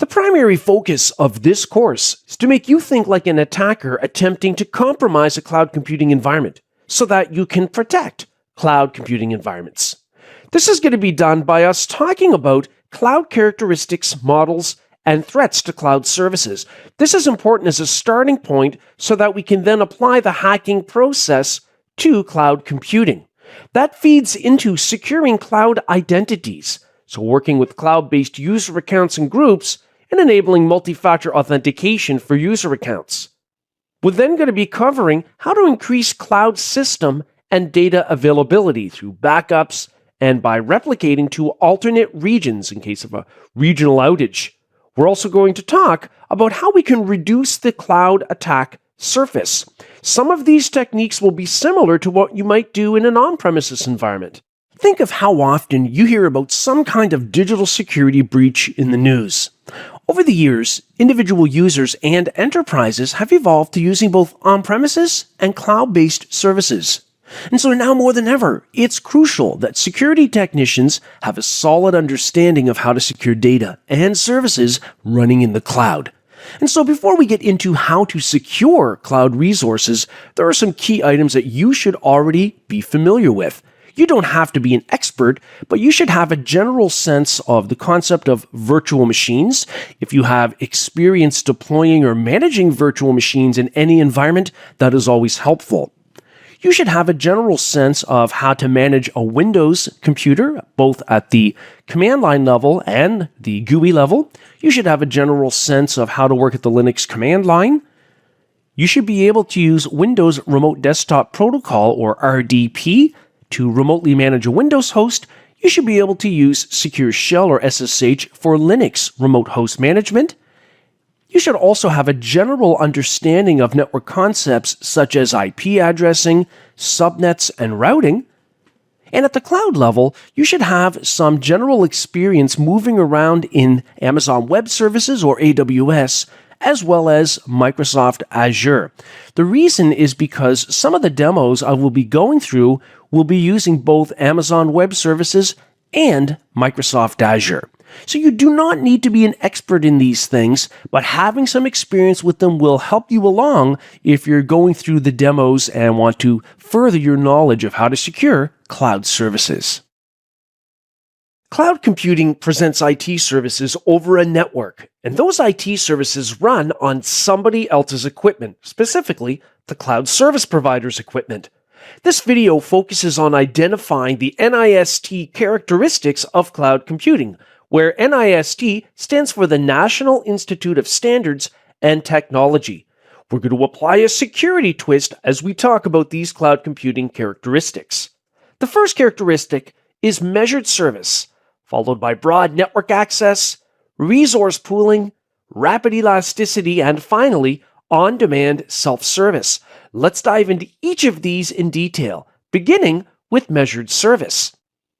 The primary focus of this course is to make you think like an attacker attempting to compromise a cloud computing environment so that you can protect cloud computing environments. This is going to be done by us talking about cloud characteristics, models, and threats to cloud services. This is important as a starting point so that we can then apply the hacking process to cloud computing. That feeds into securing cloud identities, so working with cloud-based user accounts and groups and enabling multi-factor authentication for user accounts. We're then going to be covering how to increase cloud system and data availability through backups and by replicating to alternate regions in case of a regional outage. We're also going to talk about how we can reduce the cloud attack surface. Some of these techniques will be similar to what you might do in an on-premises environment. Think of how often you hear about some kind of digital security breach in the news. Over the years, individual users and enterprises have evolved to using both on-premises and cloud-based services. And so now more than ever, it's crucial that security technicians have a solid understanding of how to secure data and services running in the cloud. And so before we get into how to secure cloud resources, there are some key items that you should already be familiar with. You don't have to be an expert, but you should have a general sense of the concept of virtual machines. If you have experience deploying or managing virtual machines in any environment, that is always helpful. You should have a general sense of how to manage a Windows computer, both at the command line level and the GUI level. You should have a general sense of how to work at the Linux command line. You should be able to use Windows Remote Desktop Protocol, or RDP, to remotely manage a Windows host. You should be able to use Secure Shell, or SSH, for Linux remote host management. You should also have a general understanding of network concepts such as IP addressing, subnets, and routing. And at the cloud level, you should have some general experience moving around in Amazon Web Services, or AWS, as well as Microsoft Azure. The reason is because some of the demos I will be going through will be using both Amazon Web Services and Microsoft Azure. So you do not need to be an expert in these things, but having some experience with them will help you along if you're going through the demos and want to further your knowledge of how to secure cloud services. Cloud computing presents IT services over a network, and those IT services run on somebody else's equipment, specifically the cloud service provider's equipment. This video focuses on identifying the NIST characteristics of cloud computing, where NIST stands for the National Institute of Standards and Technology. We're going to apply a security twist as we talk about these cloud computing characteristics. The first characteristic is measured service, followed by broad network access, resource pooling, rapid elasticity, and finally, on-demand self-service. Let's dive into each of these in detail, beginning with measured service.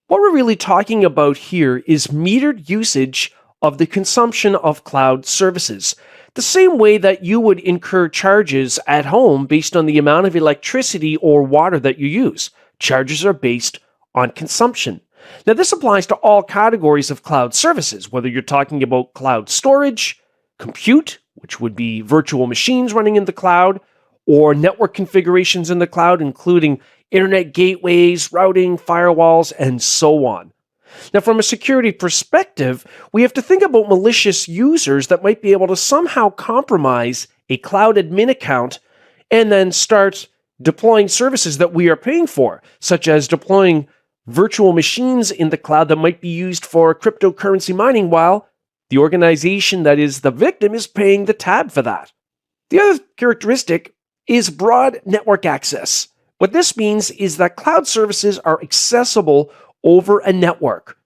What we're really talking about here is metered usage of the consumption of cloud services. The same way that you would incur charges at home based on the amount of electricity or water that you use. Charges are based on consumption. Now, this applies to all categories of cloud services, whether you're talking about cloud storage, compute, which would be virtual machines running in the cloud, or network configurations in the cloud, including internet gateways, routing, firewalls, and so on. Now, from a security perspective, we have to think about malicious users that might be able to somehow compromise a cloud admin account and then start deploying services that we are paying for, such as deploying virtual machines in the cloud that might be used for cryptocurrency mining while the organization that is the victim is paying the tab for that. The other characteristic is broad network access. What this means is that cloud services are accessible over a network.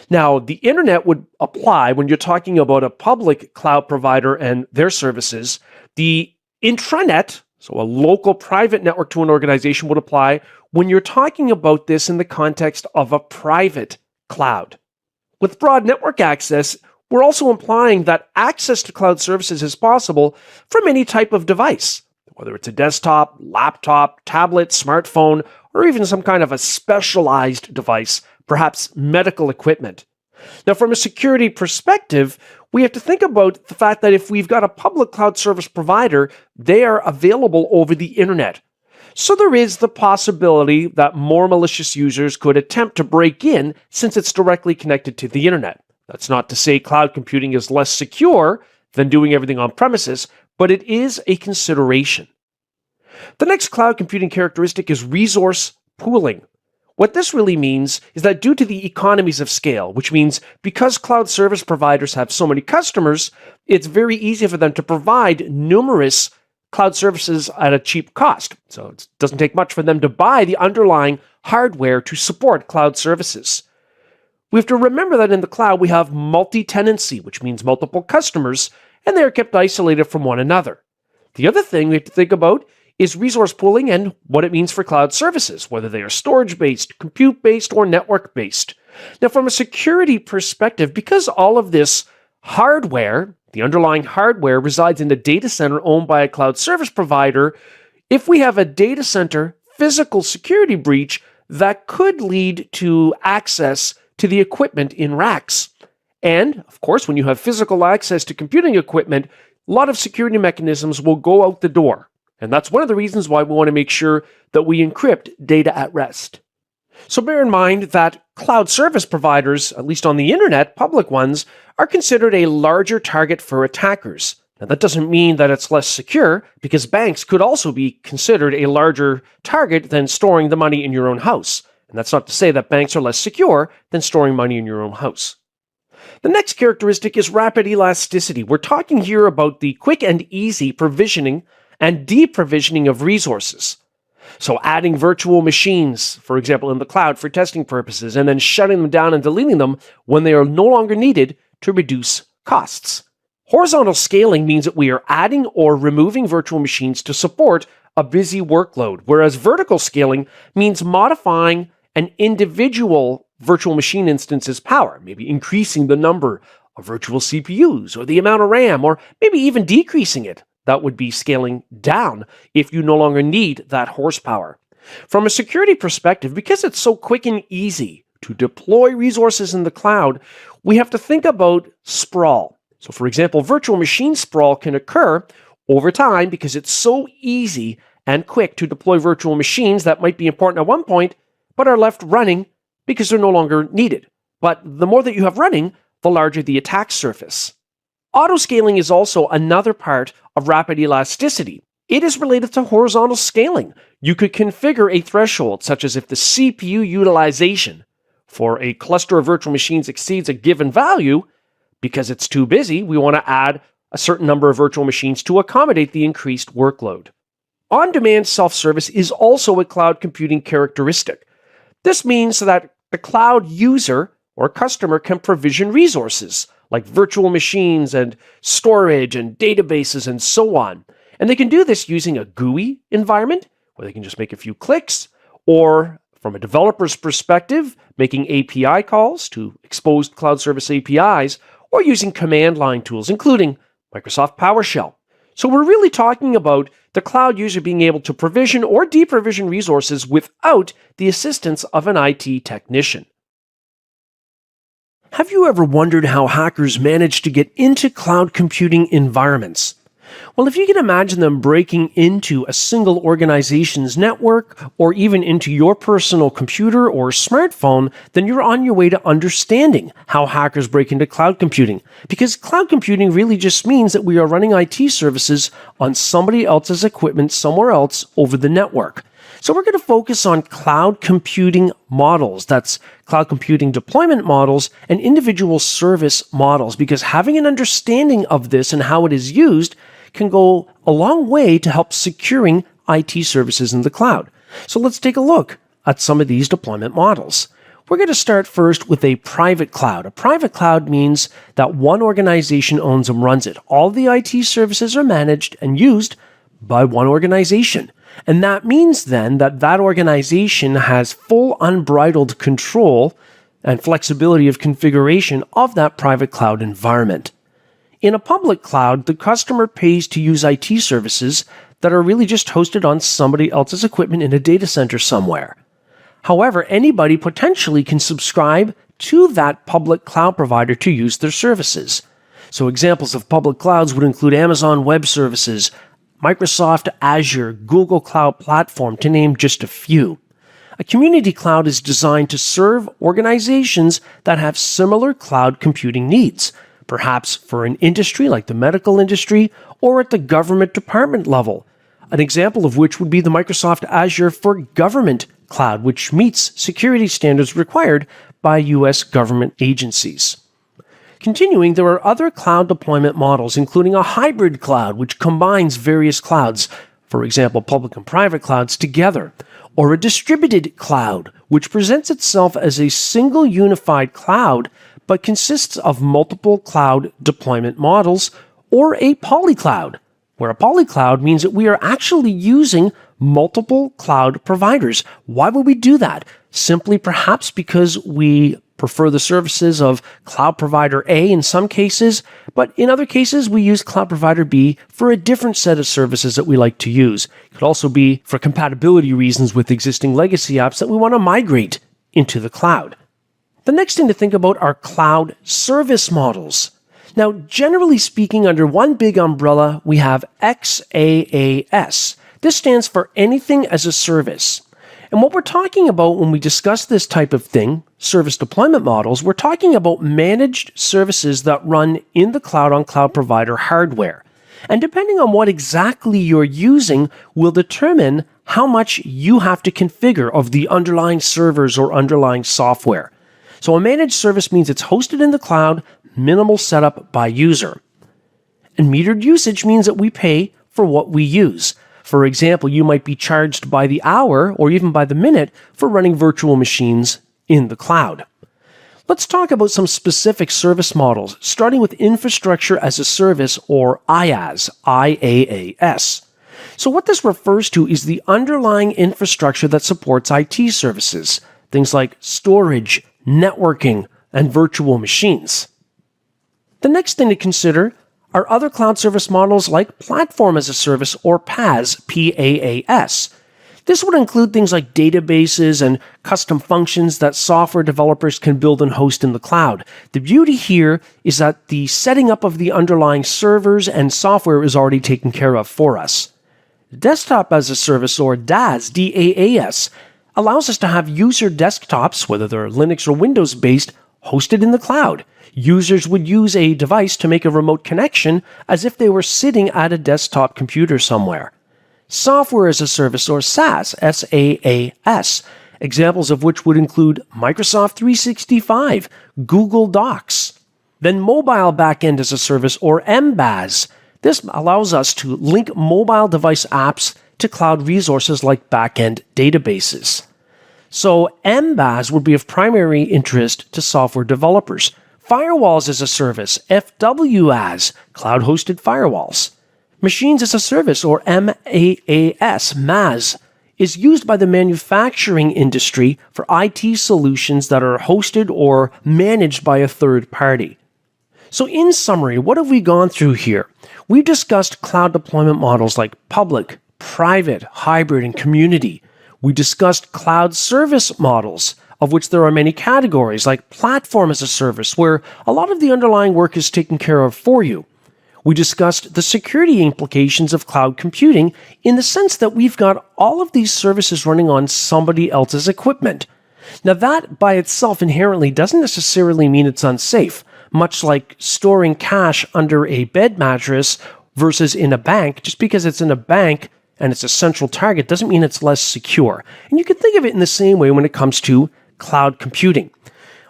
Now, the internet would apply when you're talking about a public cloud provider and their services. The intranet, so a local private network to an organization, would apply when you're talking about this in the context of a private cloud. With broad network access, we're also implying that access to cloud services is possible from any type of device, whether it's a desktop, laptop, tablet, smartphone, or even some kind of a specialized device, perhaps medical equipment. Now, from a security perspective, we have to think about the fact that if we've got a public cloud service provider, they are available over the internet. So there is the possibility that more malicious users could attempt to break in since it's directly connected to the internet. That's not to say cloud computing is less secure than doing everything on premises, but it is a consideration. The next cloud computing characteristic is resource pooling. What this really means is that due to the economies of scale, which means because cloud service providers have so many customers, it's very easy for them to provide numerous cloud services at a cheap cost. So it doesn't take much for them to buy the underlying hardware to support cloud services. We have to remember that in the cloud we have multi-tenancy, which means multiple customers, and they are kept isolated from one another. The other thing we have to think about is resource pooling and what it means for cloud services, whether they are storage-based, compute-based, or network-based. Now, from a security perspective, because all of this hardware, the underlying hardware, resides in a data center owned by a cloud service provider, if we have a data center physical security breach, that could lead to access to the equipment in racks. And, of course, when you have physical access to computing equipment, a lot of security mechanisms will go out the door. And that's one of the reasons why we want to make sure that we encrypt data at rest. So bear in mind that cloud service providers, at least on the internet, public ones, are considered a larger target for attackers. Now, that doesn't mean that it's less secure, because banks could also be considered a larger target than storing the money in your own house. And that's not to say that banks are less secure than storing money in your own house. The next characteristic is rapid elasticity. We're talking here about the quick and easy provisioning and deprovisioning of resources. So adding virtual machines, for example, in the cloud for testing purposes, and then shutting them down and deleting them when they are no longer needed to reduce costs. Horizontal scaling means that we are adding or removing virtual machines to support a busy workload, whereas vertical scaling means modifying an individual virtual machine instance's power, maybe increasing the number of virtual CPUs or the amount of RAM, or maybe even decreasing it. That would be scaling down if you no longer need that horsepower. From a security perspective, because it's so quick and easy to deploy resources in the cloud, we have to think about sprawl. So for example, virtual machine sprawl can occur over time because it's so easy and quick to deploy virtual machines that might be important at one point, but are left running because they're no longer needed. But the more that you have running, the larger the attack surface. Autoscaling is also another part of rapid elasticity. It is related to horizontal scaling. You could configure a threshold, such as if the CPU utilization for a cluster of virtual machines exceeds a given value, because it's too busy, we want to add a certain number of virtual machines to accommodate the increased workload. On-demand self-service is also a cloud computing characteristic. This means that the cloud user or customer can provision resources like virtual machines and storage and databases and so on. And they can do this using a GUI environment, where they can just make a few clicks, or from a developer's perspective, making API calls to exposed cloud service APIs, or using command line tools, including Microsoft PowerShell. So we're really talking about the cloud user being able to provision or deprovision resources without the assistance of an IT technician. Have you ever wondered how hackers manage to get into cloud computing environments? Well, if you can imagine them breaking into a single organization's network or even into your personal computer or smartphone, then you're on your way to understanding how hackers break into cloud computing. Because cloud computing really just means that we are running IT services on somebody else's equipment somewhere else over the network. So we're going to focus on cloud computing models. That's cloud computing deployment models and individual service models, because having an understanding of this and how it is used can go a long way to help securing IT services in the cloud. So let's take a look at some of these deployment models. We're going to start first with a private cloud. A private cloud means that one organization owns and runs it. All the IT services are managed and used by one organization. And that means then that that organization has full unbridled control and flexibility of configuration of that private cloud environment. In a public cloud, the customer pays to use IT services that are really just hosted on somebody else's equipment in a data center somewhere. However, anybody potentially can subscribe to that public cloud provider to use their services. So examples of public clouds would include Amazon Web Services, Microsoft Azure, Google Cloud Platform, to name just a few. A community cloud is designed to serve organizations that have similar cloud computing needs, perhaps for an industry like the medical industry or at the government department level. An example of which would be the Microsoft Azure for Government Cloud, which meets security standards required by U.S. government agencies. Continuing, there are other cloud deployment models, including a hybrid cloud, which combines various clouds, for example, public and private clouds, together, or a distributed cloud, which presents itself as a single unified cloud but consists of multiple cloud deployment models, or a polycloud, where a polycloud means that we are actually using multiple cloud providers. Why would we do that? Simply perhaps because we prefer the services of cloud provider A in some cases, but in other cases we use cloud provider B for a different set of services that we like to use. It could also be for compatibility reasons with existing legacy apps that we want to migrate into the cloud. The next thing to think about are cloud service models. Now, generally speaking, under one big umbrella, we have XaaS. This stands for Anything as a Service. And what we're talking about when we discuss this type of thing, service deployment models, we're talking about managed services that run in the cloud on cloud provider hardware. And depending on what exactly you're using will determine how much you have to configure of the underlying servers or underlying software. So a managed service means it's hosted in the cloud, minimal setup by user. And metered usage means that we pay for what we use. For example, you might be charged by the hour or even by the minute for running virtual machines in the cloud. Let's talk about some specific service models, starting with Infrastructure as a Service, or IaaS, IaaS. So what this refers to is the underlying infrastructure that supports IT services, things like storage, networking, and virtual machines. The next thing to consider are other cloud service models like Platform as a Service, or PaaS, PaaS. This would include things like databases and custom functions that software developers can build and host in the cloud. The beauty here is that the setting up of the underlying servers and software is already taken care of for us. Desktop as a Service, or DaaS, DaaS, allows us to have user desktops, whether they're Linux or Windows-based, hosted in the cloud. Users would use a device to make a remote connection as if they were sitting at a desktop computer somewhere. Software as a Service, or SaaS, SaaS, examples of which would include Microsoft 365, Google Docs. Then Mobile Backend as a Service, or MBaaS. This allows us to link mobile device apps to cloud resources like backend databases. So MBaaS would be of primary interest to software developers. Firewalls as a Service, FWaaS, cloud-hosted firewalls. Machines as a Service, or MAAS, is used by the manufacturing industry for IT solutions that are hosted or managed by a third party. So in summary, what have we gone through here? We've discussed cloud deployment models like public, private, hybrid, and community. We discussed cloud service models, of which there are many categories, like Platform as a Service, where a lot of the underlying work is taken care of for you. We discussed the security implications of cloud computing in the sense that we've got all of these services running on somebody else's equipment. Now, that by itself inherently doesn't necessarily mean it's unsafe, much like storing cash under a bed mattress versus in a bank. Just because it's in a bank and it's a central target doesn't mean it's less secure. And you can think of it in the same way when it comes to cloud computing.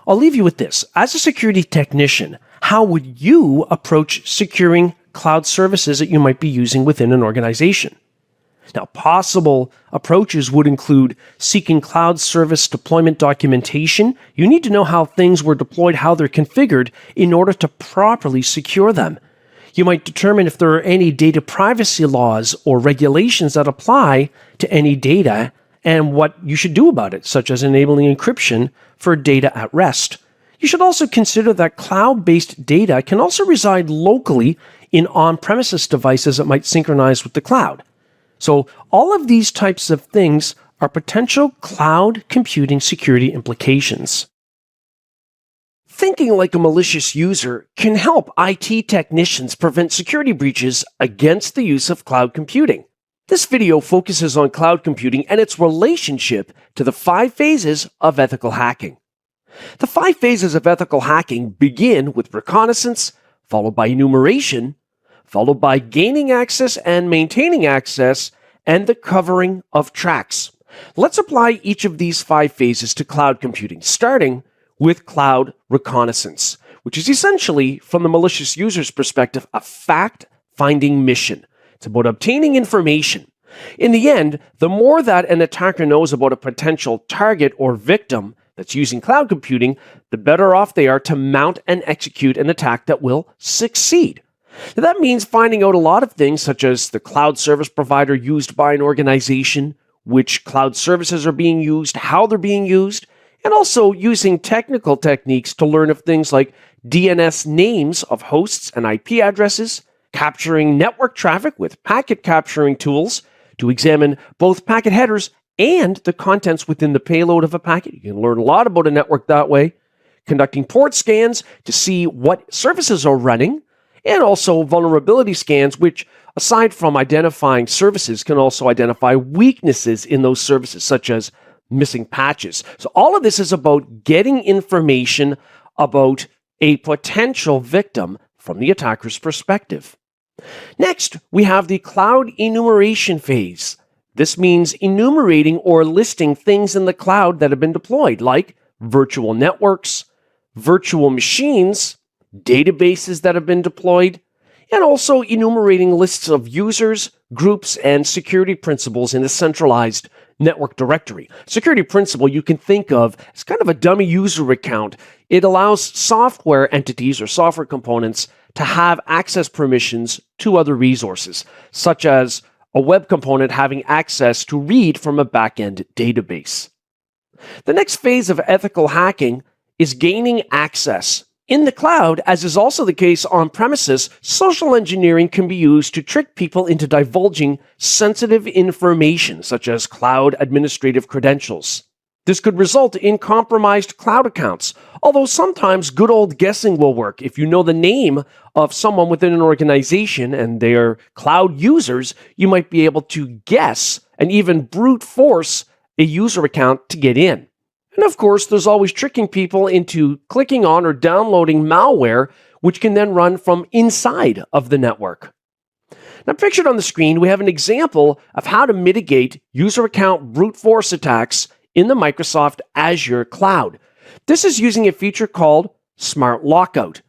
I'll leave you with this. As a security technician, how would you approach securing cloud services that you might be using within an organization? Now, possible approaches would include seeking cloud service deployment documentation. You need to know how things were deployed, how they're configured, in order to properly secure them. You might determine if there are any data privacy laws or regulations that apply to any data and what you should do about it, such as enabling encryption for data at rest. You should also consider that cloud-based data can also reside locally in on-premises devices that might synchronize with the cloud. So all of these types of things are potential cloud computing security implications. Thinking like a malicious user can help IT technicians prevent security breaches against the use of cloud computing. This video focuses on cloud computing and its relationship to the 5 phases of ethical hacking. The 5 phases of ethical hacking begin with reconnaissance, followed by enumeration, followed by gaining access and maintaining access, and the covering of tracks. Let's apply each of these 5 phases to cloud computing, starting with cloud reconnaissance, which is essentially, from the malicious user's perspective, a fact-finding mission. It's about obtaining information. In the end, the more that an attacker knows about a potential target or victim that's using cloud computing, the better off they are to mount and execute an attack that will succeed. Now, that means finding out a lot of things, such as the cloud service provider used by an organization, which cloud services are being used, how they're being used, and also using technical techniques to learn of things like DNS names of hosts and IP addresses, capturing network traffic with packet capturing tools to examine both packet headers and the contents within the payload of a packet. You can learn a lot about a network that way. Conducting port scans to see what services are running, and also vulnerability scans, which, aside from identifying services, can also identify weaknesses in those services, such as missing patches. So all of this is about getting information about a potential victim from the attacker's perspective. Next, we have the cloud enumeration phase. This means enumerating or listing things in the cloud that have been deployed, like virtual networks, virtual machines, databases that have been deployed, and also enumerating lists of users, groups, and security principals in a centralized network directory. Security principal you can think of as kind of a dummy user account. It allows software entities or software components to have access permissions to other resources, such as a web component having access to read from a backend database. The next phase of ethical hacking is gaining access. In the cloud, as is also the case on premises, social engineering can be used to trick people into divulging sensitive information, such as cloud administrative credentials. This could result in compromised cloud accounts, although sometimes good old guessing will work. If you know the name of someone within an organization and they are cloud users, you might be able to guess and even brute force a user account to get in. And of course, there's always tricking people into clicking on or downloading malware, which can then run from inside of the network. Now, pictured on the screen, we have an example of how to mitigate user account brute force attacks in the Microsoft Azure cloud. This is using a feature called Smart Lockout.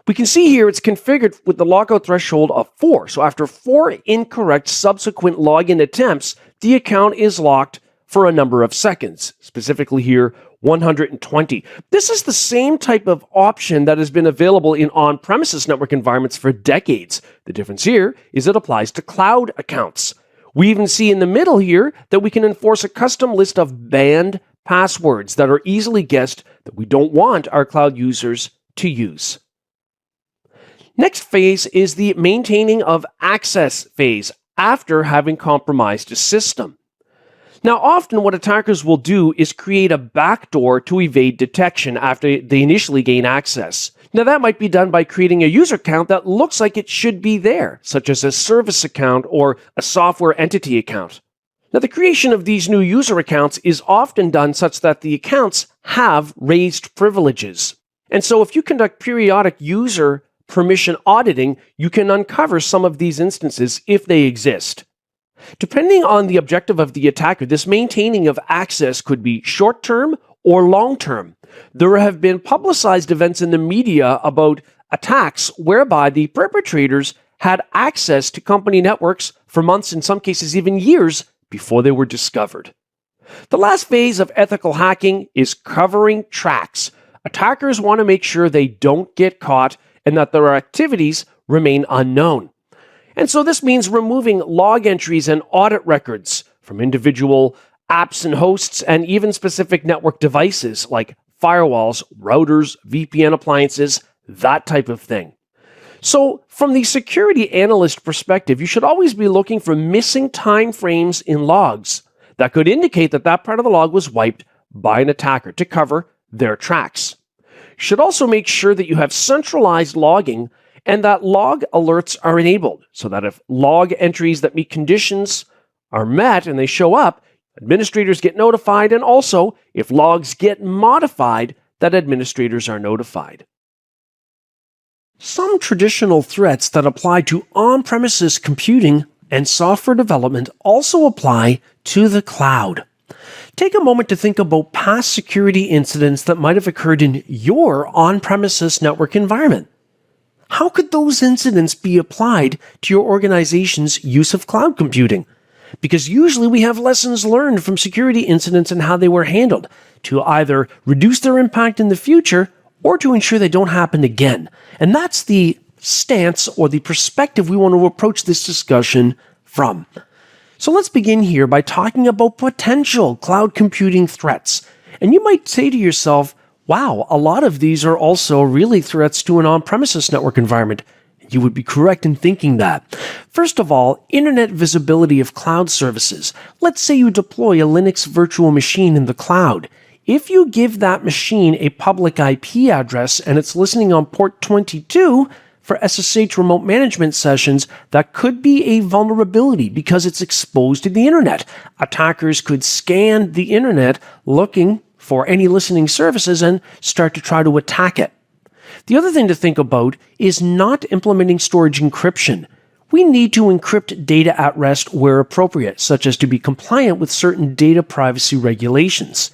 We can see here it's configured with the lockout threshold of 4. So after 4 incorrect subsequent login attempts, the account is locked for a number of seconds, specifically here 120. This is the same type of option that has been available in on-premises network environments for decades. The difference here is it applies to cloud accounts. We even see in the middle here that we can enforce a custom list of banned passwords that are easily guessed that we don't want our cloud users to use. Next phase is the maintaining of access phase after having compromised a system. Now, often what attackers will do is create a backdoor to evade detection after they initially gain access. Now, that might be done by creating a user account that looks like it should be there, such as a service account or a software entity account. Now, the creation of these new user accounts is often done such that the accounts have raised privileges. And so if you conduct periodic user permission auditing, you can uncover some of these instances if they exist. Depending on the objective of the attacker, this maintaining of access could be short-term or long-term. There have been publicized events in the media about attacks whereby the perpetrators had access to company networks for months, in some cases even years, before they were discovered. The last phase of ethical hacking is covering tracks. Attackers want to make sure they don't get caught and that their activities remain unknown. And so this means removing log entries and audit records from individual apps and hosts and even specific network devices like firewalls, routers, VPN appliances, that type of thing. So from the security analyst perspective, you should always be looking for missing time frames in logs that could indicate that that part of the log was wiped by an attacker to cover their tracks. should also make sure that you have centralized logging and that log alerts are enabled so that if log entries that meet conditions are met and they show up, administrators get notified, and also if logs get modified, that administrators are notified. Some traditional threats that apply to on-premises computing and software development also apply to the cloud. Take a moment to think about past security incidents that might have occurred in your on-premises network environment. How could those incidents be applied to your organization's use of cloud computing? Because usually we have lessons learned from security incidents and how they were handled to either reduce their impact in the future or to ensure they don't happen again. And that's the stance or the perspective we want to approach this discussion from. So let's begin here by talking about potential cloud computing threats. And you might say to yourself, wow, a lot of these are also really threats to an on-premises network environment. You would be correct in thinking that. First of all, internet visibility of cloud services. Let's say you deploy a Linux virtual machine in the cloud. If you give that machine a public IP address and it's listening on port 22 for SSH remote management sessions, that could be a vulnerability because it's exposed to the internet. Attackers could scan the internet looking for any listening services and start to try to attack it. The other thing to think about is not implementing storage encryption. We need to encrypt data at rest where appropriate, such as to be compliant with certain data privacy regulations.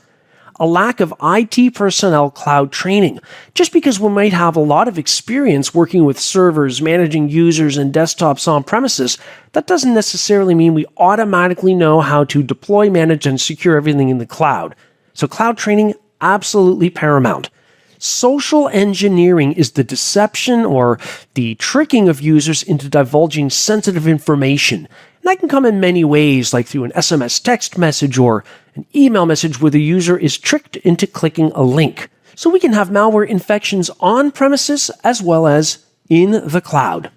A lack of IT personnel cloud training. Just because we might have a lot of experience working with servers, managing users and desktops on premises, that doesn't necessarily mean we automatically know how to deploy, manage, and secure everything in the cloud. So cloud training, absolutely paramount. Social engineering is the deception or the tricking of users into divulging sensitive information. And that can come in many ways, like through an SMS text message or an email message where the user is tricked into clicking a link. So we can have malware infections on premises as well as in the cloud.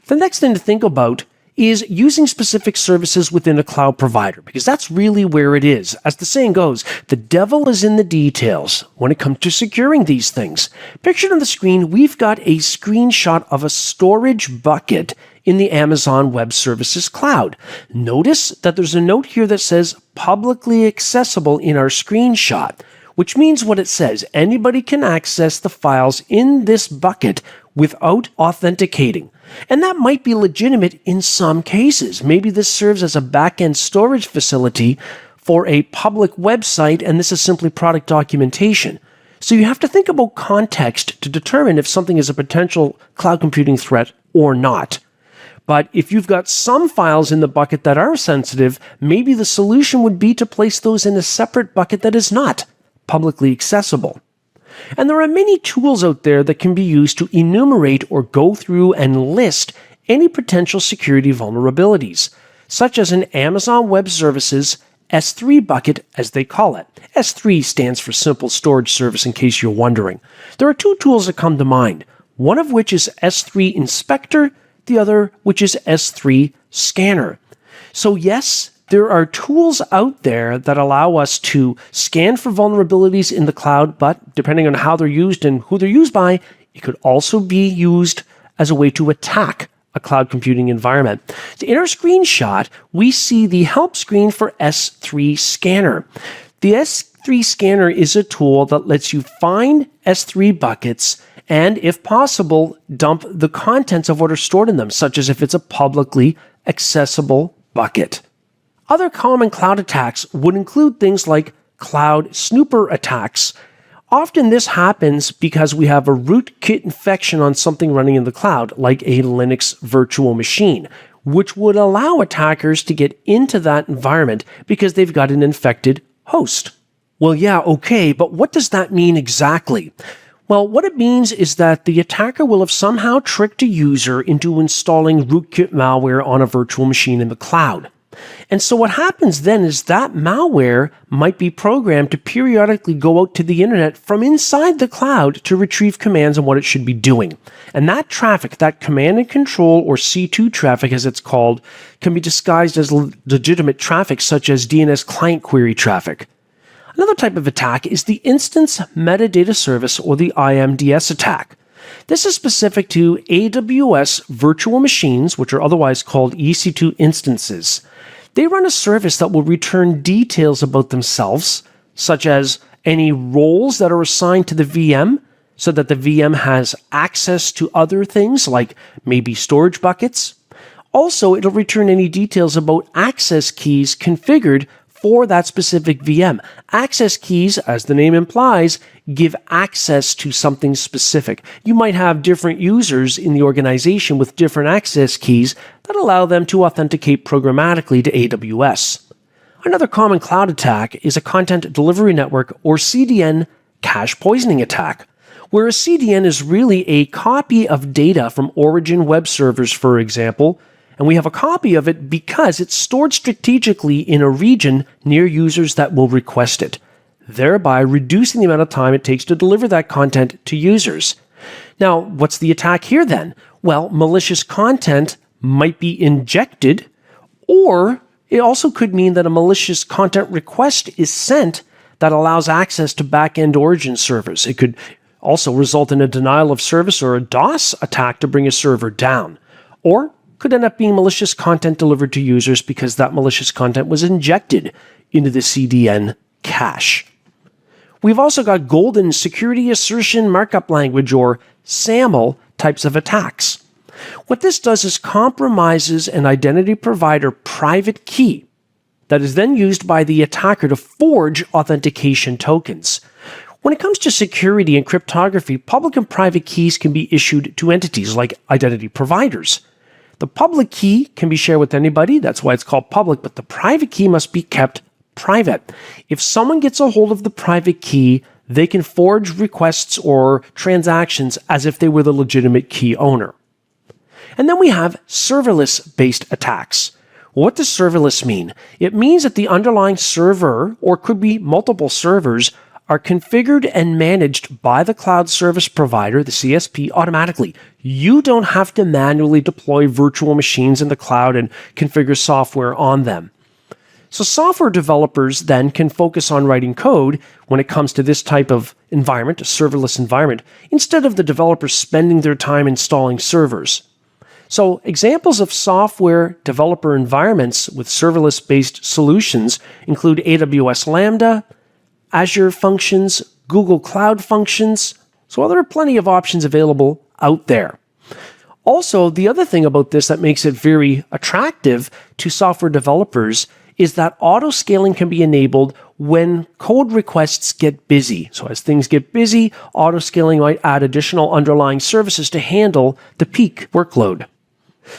The next thing to think about is using specific services within a cloud provider, because that's really where it is. As the saying goes, the devil is in the details when it comes to securing these things. Pictured on the screen, we've got a screenshot of a storage bucket in the Amazon Web Services cloud. Notice that there's a note here that says publicly accessible in our screenshot, which means what it says, anybody can access the files in this bucket without authenticating. And that might be legitimate in some cases. Maybe this serves as a back-end storage facility for a public website, and this is simply product documentation. So you have to think about context to determine if something is a potential cloud computing threat or not. But if you've got some files in the bucket that are sensitive, maybe the solution would be to place those in a separate bucket that is not publicly accessible. And there are many tools out there that can be used to enumerate or go through and list any potential security vulnerabilities, such as an Amazon Web Services S3 bucket, as they call it. S3 stands for Simple Storage Service, in case you're wondering. There are two tools that come to mind, one of which is S3 Inspector, the other which is S3 Scanner. So yes, there are tools out there that allow us to scan for vulnerabilities in the cloud, but depending on how they're used and who they're used by, it could also be used as a way to attack a cloud computing environment. So in our screenshot, we see the help screen for S3 Scanner. The S3 Scanner is a tool that lets you find S3 buckets and, if possible, dump the contents of what are stored in them, such as if it's a publicly accessible bucket. Other common cloud attacks would include things like cloud snooper attacks. Often this happens because we have a rootkit infection on something running in the cloud, like a Linux virtual machine, which would allow attackers to get into that environment because they've got an infected host. Well, yeah, okay, but what does that mean exactly? Well, what it means is that the attacker will have somehow tricked a user into installing rootkit malware on a virtual machine in the cloud. And so what happens then is that malware might be programmed to periodically go out to the internet from inside the cloud to retrieve commands on what it should be doing. And that traffic, that command and control, or C2 traffic as it's called, can be disguised as legitimate traffic such as DNS client query traffic. Another type of attack is the Instance Metadata Service, or the IMDS attack. This is specific to AWS virtual machines, which are otherwise called EC2 instances. They run a service that will return details about themselves, such as any roles that are assigned to the VM, so that the VM has access to other things like maybe storage buckets. Also, it'll return any details about access keys configured for that specific VM. Access keys, as the name implies, give access to something specific. You might have different users in the organization with different access keys that allow them to authenticate programmatically to AWS. Another common cloud attack is a content delivery network, or CDN, cache poisoning attack, where a CDN is really a copy of data from origin web servers, for example, and we have a copy of it because it's stored strategically in a region near users that will request it, thereby reducing the amount of time it takes to deliver that content to users. Now, what's the attack here then? Well, malicious content might be injected, or it also could mean that a malicious content request is sent that allows access to back-end origin servers. It could also result in a denial of service or a DOS attack to bring a server down, or could end up being malicious content delivered to users because that malicious content was injected into the CDN cache. We've also got golden security assertion markup language, or SAML, types of attacks. What this does is compromises an identity provider private key that is then used by the attacker to forge authentication tokens. When it comes to security and cryptography, public and private keys can be issued to entities like identity providers. The public key can be shared with anybody, that's why it's called public, but the private key must be kept private. If someone gets a hold of the private key, they can forge requests or transactions as if they were the legitimate key owner. And then we have serverless-based attacks. What does serverless mean? It means that the underlying server, or could be multiple servers, are configured and managed by the cloud service provider, the CSP, automatically. You don't have to manually deploy virtual machines in the cloud and configure software on them. So software developers then can focus on writing code when it comes to this type of environment, a serverless environment, instead of the developers spending their time installing servers. So examples of software developer environments with serverless-based solutions include AWS Lambda, Azure Functions, Google Cloud Functions. So there are plenty of options available out there. Also, the other thing about this that makes it very attractive to software developers is that auto-scaling can be enabled when code requests get busy. So as things get busy, auto-scaling might add additional underlying services to handle the peak workload.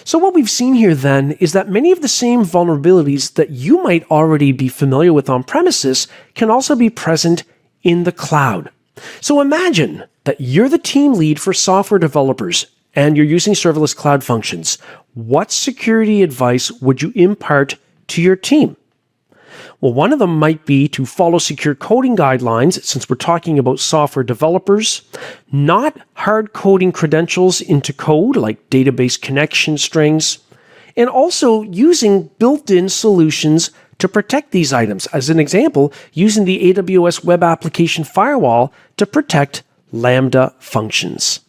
So what we've seen here then is that many of the same vulnerabilities that you might already be familiar with on premises can also be present in the cloud. So imagine that you're the team lead for software developers and you're using serverless cloud functions. What security advice would you impart to your team? Well, one of them might be to follow secure coding guidelines, since we're talking about software developers, not hard coding credentials into code like database connection strings, and also using built-in solutions to protect these items. As an example, using the AWS Web Application Firewall to protect Lambda functions.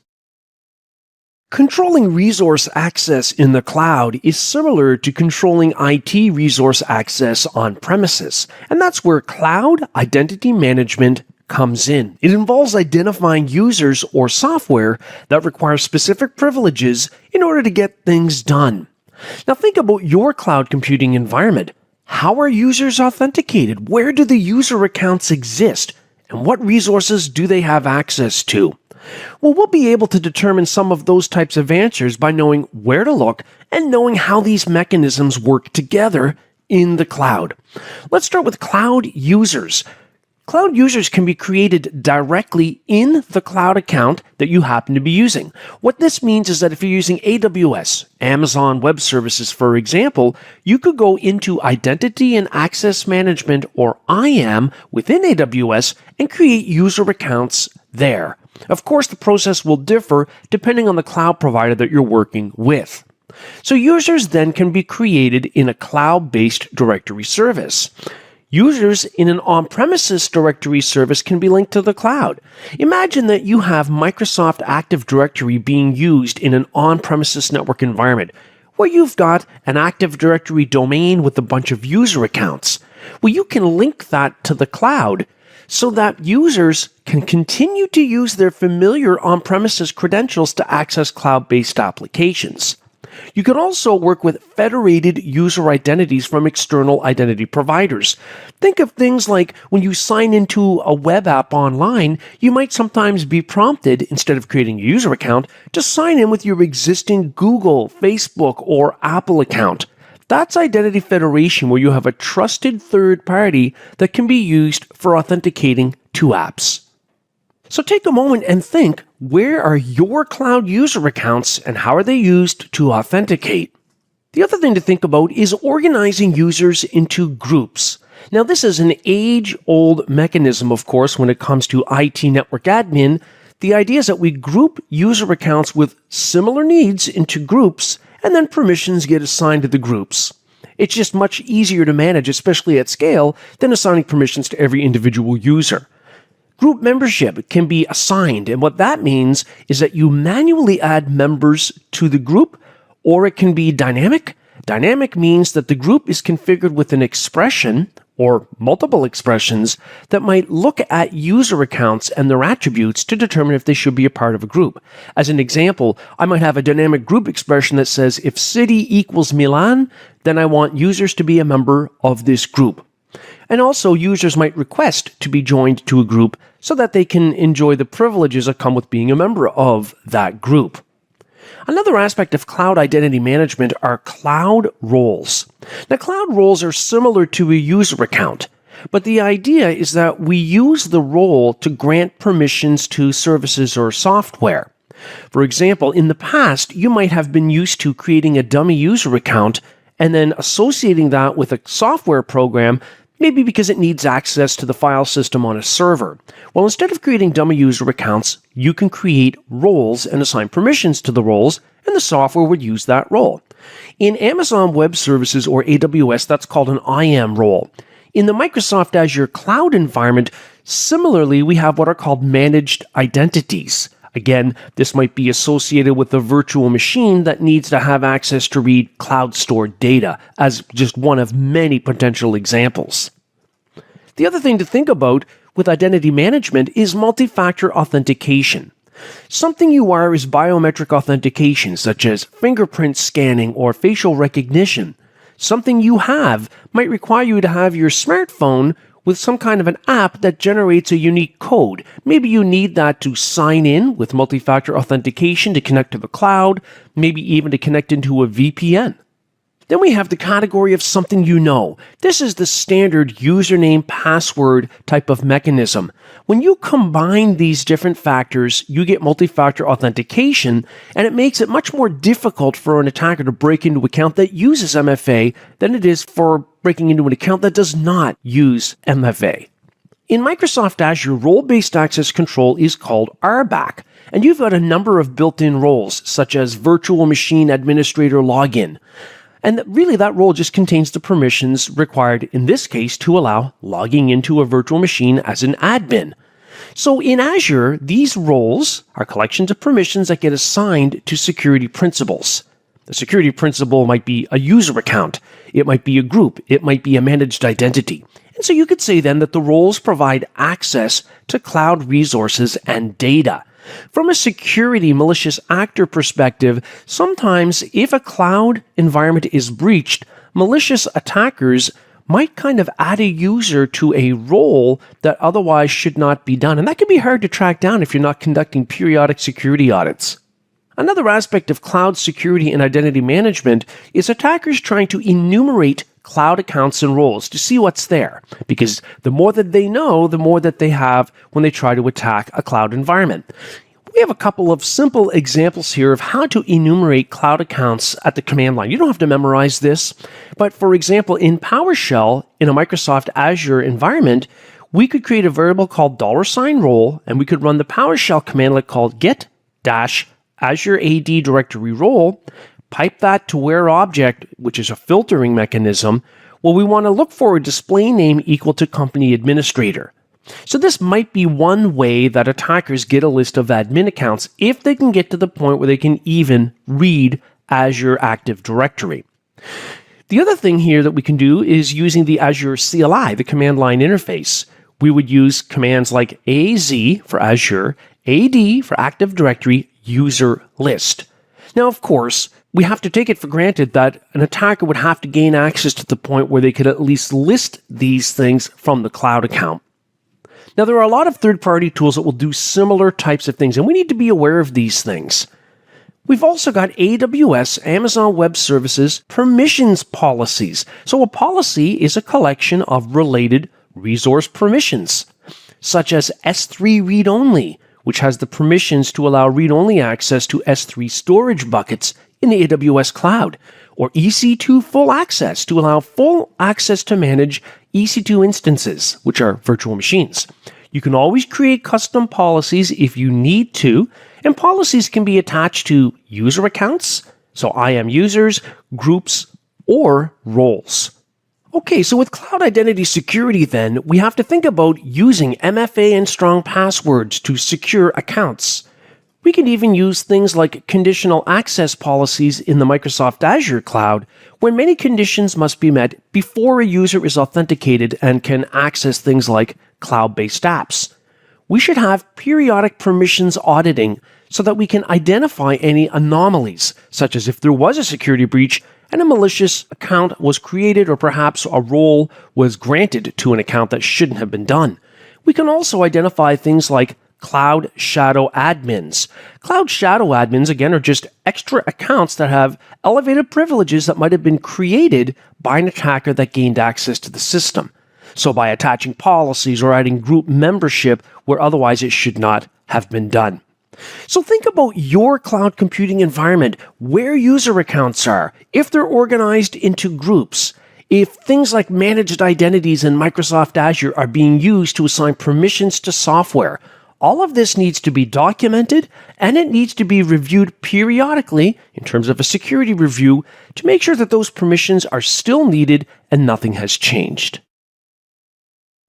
Controlling resource access in the cloud is similar to controlling IT resource access on premises, and that's where cloud identity management comes in. It involves identifying users or software that require specific privileges in order to get things done. Now think about your cloud computing environment. How are users authenticated? Where do the user accounts exist? And what resources do they have access to? Well, we'll be able to determine some of those types of answers by knowing where to look and knowing how these mechanisms work together in the cloud. Let's start with cloud users. Cloud users can be created directly in the cloud account that you happen to be using. What this means is that if you're using AWS, Amazon Web Services, for example, you could go into Identity and Access Management, or IAM, within AWS and create user accounts there. Of course, the process will differ depending on the cloud provider that you're working with. So users then can be created in a cloud-based directory service. Users in an on-premises directory service can be linked to the cloud. Imagine that you have Microsoft Active Directory being used in an on-premises network environment, where you've got an Active Directory domain with a bunch of user accounts. Well, you can link that to the cloud so that users can continue to use their familiar on-premises credentials to access cloud-based applications. You can also work with federated user identities from external identity providers. Think of things like when you sign into a web app online, you might sometimes be prompted, instead of creating a user account, to sign in with your existing Google, Facebook, or Apple account. That's identity federation, where you have a trusted third party that can be used for authenticating to apps. So take a moment and think, where are your cloud user accounts and how are they used to authenticate? The other thing to think about is organizing users into groups. Now, this is an age-old mechanism, of course, when it comes to IT network admin. The idea is that we group user accounts with similar needs into groups, and then permissions get assigned to the groups. It's just much easier to manage, especially at scale, than assigning permissions to every individual user. Group membership can be assigned, and what that means is that you manually add members to the group, or it can be dynamic. Dynamic means that the group is configured with an expression, or multiple expressions, that might look at user accounts and their attributes to determine if they should be a part of a group. As an example, I might have a dynamic group expression that says, if city equals Milan, then I want users to be a member of this group. And also, users might request to be joined to a group so that they can enjoy the privileges that come with being a member of that group. Another aspect of cloud identity management are cloud roles. Now, cloud roles are similar to a user account, but the idea is that we use the role to grant permissions to services or software. For example, in the past, you might have been used to creating a dummy user account and then associating that with a software program, maybe because it needs access to the file system on a server. Well, instead of creating dummy user accounts, you can create roles and assign permissions to the roles, and the software would use that role. In Amazon Web Services or AWS, that's called an IAM role. In the Microsoft Azure cloud environment, similarly, we have what are called managed identities. Again, this might be associated with a virtual machine that needs to have access to read cloud-stored data, as just one of many potential examples. The other thing to think about with identity management is multi-factor authentication. Something you wire is biometric authentication, such as fingerprint scanning or facial recognition. Something you have might require you to have your smartphone with some kind of an app that generates a unique code. Maybe you need that to sign in with multi-factor authentication to connect to the cloud, maybe even to connect into a VPN. Then we have the category of something you know. This is the standard username password type of mechanism. When you combine these different factors, you get multi-factor authentication, and it makes it much more difficult for an attacker to break into an account that uses MFA than it is for breaking into an account that does not use MFA. In Microsoft Azure, role-based access control is called RBAC, and you've got a number of built-in roles, such as virtual machine administrator login. And really, that role just contains the permissions required, in this case, to allow logging into a virtual machine as an admin. So in Azure, these roles are collections of permissions that get assigned to security principals. The security principal might be a user account, it might be a group, it might be a managed identity. And so you could say then that the roles provide access to cloud resources and data. From a security malicious actor perspective, sometimes if a cloud environment is breached, malicious attackers might kind of add a user to a role that otherwise should not be done. And that can be hard to track down if you're not conducting periodic security audits. Another aspect of cloud security and identity management is attackers trying to enumerate cloud accounts and roles to see what's there, because the more that they know, the more that they have when they try to attack a cloud environment. We have a couple of simple examples here of how to enumerate cloud accounts at the command line. You don't have to memorize this, but for example, in PowerShell, in a Microsoft Azure environment, we could create a variable called $role, and we could run the PowerShell commandlet called get-Azure AD directory role, pipe that to where object, which is a filtering mechanism. Well, we want to look for a display name equal to company administrator. So this might be one way that attackers get a list of admin accounts if they can get to the point where they can even read Azure Active Directory. The other thing here that we can do is using the Azure CLI, the command line interface. We would use commands like AZ for Azure, AD for Active Directory, user list. Now, of course, we have to take it for granted that an attacker would have to gain access to the point where they could at least list these things from the cloud account. Now, there are a lot of third-party tools that will do similar types of things, and we need to be aware of these things. We've also got AWS, Amazon Web Services, permissions policies. So a policy is a collection of related resource permissions, such as S3 read-only, which has the permissions to allow read-only access to S3 storage buckets in the AWS cloud, or EC2 full access to allow full access to manage EC2 instances, which are virtual machines. You can always create custom policies if you need to, and policies can be attached to user accounts, so IAM users, groups, or roles. Okay, so with cloud identity security then, we have to think about using MFA and strong passwords to secure accounts. We can even use things like conditional access policies in the Microsoft Azure cloud, where many conditions must be met before a user is authenticated and can access things like cloud-based apps. We should have periodic permissions auditing so that we can identify any anomalies, such as if there was a security breach and a malicious account was created or perhaps a role was granted to an account that shouldn't have been done. We can also identify things like Cloud Shadow admins. Cloud Shadow admins, again, are just extra accounts that have elevated privileges that might have been created by an attacker that gained access to the system. So by attaching policies or adding group membership where otherwise it should not have been done. So think about your cloud computing environment, where user accounts are, if they're organized into groups, if things like managed identities in Microsoft Azure are being used to assign permissions to software. All of this needs to be documented, and it needs to be reviewed periodically in terms of a security review to make sure that those permissions are still needed and nothing has changed.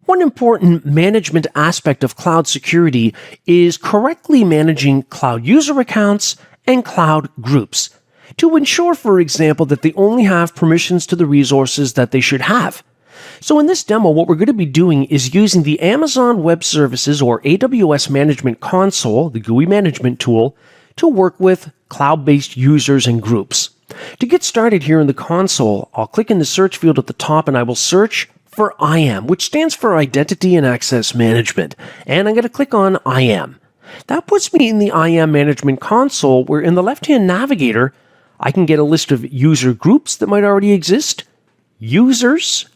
One important management aspect of cloud security is correctly managing cloud user accounts and cloud groups to ensure, for example, that they only have permissions to the resources that they should have. So in this demo, what we're going to be doing is using the Amazon Web Services or AWS Management Console, the GUI management tool, to work with cloud-based users and groups. To get started here in the console, I'll click in the search field at the top and I will search for IAM, which stands for Identity and Access Management. And I'm going to click on IAM. That puts me in the IAM Management Console, where in the left-hand navigator, I can get a list of user groups that might already exist, users,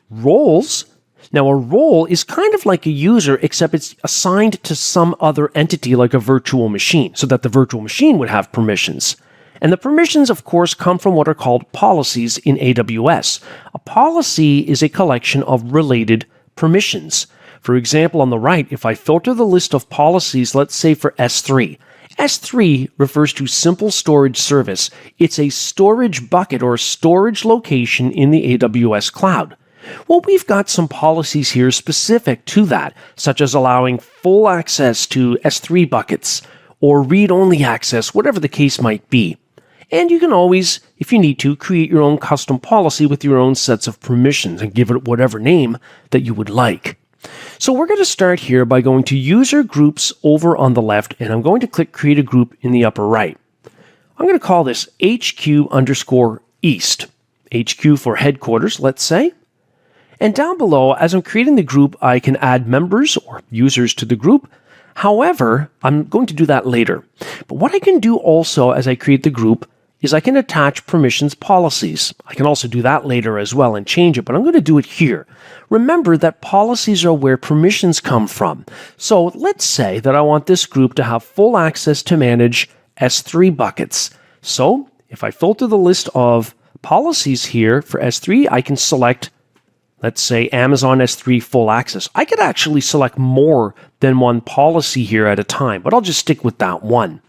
roles. Now, a role is kind of like a user, except it's assigned to some other entity like a virtual machine, so that the virtual machine would have permissions. And the permissions, of course, come from what are called policies in AWS. A policy is a collection of related permissions. For example, on the right, if I filter the list of policies, let's say for S3. S3 refers to Simple Storage Service. It's a storage bucket or storage location in the AWS cloud. Well, we've got some policies here specific to that, such as allowing full access to S3 buckets or read-only access, whatever the case might be. And you can always, if you need to, create your own custom policy with your own sets of permissions and give it whatever name that you would like. So we're going to start here by going to User Groups over on the left, and I'm going to click Create a Group in the upper right. I'm going to call this HQ_East. HQ for headquarters, let's say. And down below, as I'm creating the group, I can add members or users to the group. However, I'm going to do that later. But what I can do also as I create the group is I can attach permissions policies. I can also do that later as well and change it, but I'm going to do it here. Remember that policies are where permissions come from. So let's say that I want this group to have full access to manage S3 buckets. So if I filter the list of policies here for S3, I can select, let's say, Amazon S3 full access. I could actually select more than one policy here at a time, but I'll just stick with that one.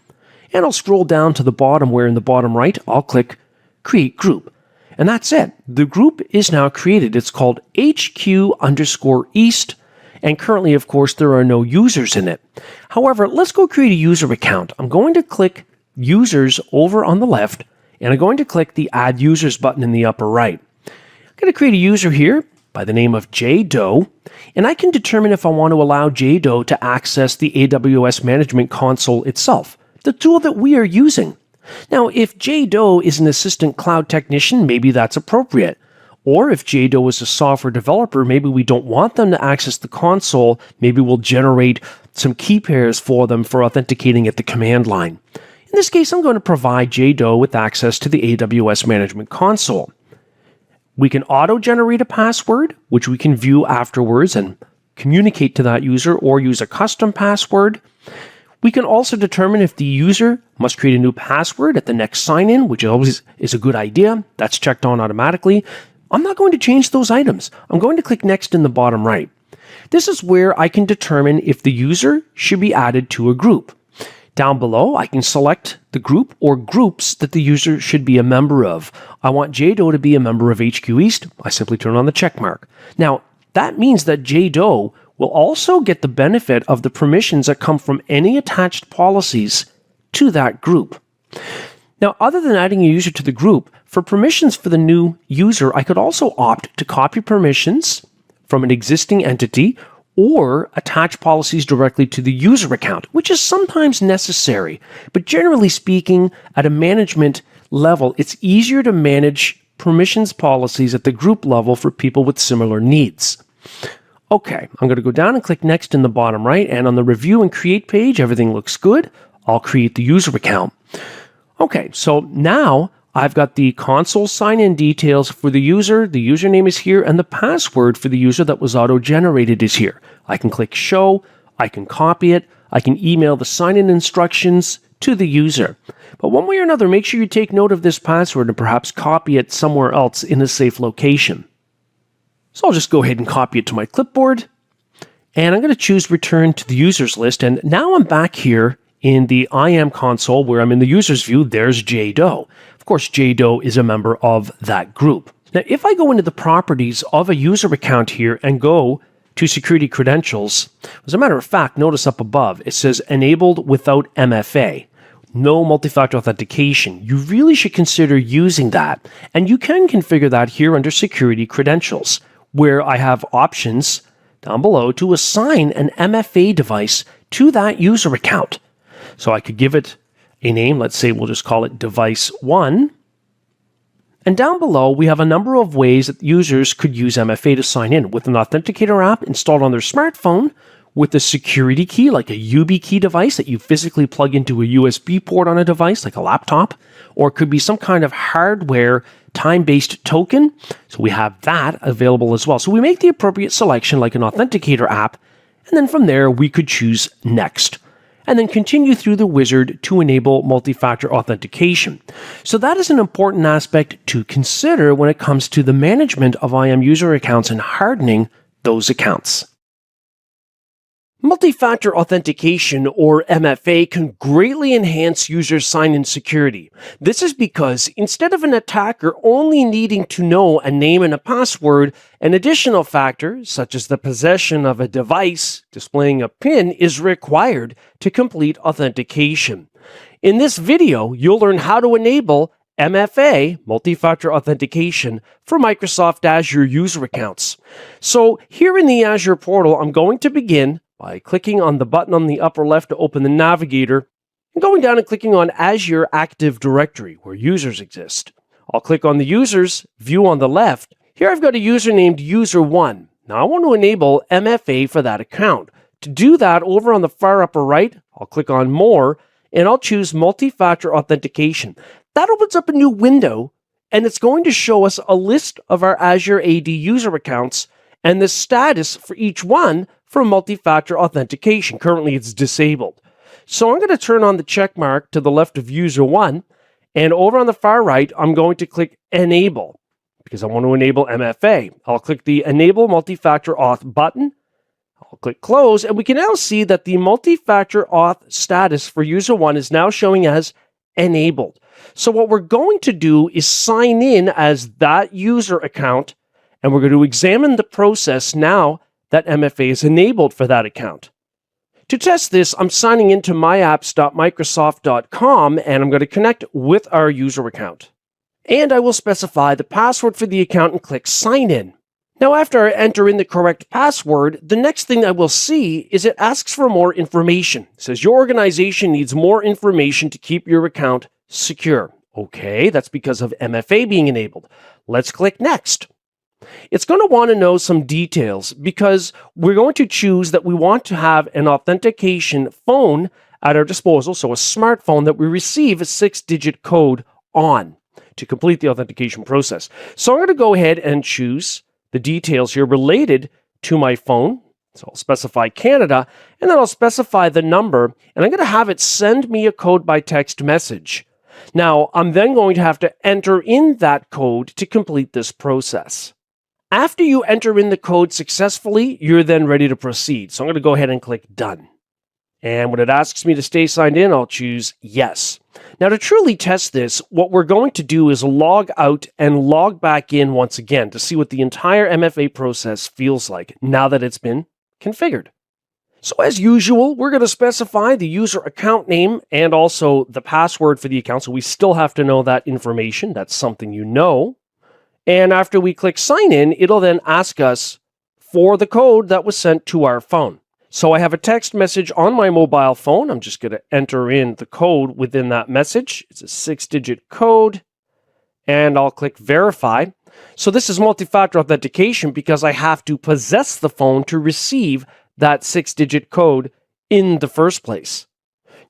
And I'll scroll down to the bottom where in the bottom right, I'll click Create Group. And that's it. The group is now created. It's called HQ_East. And currently, of course, there are no users in it. However, let's go create a user account. I'm going to click Users over on the left, and I'm going to click the Add Users button in the upper right. I'm going to create a user here by the name of JDoe, and I can determine if I want to allow JDoe to access the AWS Management Console itself, the tool that we are using. Now, if JDoe is an assistant cloud technician, maybe that's appropriate. Or if JDoe is a software developer, maybe we don't want them to access the console. Maybe we'll generate some key pairs for them for authenticating at the command line. In this case, I'm going to provide JDoe with access to the AWS Management Console. We can auto-generate a password, which we can view afterwards and communicate to that user, or use a custom password. We can also determine if the user must create a new password at the next sign-in, which always is a good idea. That's checked on automatically. I'm not going to change those items. I'm going to click Next in the bottom right. This is where I can determine if the user should be added to a group. Down below, I can select the group or groups that the user should be a member of. I want JDoe to be a member of HQ East. I simply turn on the check mark. Now, that means that JDoe will also get the benefit of the permissions that come from any attached policies to that group. Now, other than adding a user to the group, for permissions for the new user, I could also opt to copy permissions from an existing entity or attach policies directly to the user account, which is sometimes necessary. But generally speaking, at a management level, it's easier to manage permissions policies at the group level for people with similar needs. Okay, I'm going to go down and click Next in the bottom right, and on the Review and Create page, everything looks good. I'll create the user account. Okay, so now I've got the console sign-in details for the username is here, and the password for the user that was auto-generated is here. I can click Show, I can copy it, I can email the sign-in instructions to the user. But one way or another, make sure you take note of this password and perhaps copy it somewhere else in a safe location. So I'll just go ahead and copy it to my clipboard, and I'm going to choose Return to the Users list, and now I'm back here in the IAM console where I'm in the user's view. There's JDoe. Of course, JDoe is a member of that group. Now, if I go into the properties of a user account here and go to security credentials, as a matter of fact, notice up above, it says enabled without MFA, no multi-factor authentication. You really should consider using that. And you can configure that here under security credentials, where I have options down below to assign an MFA device to that user account. So I could give it a name. Let's say we'll just call it Device 1. And down below, we have a number of ways that users could use MFA to sign in with an authenticator app installed on their smartphone, with a security key like a YubiKey device that you physically plug into a USB port on a device like a laptop, or it could be some kind of hardware time-based token. So we have that available as well. So we make the appropriate selection like an authenticator app, and then from there we could choose Next, and then continue through the wizard to enable multi-factor authentication. So that is an important aspect to consider when it comes to the management of IAM user accounts and hardening those accounts. Multi-factor authentication, or MFA, can greatly enhance user sign-in security. This is because instead of an attacker only needing to know a name and a password, an additional factor, such as the possession of a device displaying a PIN, is required to complete authentication. In this video, you'll learn how to enable MFA, multi-factor authentication, for Microsoft Azure user accounts. So here in the Azure portal, I'm going to begin by clicking on the button on the upper left to open the navigator, and going down and clicking on Azure Active Directory, where users exist. I'll click on the users view on the left. Here I've got a user named User1. Now I want to enable MFA for that account. To do that, over on the far upper right, I'll click on More, and I'll choose Multi-Factor Authentication. That opens up a new window, and it's going to show us a list of our Azure AD user accounts and the status for each one for multi-factor authentication. Currently, it's disabled. So I'm going to turn on the check mark to the left of User 1, and over on the far right, I'm going to click Enable, because I want to enable MFA. I'll click the Enable Multi-Factor Auth button. I'll click Close, and we can now see that the multi-factor auth status for User 1 is now showing as enabled. So what we're going to do is sign in as that user account, and we're going to examine the process now that MFA is enabled for that account. To test this, I'm signing into myapps.microsoft.com, and I'm going to connect with our user account. And I will specify the password for the account and click Sign In. Now, after I enter in the correct password, the next thing I will see is it asks for more information. It says your organization needs more information to keep your account secure. Okay, that's because of MFA being enabled. Let's click Next. It's going to want to know some details because we're going to choose that we want to have an authentication phone at our disposal, so a smartphone that we receive a 6-digit code on to complete the authentication process. So I'm going to go ahead and choose the details here related to my phone. So I'll specify Canada, and then I'll specify the number, and I'm going to have it send me a code by text message. Now, I'm then going to have to enter in that code to complete this process. After you enter in the code successfully, you're then ready to proceed. So I'm going to go ahead and click Done. And when it asks me to stay signed in, I'll choose Yes. Now, to truly test this, what we're going to do is log out and log back in once again to see what the entire MFA process feels like now that it's been configured. So as usual, we're going to specify the user account name and also the password for the account. So we still have to know that information. That's something you know. And after we click Sign In, it'll then ask us for the code that was sent to our phone. So I have a text message on my mobile phone. I'm just going to enter in the code within that message. It's a 6-digit code, and I'll click Verify. So this is multi-factor authentication because I have to possess the phone to receive that 6-digit code in the first place.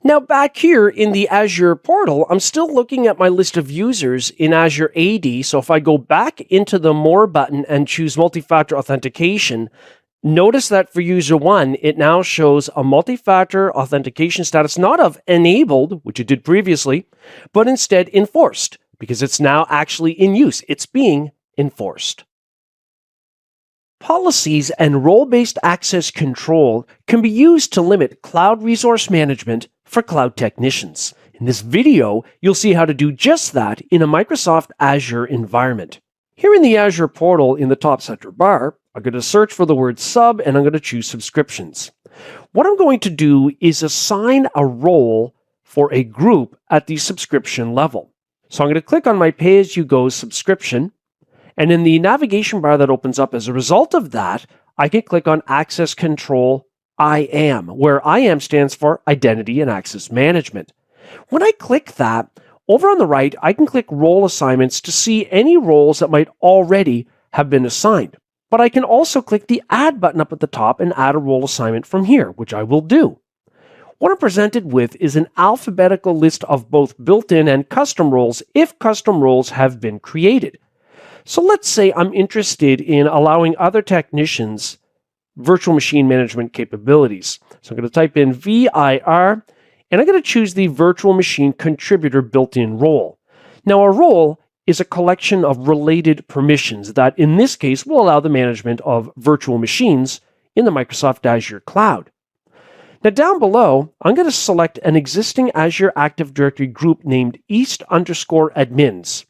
Now back here in the Azure portal, I'm still looking at my list of users in Azure AD. So if I go back into the More button and choose multi-factor authentication, notice that for user 1, it now shows a multi-factor authentication status not of enabled, which it did previously, but instead enforced, because it's now actually in use. It's being enforced. Policies and role-based access control can be used to limit cloud resource management for cloud technicians. In this video, you'll see how to do just that in a Microsoft Azure environment. Here in the Azure portal in the top center bar, I'm going to search for the word sub, and I'm going to choose subscriptions. What I'm going to do is assign a role for a group at the subscription level. So I'm going to click on my pay-as-you-go subscription, and in the navigation bar that opens up as a result of that, I can click on Access Control IAM, where IAM stands for Identity and Access Management. When I click that, over on the right, I can click Role Assignments to see any roles that might already have been assigned. But I can also click the Add button up at the top and add a role assignment from here, which I will do. What I'm presented with is an alphabetical list of both built-in and custom roles if custom roles have been created. So let's say I'm interested in allowing other technicians virtual machine management capabilities. So I'm going to type in VIR, and I'm going to choose the virtual machine contributor built-in role. Now, a role is a collection of related permissions that, in this case, will allow the management of virtual machines in the Microsoft Azure cloud. Now, down below, I'm going to select an existing Azure Active Directory group named East_admins.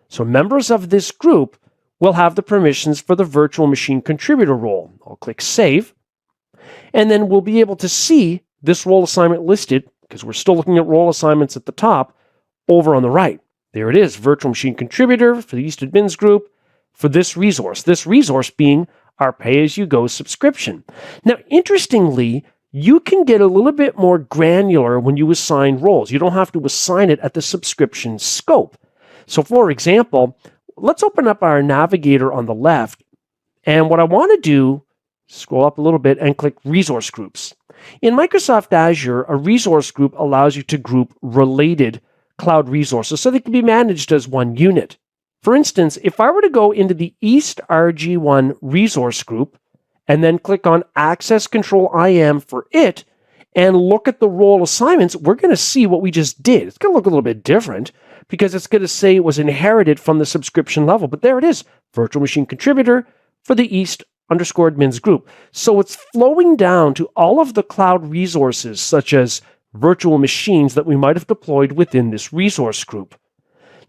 So members of this group will have the permissions for the virtual machine contributor role. I'll click Save, and then we'll be able to see this role assignment listed, because we're still looking at role assignments at the top, over on the right. There it is, virtual machine contributor for the East Admins group for this resource being our pay-as-you-go subscription. Now, interestingly, you can get a little bit more granular when you assign roles. You don't have to assign it at the subscription scope. So for example, let's open up our navigator on the left, and what I want to do, scroll up a little bit and click Resource Groups. In Microsoft Azure, a resource group allows you to group related cloud resources so they can be managed as one unit. For instance, if I were to go into the East RG1 resource group and then click on Access Control IAM for it and look at the role assignments, we're going to see what we just did. It's going to look a little bit different because it's going to say it was inherited from the subscription level. But there it is, virtual machine contributor for the East_admins group. So it's flowing down to all of the cloud resources, such as virtual machines that we might have deployed within this resource group.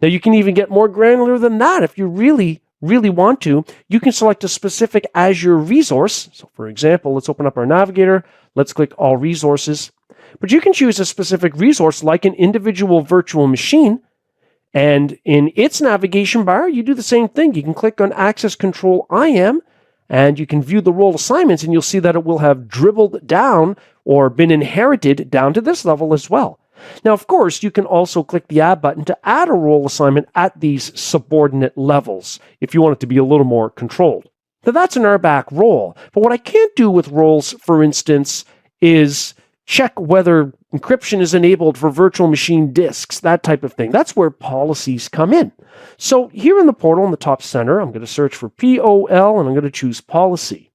Now, you can even get more granular than that if you really want to. You can select a specific Azure resource. So for example, let's open up our navigator. Let's click All Resources. But you can choose a specific resource like an individual virtual machine. And in its navigation bar, you do the same thing. You can click on Access Control IAM, and you can view the role assignments, and you'll see that it will have dribbled down or been inherited down to this level as well. Now, of course, you can also click the Add button to add a role assignment at these subordinate levels if you want it to be a little more controlled. Now, that's an RBAC role. But what I can't do with roles, for instance, is check whether encryption is enabled for virtual machine disks, that type of thing. That's where policies come in. So here in the portal in the top center, I'm going to search for POL and I'm going to choose policy.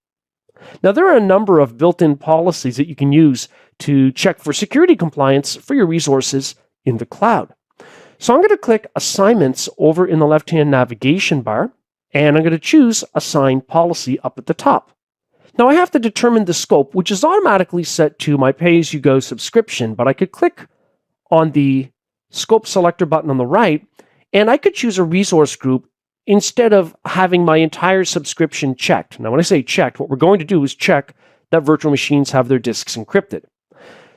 Now, there are a number of built-in policies that you can use to check for security compliance for your resources in the cloud. So I'm going to click Assignments over in the left-hand navigation bar, and I'm going to choose Assign Policy up at the top. Now, I have to determine the scope, which is automatically set to my pay-as-you-go subscription, but I could click on the Scope Selector button on the right, and I could choose a resource group instead of having my entire subscription checked. Now, when I say checked, what we're going to do is check that virtual machines have their disks encrypted.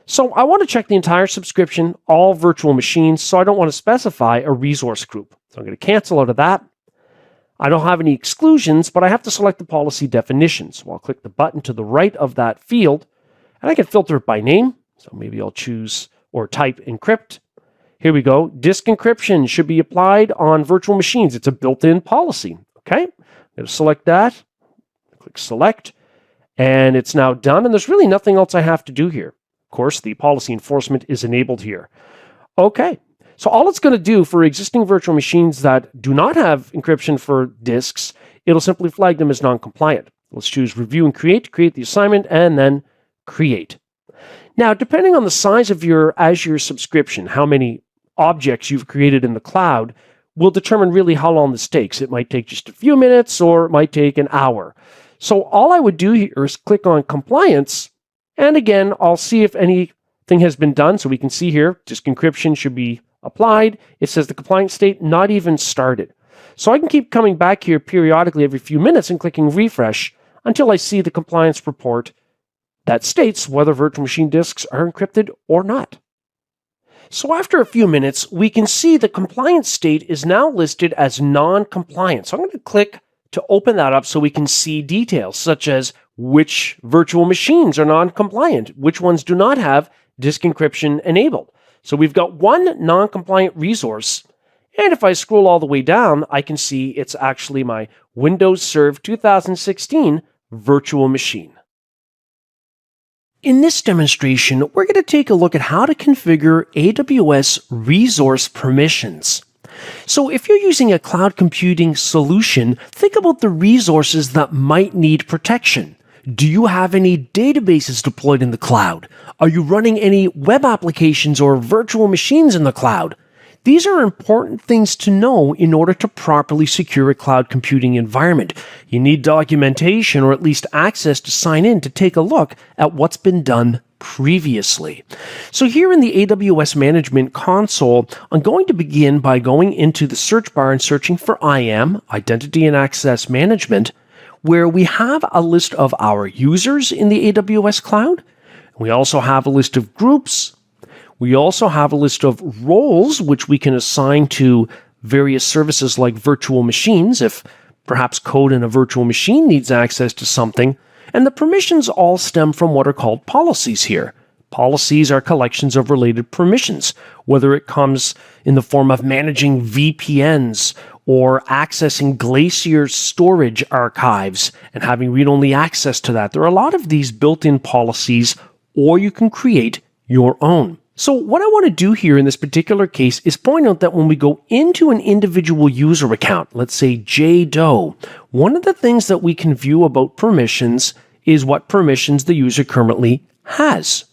So I want to check the entire subscription, all virtual machines, so I don't want to specify a resource group. So I'm going to cancel out of that. I don't have any exclusions, but I have to select the policy definition. So I'll click the button to the right of that field, and I can filter it by name. So maybe I'll choose or type encrypt. Here we go. Disk encryption should be applied on virtual machines. It's a built-in policy. Okay, I'm going to select that. Click select, and it's now done. And there's really nothing else I have to do here. Of course, the policy enforcement is enabled here. Okay, so all it's going to do for existing virtual machines that do not have encryption for disks, it'll simply flag them as non-compliant. Let's choose Review and Create to create the assignment, and then Create. Now, depending on the size of your Azure subscription, how many objects you've created in the cloud will determine really how long this takes. It might take just a few minutes or it might take an hour. So all I would do here is click on Compliance, and again, I'll see if anything has been done. So we can see here, disk encryption should be applied. It says the compliance state not even started. So I can keep coming back here periodically every few minutes and clicking refresh until I see the compliance report that states whether virtual machine disks are encrypted or not. So after a few minutes, we can see the compliance state is now listed as non-compliant. So I'm going to click to open that up so we can see details such as which virtual machines are non-compliant, which ones do not have disk encryption enabled. So we've got one non-compliant resource, and if I scroll all the way down, I can see it's actually my Windows Server 2016 virtual machine. In this demonstration, we're going to take a look at how to configure AWS resource permissions. So if you're using a cloud computing solution, think about the resources that might need protection. Do you have any databases deployed in the cloud? Are you running any web applications or virtual machines in the cloud? These are important things to know in order to properly secure a cloud computing environment. You need documentation or at least access to sign in to take a look at what's been done previously. So here in the AWS Management Console, I'm going to begin by going into the search bar and searching for IAM, Identity and Access Management, where we have a list of our users in the AWS cloud. We also have a list of groups. We also have a list of roles which we can assign to various services like virtual machines if perhaps code in a virtual machine needs access to something. And the permissions all stem from what are called policies here. Policies are collections of related permissions, whether it comes in the form of managing VPNs or accessing Glacier's storage archives and having read-only access to that. There are a lot of these built-in policies, or you can create your own. So what I want to do here in this particular case is point out that when we go into an individual user account, let's say JDoe, one of the things that we can view about permissions is what permissions the user currently has.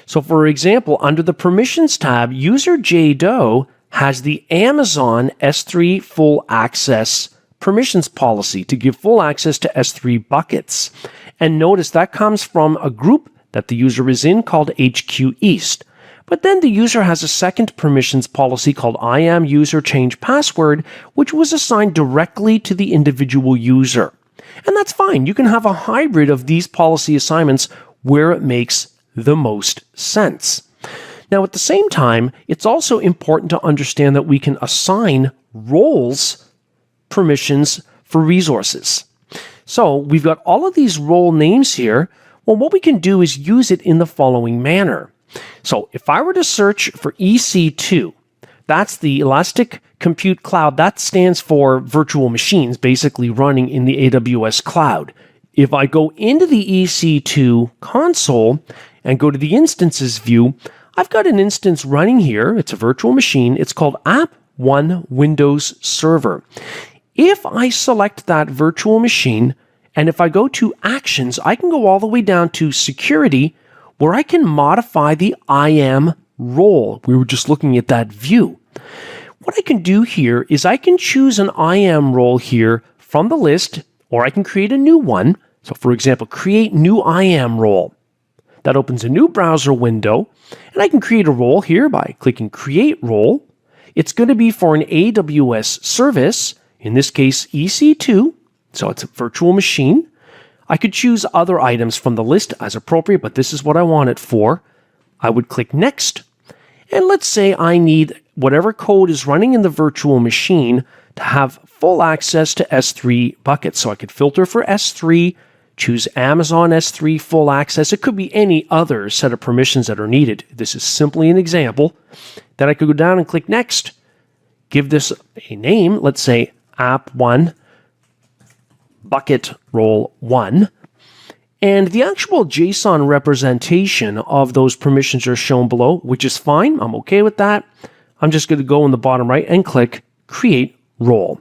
So for example, under the Permissions tab, user JDoe has the Amazon S3 full access permissions policy to give full access to S3 buckets. And notice that comes from a group that the user is in called HQ East. But then the user has a second permissions policy called IAMUSERCHANGEPASSWORD, which was assigned directly to the individual user. And that's fine. You can have a hybrid of these policy assignments where it makes the most sense. Now, at the same time, it's also important to understand that we can assign roles permissions for resources. So we've got all of these role names here. Well, what we can do is use it in the following manner. So if I were to search for EC2, that's the Elastic Compute Cloud. That stands for virtual machines, basically running in the AWS cloud. If I go into the EC2 console and go to the instances view, I've got an instance running here. It's a virtual machine. It's called App1 Windows Server. If I select that virtual machine, and if I go to Actions, I can go all the way down to Security, where I can modify the IAM role. We were just looking at that view. What I can do here is I can choose an IAM role here from the list, or I can create a new one. So for example, create new IAM role. That opens a new browser window, and I can create a role here by clicking Create Role. It's going to be for an AWS service, in this case EC2, so it's a virtual machine. I could choose other items from the list as appropriate, but this is what I want it for. I would click Next, and let's say I need whatever code is running in the virtual machine to have full access to S3 buckets. So I could filter for S3, choose Amazon S3 full access. It could be any other set of permissions that are needed. This is simply an example. Then I could go down and click Next, give this a name, let's say App1 Bucket Role 1. And the actual JSON representation of those permissions are shown below, which is fine. I'm okay with that. I'm just going to go in the bottom right and click Create Role.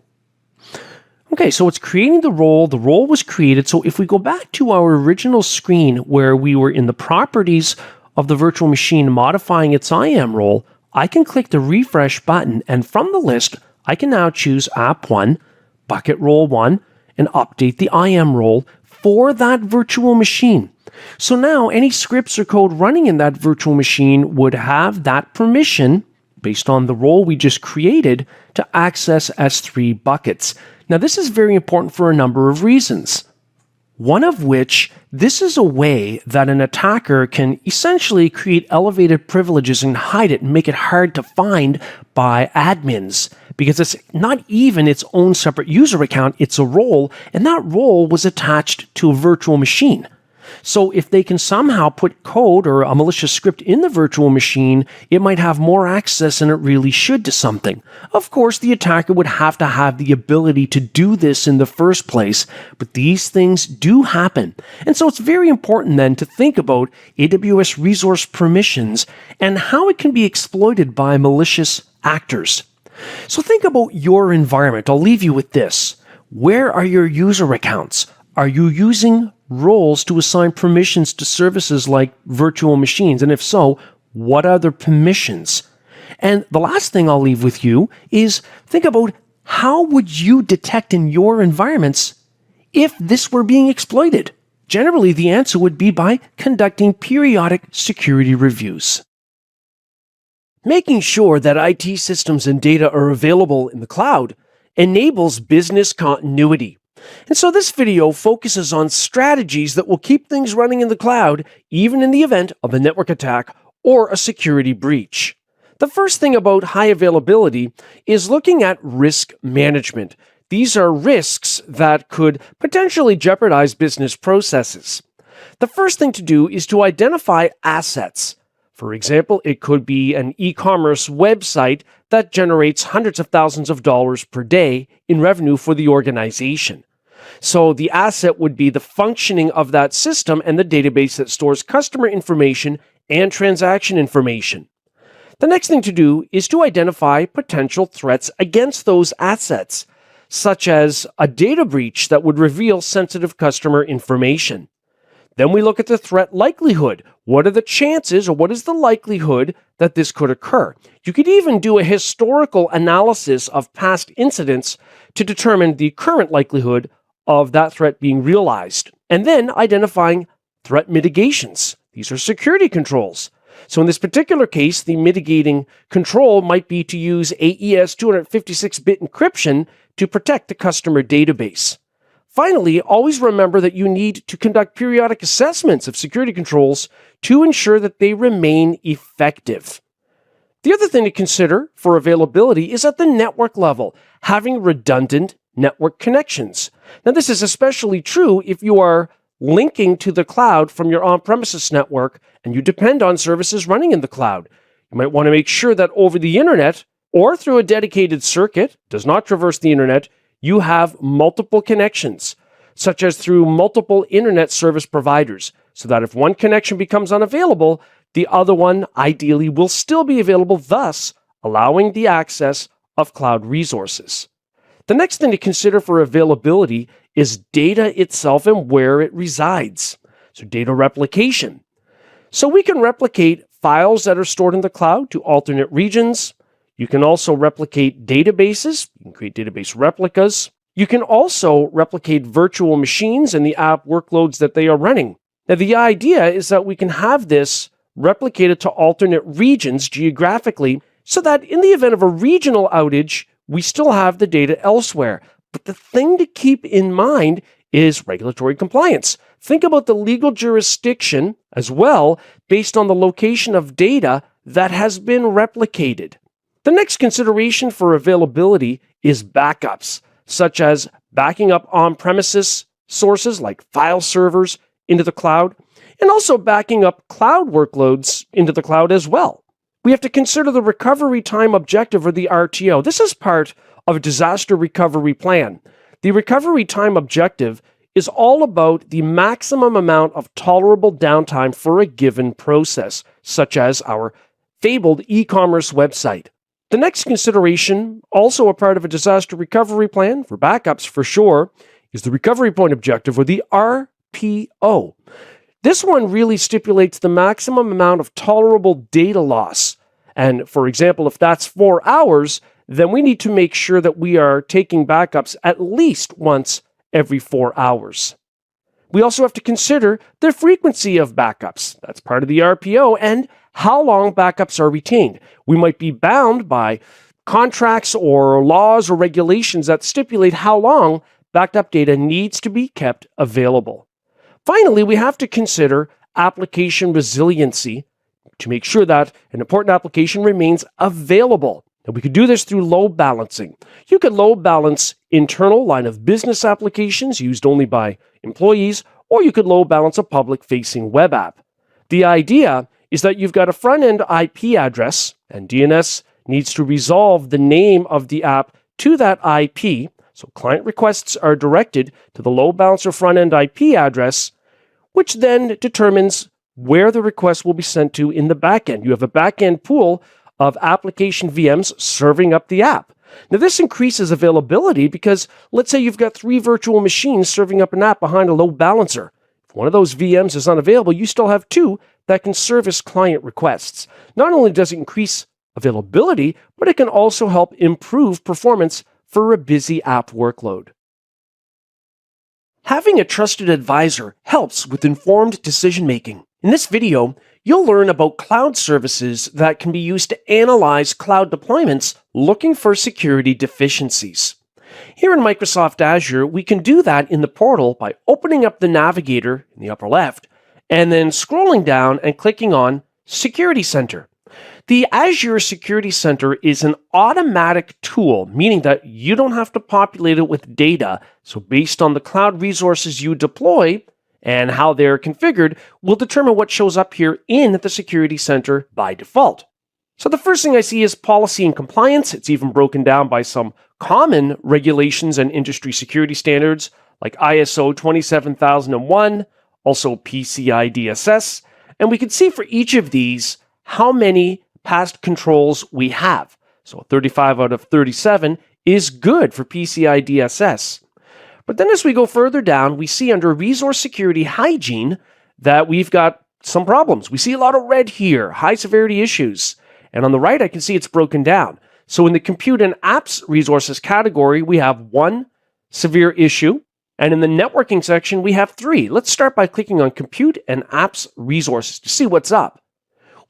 Okay, so it's creating the role. The role was created. So if we go back to our original screen where we were in the properties of the virtual machine modifying its IAM role, I can click the refresh button, and from the list, I can now choose App1, Bucket Role 1, and update the IAM role for that virtual machine. So now any scripts or code running in that virtual machine would have that permission, based on the role we just created, to access S3 buckets. Now this is very important for a number of reasons. One of which, this is a way that an attacker can essentially create elevated privileges and hide it and make it hard to find by admins, because it's not even its own separate user account, it's a role, and that role was attached to a virtual machine. So if they can somehow put code or a malicious script in the virtual machine, it might have more access than it really should to something. Of course, the attacker would have to have the ability to do this in the first place, but these things do happen. And so it's very important then to think about AWS resource permissions and how it can be exploited by malicious actors. So think about your environment. I'll leave you with this. Where are your user accounts? Are you using roles to assign permissions to services like virtual machines? And if so, what are the permissions? And the last thing I'll leave with you is think about how would you detect in your environments if this were being exploited? Generally, the answer would be by conducting periodic security reviews. Making sure that IT systems and data are available in the cloud enables business continuity. And so this video focuses on strategies that will keep things running in the cloud, even in the event of a network attack or a security breach. The first thing about high availability is looking at risk management. These are risks that could potentially jeopardize business processes. The first thing to do is to identify assets. For example, it could be an e-commerce website that generates hundreds of thousands of dollars per day in revenue for the organization. So the asset would be the functioning of that system and the database that stores customer information and transaction information. The next thing to do is to identify potential threats against those assets, such as a data breach that would reveal sensitive customer information. Then we look at the threat likelihood. What are the chances, or what is the likelihood that this could occur? You could even do a historical analysis of past incidents to determine the current likelihood of that threat being realized. And then identifying threat mitigations. These are security controls. So in this particular case, the mitigating control might be to use AES 256-bit encryption to protect the customer database. Finally, always remember that you need to conduct periodic assessments of security controls to ensure that they remain effective. The other thing to consider for availability is at the network level, having redundant network connections. Now, this is especially true if you are linking to the cloud from your on-premises network and you depend on services running in the cloud. You might want to make sure that over the internet or through a dedicated circuit, does not traverse the internet, you have multiple connections, such as through multiple internet service providers, so that if one connection becomes unavailable, the other one ideally will still be available, thus allowing the access of cloud resources. The next thing to consider for availability is data itself and where it resides. So data replication. So we can replicate files that are stored in the cloud to alternate regions. You can also replicate databases. You can create database replicas. You can also replicate virtual machines and the app workloads that they are running. Now, the idea is that we can have this replicated to alternate regions geographically so that in the event of a regional outage, we still have the data elsewhere. But the thing to keep in mind is regulatory compliance. Think about the legal jurisdiction as well based on the location of data that has been replicated. The next consideration for availability is backups, such as backing up on-premises sources like file servers into the cloud, and also backing up cloud workloads into the cloud as well. We have to consider the recovery time objective, or the RTO. This is part of a disaster recovery plan. The recovery time objective is all about the maximum amount of tolerable downtime for a given process, such as our fabled e-commerce website. The next consideration, also a part of a disaster recovery plan, for backups for sure, is the recovery point objective, or the RPO. This one really stipulates the maximum amount of tolerable data loss. And for example, if that's 4 hours, then we need to make sure that we are taking backups at least once every 4 hours. We also have to consider the frequency of backups. That's part of the RPO, and how long backups are retained. We might be bound by contracts or laws or regulations that stipulate how long backed up data needs to be kept available. Finally, we have to consider application resiliency to make sure that an important application remains available. And we could do this through load balancing. You could load balance internal line of business applications used only by employees, or you could load balance a public-facing web app. The idea is that you've got a front-end IP address, and DNS needs to resolve the name of the app to that IP, so client requests are directed to the load balancer front-end IP address, which then determines where the request will be sent to in the backend. You have a backend pool of application VMs serving up the app. Now, this increases availability because let's say you've got 3 virtual machines serving up an app behind a load balancer. If one of those VMs is unavailable, you still have 2 that can service client requests. Not only does it increase availability, but it can also help improve performance for a busy app workload. Having a trusted advisor helps with informed decision-making. In this video, you'll learn about cloud services that can be used to analyze cloud deployments looking for security deficiencies. Here in Microsoft Azure, we can do that in the portal by opening up the navigator in the upper left and then scrolling down and clicking on Security Center. The Azure Security Center is an automatic tool, meaning that you don't have to populate it with data. So based on the cloud resources you deploy and how they're configured, will determine what shows up here in the Security Center by default. So the first thing I see is policy and compliance. It's even broken down by some common regulations and industry security standards like ISO 27001, also PCI DSS. And we can see for each of these how many past controls we have. So 35 out of 37 is good for PCI DSS. But then as we go further down, we see under resource security hygiene that we've got some problems. We see a lot of red here, high severity issues. And on the right, I can see it's broken down. So in the compute and apps resources category, we have 1 severe issue. And in the networking section, we have 3. Let's start by clicking on compute and apps resources to see what's up.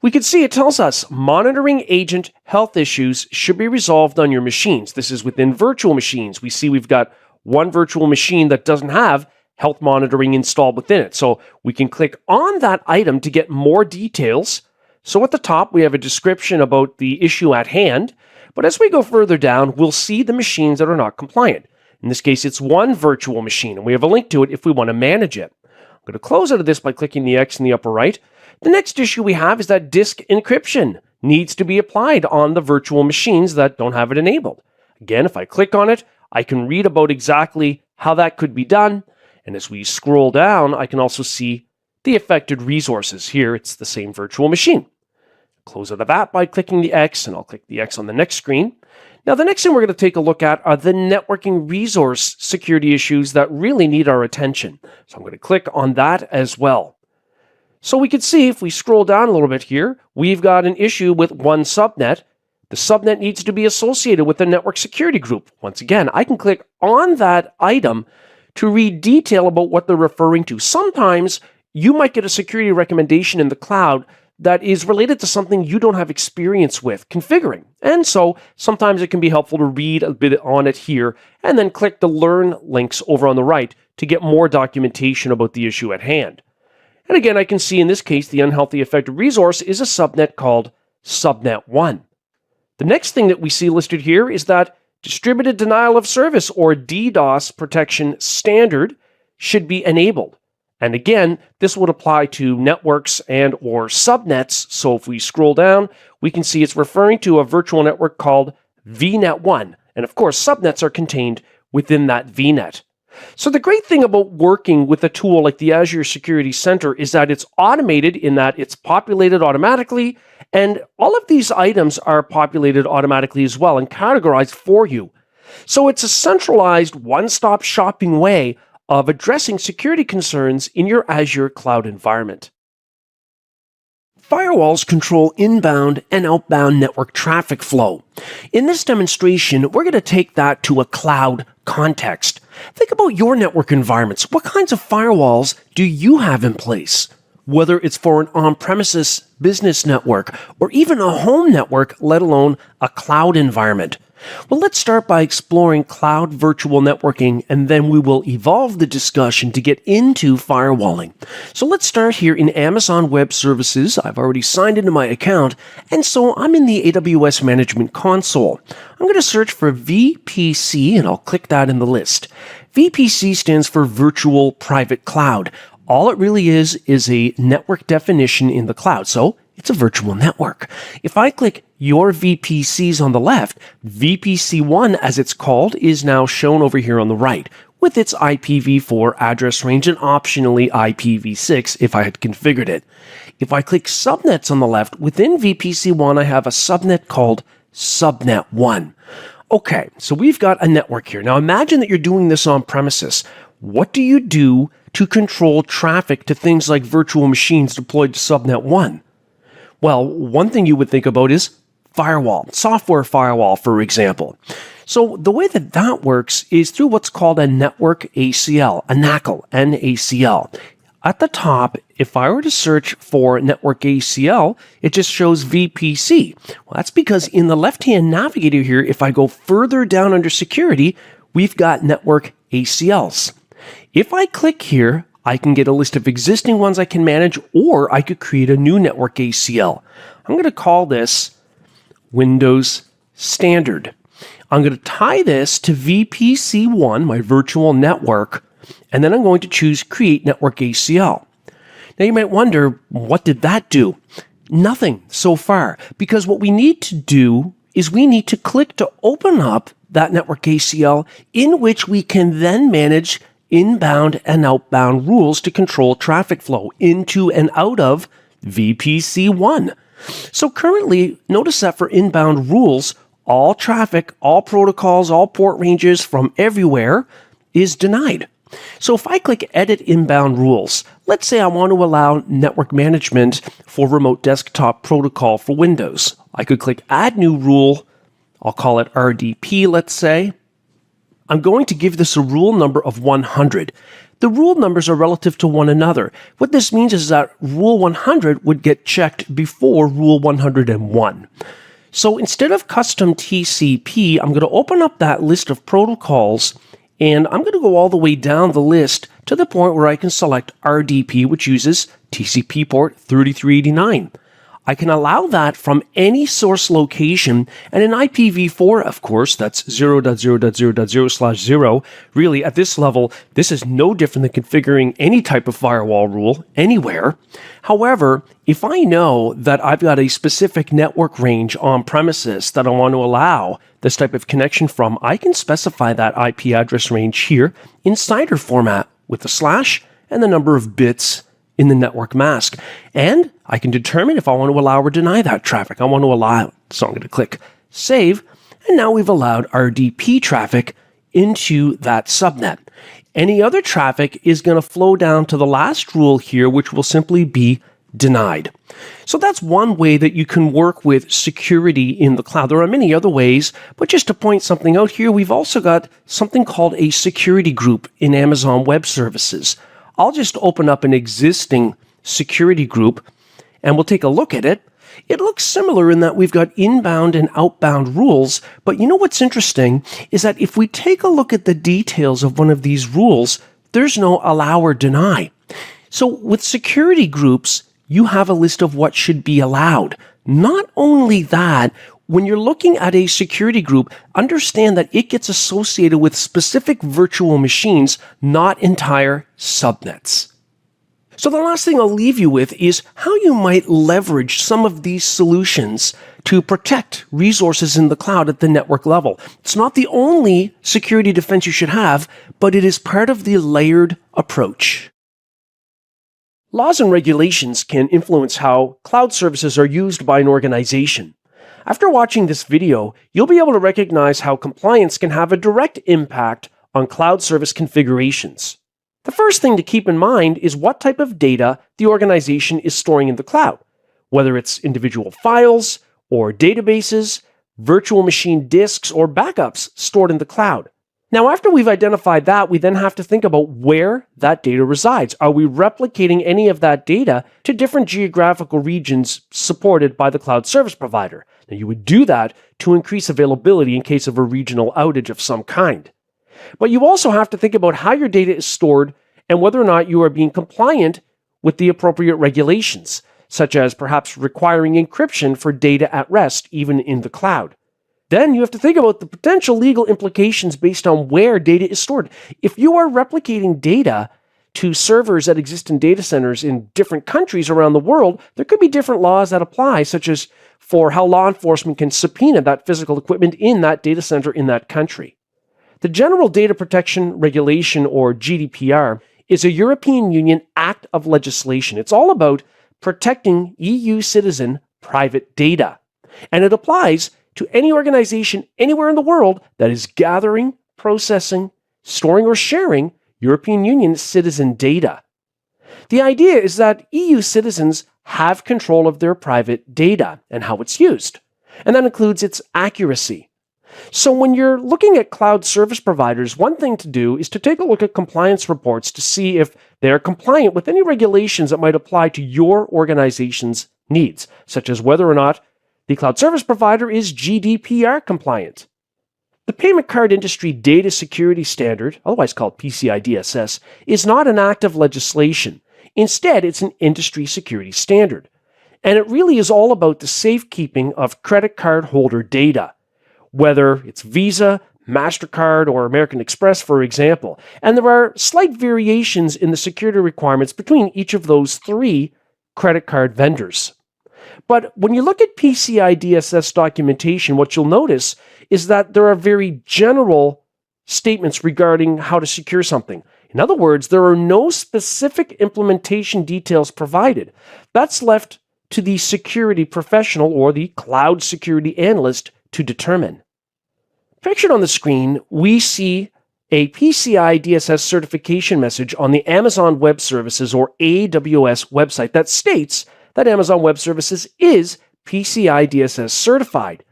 we can see it tells us monitoring agent health issues should be resolved on your machines. This is within virtual machines. We see we've got one virtual machine that doesn't have health monitoring installed within it. So we can click on that item to get more details. So at the top, we have a description about the issue at hand. But as we go further down, we'll see the machines that are not compliant. In this case, it's one virtual machine, and we have a link to it if we want to manage it. I'm going to close out of this by clicking the X in the upper right. The next issue we have is that disk encryption needs to be applied on the virtual machines that don't have it enabled. Again, if I click on it, I can read about exactly how that could be done. And as we scroll down, I can also see the affected resources. Here, it's the same virtual machine. Close out of that by clicking the X, and I'll click the X on the next screen. Now, the next thing we're going to take a look at are the networking resource security issues that really need our attention. So I'm going to click on that as well. So we can see if we scroll down a little bit here, we've got an issue with one subnet. The subnet needs to be associated with the network security group. Once again, I can click on that item to read detail about what they're referring to. Sometimes you might get a security recommendation in the cloud that is related to something you don't have experience with configuring. And so sometimes it can be helpful to read a bit on it here and then click the Learn links over on the right to get more documentation about the issue at hand. And again, I can see in this case, the unhealthy affected resource is a subnet called Subnet 1. The next thing that we see listed here is that Distributed Denial of Service, or DDoS protection standard, should be enabled. And again, this would apply to networks and or subnets. So if we scroll down, we can see it's referring to a virtual network called VNet1. And of course, subnets are contained within that VNet. So the great thing about working with a tool like the Azure Security Center is that it's automated in that it's populated automatically, and all of these items are populated automatically as well and categorized for you. So it's a centralized one-stop shopping way of addressing security concerns in your Azure cloud environment. Firewalls control inbound and outbound network traffic flow. In this demonstration, we're going to take that to a cloud context. Think about your network environments. What kinds of firewalls do you have in place? Whether it's for an on-premises business network or even a home network, let alone a cloud environment. Well, let's start by exploring cloud virtual networking, and then we will evolve the discussion to get into firewalling. So let's start here in Amazon Web Services. I've already signed into my account, and so I'm in the AWS Management Console. I'm going to search for VPC, and I'll click that in the list. VPC stands for Virtual Private Cloud. All it really is a network definition in the cloud, so it's a virtual network. If I click Your VPCs on the left, VPC1, as it's called, is now shown over here on the right, with its IPv4 address range and optionally IPv6 if I had configured it. If I click Subnets on the left, within VPC1 I have a subnet called Subnet 1. Okay, so we've got a network here. Now imagine that you're doing this on premises. What do you do to control traffic to things like virtual machines deployed to Subnet 1? Well, one thing you would think about is firewall, software firewall, for example. So the way that that works is through what's called a network ACL, a NACL, N-A-C-L. At the top, if I were to search for network ACL, it just shows VPC. Well, that's because in the left-hand navigator here, if I go further down under security, we've got network ACLs. If I click here, I can get a list of existing ones I can manage, or I could create a new network ACL. I'm going to call this Windows Standard. I'm going to tie this to VPC1, my virtual network, and then I'm going to choose Create Network ACL. Now you might wonder, what did that do? Nothing so far, because what we need to do is we need to click to open up that network ACL, in which we can then manage inbound and outbound rules to control traffic flow into and out of VPC1. So currently, notice that for inbound rules, all traffic, all protocols, all port ranges from everywhere is denied. So if I click Edit Inbound Rules, let's say I want to allow network management for remote desktop protocol for Windows. I could click Add New Rule. I'll call it RDP, let's say. I'm going to give this a rule number of 100. the rule numbers are relative to one another. What this means is that Rule 100 would get checked before Rule 101. So instead of custom TCP, I'm going to open up that list of protocols, and I'm going to go all the way down the list to the point where I can select RDP, which uses TCP port 3389. I can allow that from any source location, and in IPv4, of course, that's 0.0.0.0/0. Really, at this level, this is no different than configuring any type of firewall rule anywhere. However, if I know that I've got a specific network range on premises that I want to allow this type of connection from, I can specify that IP address range here in CIDR format with the slash and the number of bits in the network mask. And I can determine if I want to allow or deny that traffic. I want to allow it. So I'm going to click Save. And now we've allowed RDP traffic into that subnet. Any other traffic is going to flow down to the last rule here, which will simply be denied. So that's one way that you can work with security in the cloud. There are many other ways, but just to point something out here, we've also got something called a security group in Amazon Web Services. I'll just open up an existing security group and we'll take a look at it. It looks similar in that we've got inbound and outbound rules, but you know what's interesting is that if we take a look at the details of one of these rules, there's no allow or deny. So with security groups, you have a list of what should be allowed. Not only that, when you're looking at a security group, understand that it gets associated with specific virtual machines, not entire subnets. So the last thing I'll leave you with is how you might leverage some of these solutions to protect resources in the cloud at the network level. It's not the only security defense you should have, but it is part of the layered approach. Laws and regulations can influence how cloud services are used by an organization. After watching this video, you'll be able to recognize how compliance can have a direct impact on cloud service configurations. The first thing to keep in mind is what type of data the organization is storing in the cloud, whether it's individual files or databases, virtual machine disks, or backups stored in the cloud. Now, after we've identified that, we then have to think about where that data resides. Are we replicating any of that data to different geographical regions supported by the cloud service provider? Now, you would do that to increase availability in case of a regional outage of some kind. But you also have to think about how your data is stored and whether or not you are being compliant with the appropriate regulations, such as perhaps requiring encryption for data at rest, even in the cloud. Then you have to think about the potential legal implications based on where data is stored. If you are replicating data to servers that exist in data centers in different countries around the world, there could be different laws that apply, such as for how law enforcement can subpoena that physical equipment in that data center in that country. The General Data Protection Regulation, or GDPR, is a European Union act of legislation. It's all about protecting EU citizen private data. And it applies to any organization anywhere in the world that is gathering, processing, storing, or sharing European Union citizen data. The idea is that EU citizens have control of their private data and how it's used, and that includes its accuracy. So when you're looking at cloud service providers, one thing to do is to take a look at compliance reports to see if they're compliant with any regulations that might apply to your organization's needs, such as whether or not the cloud service provider is GDPR compliant. The Payment Card Industry Data Security Standard, otherwise called PCI DSS, is not an act of legislation. Instead, it's an industry security standard. And it really is all about the safekeeping of credit card holder data, whether it's Visa, MasterCard, or American Express, for example. And there are slight variations in the security requirements between each of those three credit card vendors. But when you look at PCI DSS documentation, what you'll notice is that there are very general statements regarding how to secure something. In other words, there are no specific implementation details provided. That's left to the security professional or the cloud security analyst to determine. Pictured on the screen, we see a PCI DSS certification message on the Amazon Web Services, or AWS website, that states that Amazon Web Services is PCI DSS certified.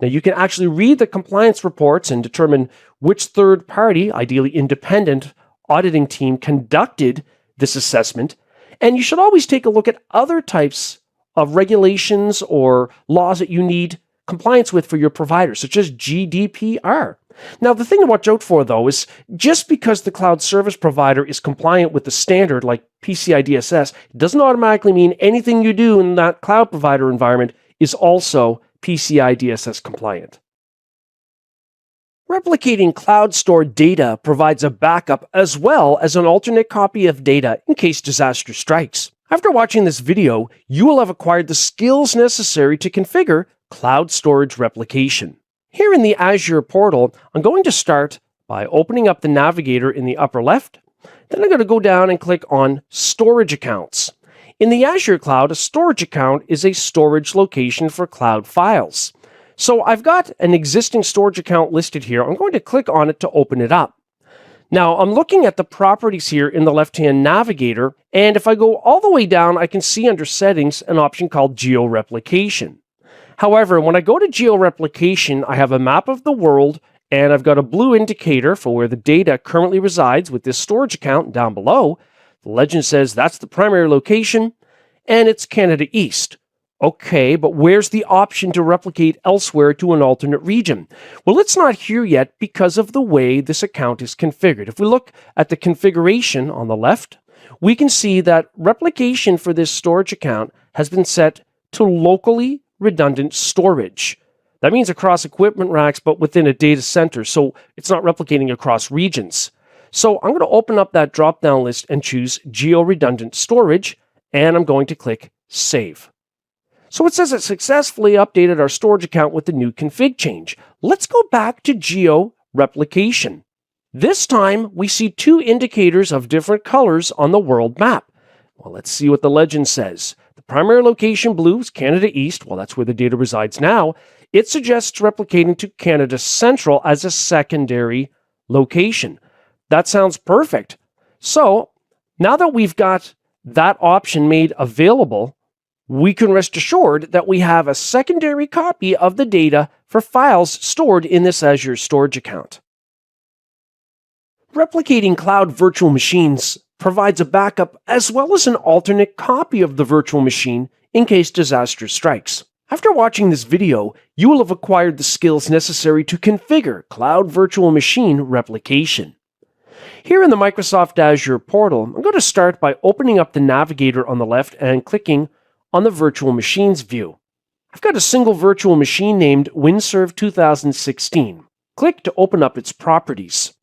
Now, you can actually read the compliance reports and determine which third party, ideally independent, auditing team conducted this assessment, and you should always take a look at other types of regulations or laws that you need compliance with for your provider, such as GDPR. Now, the thing to watch out for, though, is just because the cloud service provider is compliant with the standard like PCI DSS, it doesn't automatically mean anything you do in that cloud provider environment is also PCI DSS compliant. Replicating cloud-stored data provides a backup as well as an alternate copy of data in case disaster strikes. After watching this video, you will have acquired the skills necessary to configure cloud storage replication. Here in the Azure portal, I'm going to start by opening up the navigator in the upper left. Then I'm going to go down and click on Storage Accounts. In the Azure cloud, a storage account is a storage location for cloud files. So I've got an existing storage account listed here. I'm going to click on it to open it up. Now, I'm looking at the properties here in the left-hand navigator, and if I go all the way down, I can see under Settings an option called Geo-Replication. However, when I go to Geo-Replication, I have a map of the world, and I've got a blue indicator for where the data currently resides with this storage account down below. The legend says that's the primary location, and it's Canada East. Okay, but where's the option to replicate elsewhere to an alternate region? Well, it's not here yet because of the way this account is configured. If we look at the configuration on the left, we can see that replication for this storage account has been set to locally redundant storage. That means across equipment racks, but within a data center, so it's not replicating across regions. So I'm going to open up that drop-down list and choose Geo-Redundant Storage, and I'm going to click Save. So it says it successfully updated our storage account with the new config change. Let's go back to Geo-Replication. This time, we see two indicators of different colors on the world map. Well, let's see what the legend says. The primary location blue is Canada East. Well, that's where the data resides now. It suggests replicating to Canada Central as a secondary location. That sounds perfect. So now that we've got that option made available, we can rest assured that we have a secondary copy of the data for files stored in this Azure storage account. Replicating cloud virtual machines provides a backup as well as an alternate copy of the virtual machine in case disaster strikes. After watching this video, you will have acquired the skills necessary to configure cloud virtual machine replication. Here in the Microsoft Azure portal, I'm going to start by opening up the navigator on the left and clicking on the Virtual Machines view. I've got a single virtual machine named WinServe 2016. Click to open up its properties.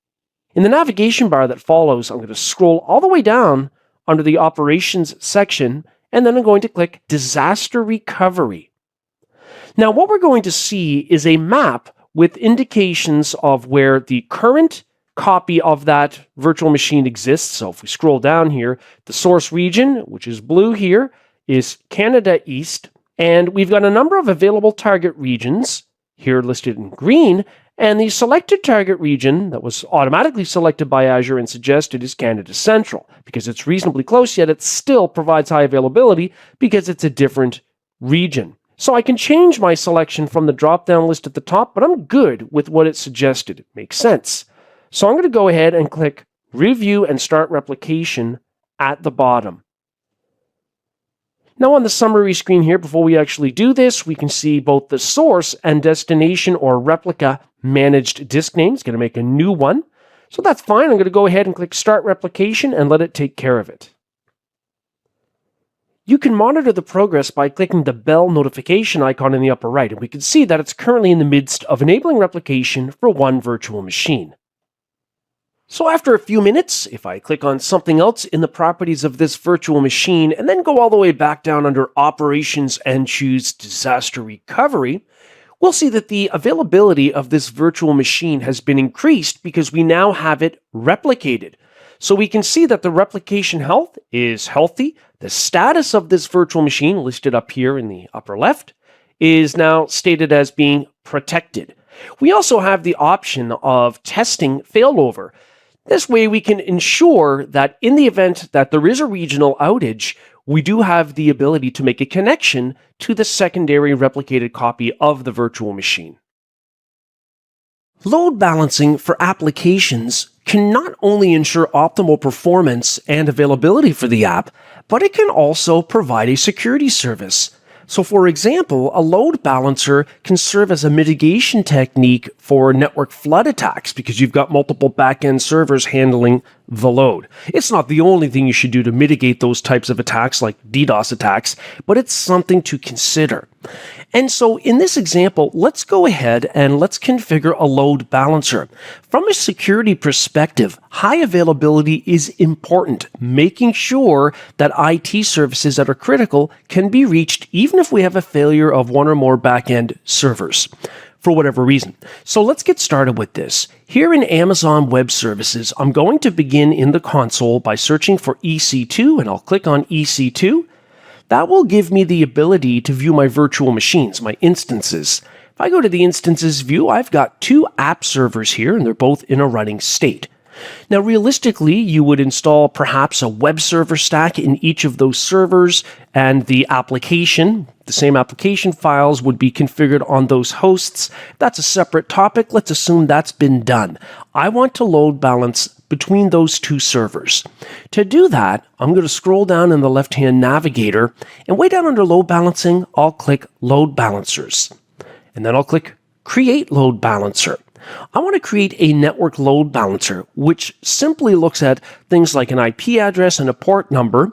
In the navigation bar that follows, I'm going to scroll all the way down under the Operations section, and then I'm going to click Disaster Recovery. Now, what we're going to see is a map with indications of where the current copy of that virtual machine exists. So if we scroll down here, the source region, which is blue here, is Canada East, and we've got a number of available target regions here listed in green, and the selected target region that was automatically selected by Azure and suggested is Canada Central, because it's reasonably close, yet it still provides high availability because it's a different region. So I can change my selection from the drop-down list at the top, but I'm good with what it suggested. It makes sense. So I'm going to go ahead and click Review and Start Replication at the bottom. Now on the summary screen here, before we actually do this, we can see both the source and destination or replica managed disk name. It's going to make a new one. So that's fine. I'm going to go ahead and click Start Replication and let it take care of it. You can monitor the progress by clicking the bell notification icon in the upper right, and we can see that it's currently in the midst of enabling replication for one virtual machine. So after a few minutes, if I click on something else in the properties of this virtual machine and then go all the way back down under Operations and choose Disaster Recovery, we'll see that the availability of this virtual machine has been increased because we now have it replicated. So we can see that the replication health is healthy. The status of this virtual machine, listed up here in the upper left, is now stated as being protected. We also have the option of testing failover. This way we can ensure that in the event that there is a regional outage, we do have the ability to make a connection to the secondary replicated copy of the virtual machine. Load balancing for applications can not only ensure optimal performance and availability for the app, but it can also provide a security service. So for example, a load balancer can serve as a mitigation technique for network flood attacks because you've got multiple back-end servers handling the load. It's not the only thing you should do to mitigate those types of attacks like DDoS attacks, but it's something to consider. And so in this example, let's go ahead and let's configure a load balancer. From a security perspective, high availability is important, making sure that IT services that are critical can be reached even if we have a failure of one or more back-end servers for whatever reason. So let's get started with this. Here in Amazon Web Services, I'm going to begin in the console by searching for EC2, and I'll click on EC2. That will give me the ability to view my virtual machines, my instances. If I go to the instances view, I've got 2 app servers here, and they're both in a running state. Now, realistically, you would install perhaps a web server stack in each of those servers, and the same application files would be configured on those hosts. That's a separate topic. Let's assume that's been done. I want to load balance between those 2 servers. To do that, I'm going to scroll down in the left-hand navigator, and way down under load balancing, I'll click Load Balancers. And then I'll click Create Load Balancer. I want to create a network load balancer, which simply looks at things like an IP address and a port number,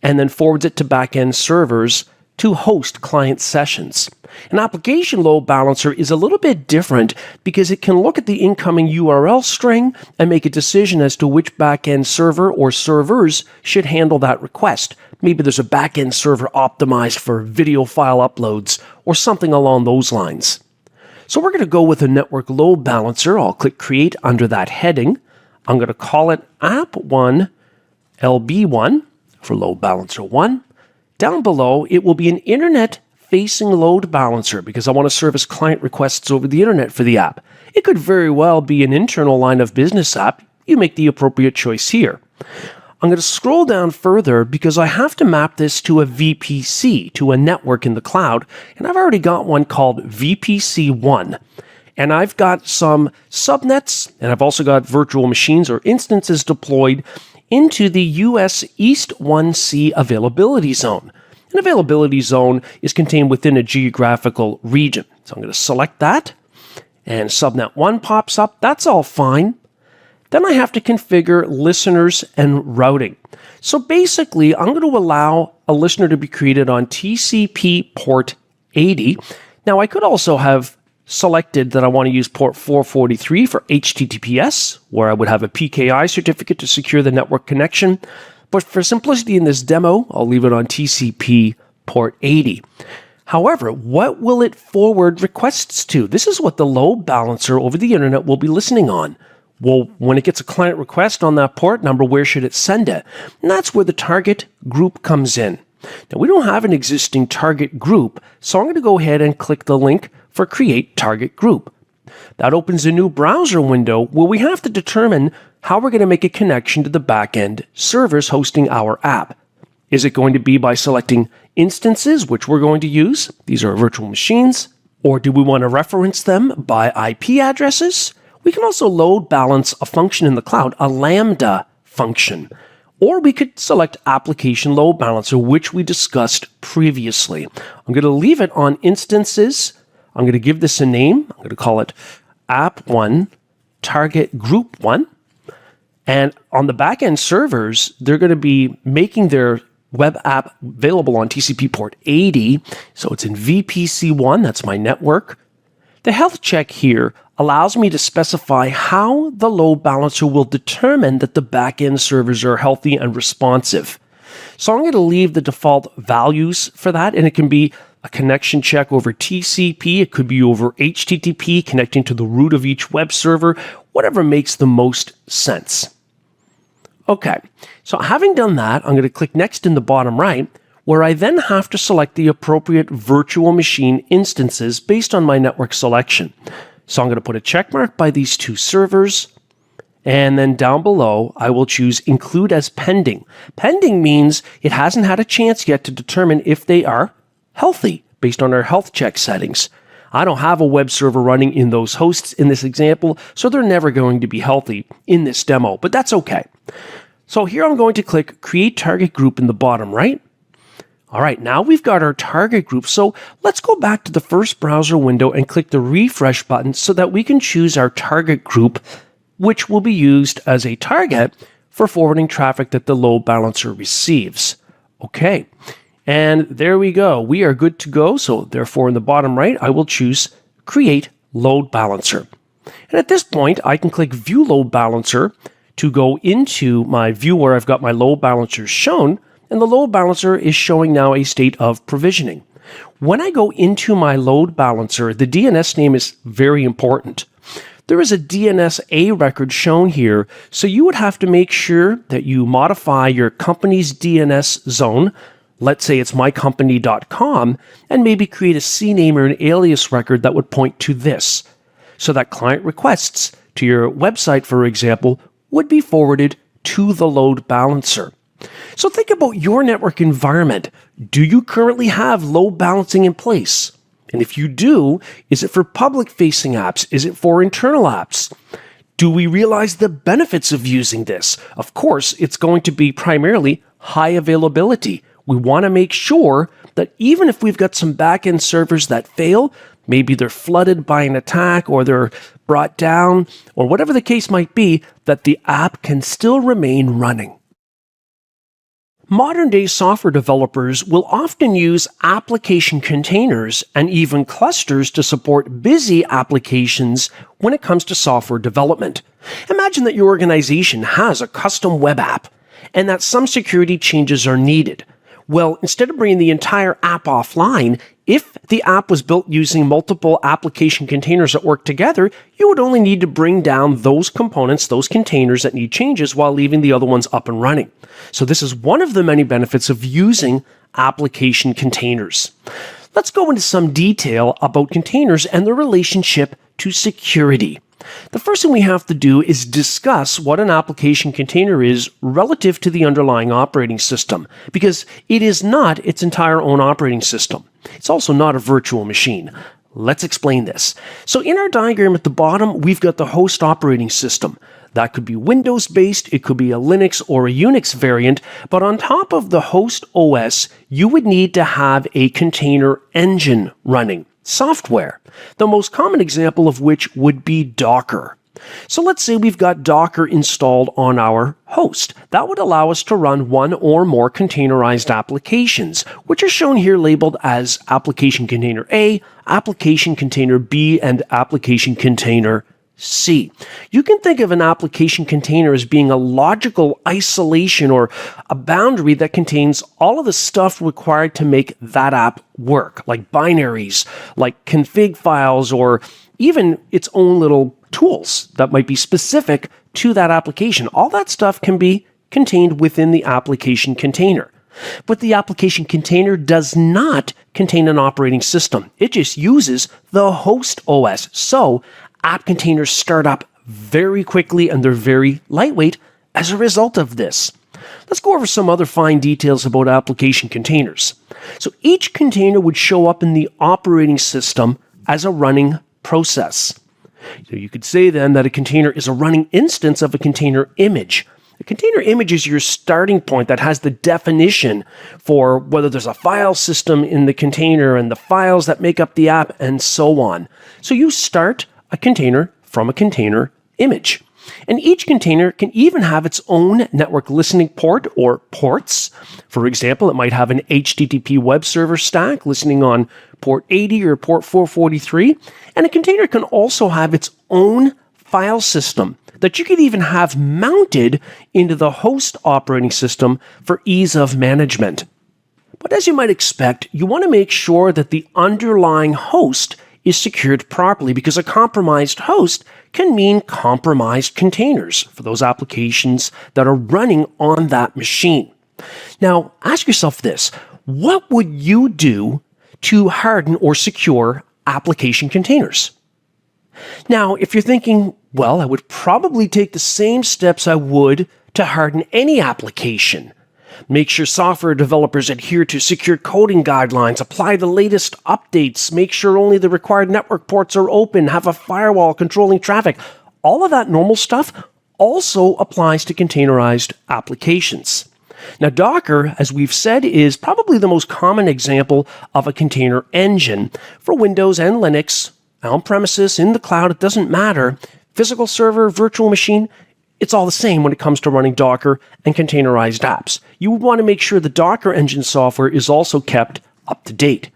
and then forwards it to back-end servers to host client sessions. An application load balancer is a little bit different because it can look at the incoming URL string and make a decision as to which back-end server or servers should handle that request. Maybe there's a back-end server optimized for video file uploads or something along those lines. So we're going to go with a network load balancer. I'll click Create under that heading. I'm going to call it App1 LB1 for Load Balancer 1. Down below, it will be an internet-facing load balancer because I want to service client requests over the internet for the app. It could very well be an internal line of business app. You make the appropriate choice here. I'm going to scroll down further because I have to map this to a VPC, to a network in the cloud, and I've already got one called VPC1. And I've got some subnets, and I've also got virtual machines or instances deployed into the US East 1C availability zone. An availability zone is contained within a geographical region. So I'm going to select that, and subnet 1 pops up. That's all fine. Then I have to configure listeners and routing. So basically, I'm going to allow a listener to be created on TCP port 80. Now, I could also have selected that I want to use port 443 for HTTPS, where I would have a PKI certificate to secure the network connection. But for simplicity in this demo, I'll leave it on TCP port 80. However, what will it forward requests to? This is what the load balancer over the internet will be listening on. Well, when it gets a client request on that port number, where should it send it? And that's where the target group comes in. Now, we don't have an existing target group, so I'm going to go ahead and click the link for Create Target Group. That opens a new browser window where we have to determine how we're going to make a connection to the back-end servers hosting our app. Is it going to be by selecting instances, which we're going to use? These are virtual machines. Or do we want to reference them by IP addresses? We can also load balance a function in the cloud, a Lambda function. Or we could select Application Load Balancer, which we discussed previously. I'm going to leave it on instances. I'm going to give this a name. I'm going to call it App1 Target Group 1. And on the backend servers, they're going to be making their web app available on TCP port 80. So it's in VPC1. That's my network. The health check here allows me to specify how the load balancer will determine that the backend servers are healthy and responsive. So I'm going to leave the default values for that, and it can be a connection check over TCP, it could be over HTTP, connecting to the root of each web server, whatever makes the most sense. Okay, so having done that, I'm going to click Next in the bottom right, where I then have to select the appropriate virtual machine instances based on my network selection. So I'm going to put a check mark by these 2 servers, and then down below, I will choose Include as Pending. Pending means it hasn't had a chance yet to determine if they are healthy based on our health check settings. I don't have a web server running in those hosts in this example, so they're never going to be healthy in this demo, but that's okay. So here I'm going to click Create Target Group in the bottom right. All right, now we've got our target group, so let's go back to the first browser window and click the refresh button so that we can choose our target group, which will be used as a target for forwarding traffic that the load balancer receives. Okay, and there we go. We are good to go, so therefore in the bottom right, I will choose Create Load Balancer. And at this point, I can click View Load Balancer to go into my view where I've got my load balancers shown, and the load balancer is showing now a state of provisioning. When I go into my load balancer, the DNS name is very important. There is a DNS-A record shown here, so you would have to make sure that you modify your company's DNS zone. Let's say it's mycompany.com, and maybe create a CNAME or an alias record that would point to this, so that client requests to your website, for example, would be forwarded to the load balancer. So think about your network environment. Do you currently have load balancing in place? And if you do, is it for public-facing apps? Is it for internal apps? Do we realize the benefits of using this? Of course, it's going to be primarily high availability. We want to make sure that even if we've got some back-end servers that fail, maybe they're flooded by an attack or they're brought down, or whatever the case might be, that the app can still remain running. Modern-day software developers will often use application containers and even clusters to support busy applications when it comes to software development. Imagine that your organization has a custom web app and that some security changes are needed. Well, instead of bringing the entire app offline, if the app was built using multiple application containers that work together, you would only need to bring down those components, those containers that need changes, while leaving the other ones up and running. So this is one of the many benefits of using application containers. Let's go into some detail about containers and their relationship to security. The first thing we have to do is discuss what an application container is relative to the underlying operating system, because it is not its entire own operating system. It's also not a virtual machine. Let's explain this. So in our diagram at the bottom, we've got the host operating system. That could be Windows-based, it could be a Linux or a Unix variant, but on top of the host OS, you would need to have a container engine running. Software, the most common example of which would be Docker. So let's say we've got Docker installed on our host. That would allow us to run one or more containerized applications, which are shown here labeled as Application Container A, Application Container B, and Application Container C. You can think of an application container as being a logical isolation or a boundary that contains all of the stuff required to make that app work, like binaries, like config files, or even its own little tools that might be specific to that application. All that stuff can be contained within the application container. But the application container does not contain an operating system. It just uses the host OS. So app containers start up very quickly and they're very lightweight as a result of this. Let's go over some other fine details about application containers. So each container would show up in the operating system as a running process. So you could say then that a container is a running instance of a container image. A container image is your starting point that has the definition for whether there's a file system in the container and the files that make up the app and so on. So you start a container from a container image. And each container can even have its own network listening port or ports. For example, it might have an HTTP web server stack listening on port 80 or port 443. And a container can also have its own file system that you could even have mounted into the host operating system for ease of management. But as you might expect, you want to make sure that the underlying host is secured properly, because a compromised host can mean compromised containers for those applications that are running on that machine. Now, ask yourself this: what would you do to harden or secure application containers? Now, if you're thinking, well, I would probably take the same steps I would to harden any application. Make sure software developers adhere to secure coding guidelines, apply the latest updates, make sure only the required network ports are open, have a firewall controlling traffic. All of that normal stuff also applies to containerized applications. Now, Docker, as we've said, is probably the most common example of a container engine for Windows and Linux, on-premises, in the cloud, it doesn't matter. Physical server, virtual machine, it's all the same when it comes to running Docker and containerized apps. You would want to make sure the Docker engine software is also kept up to date.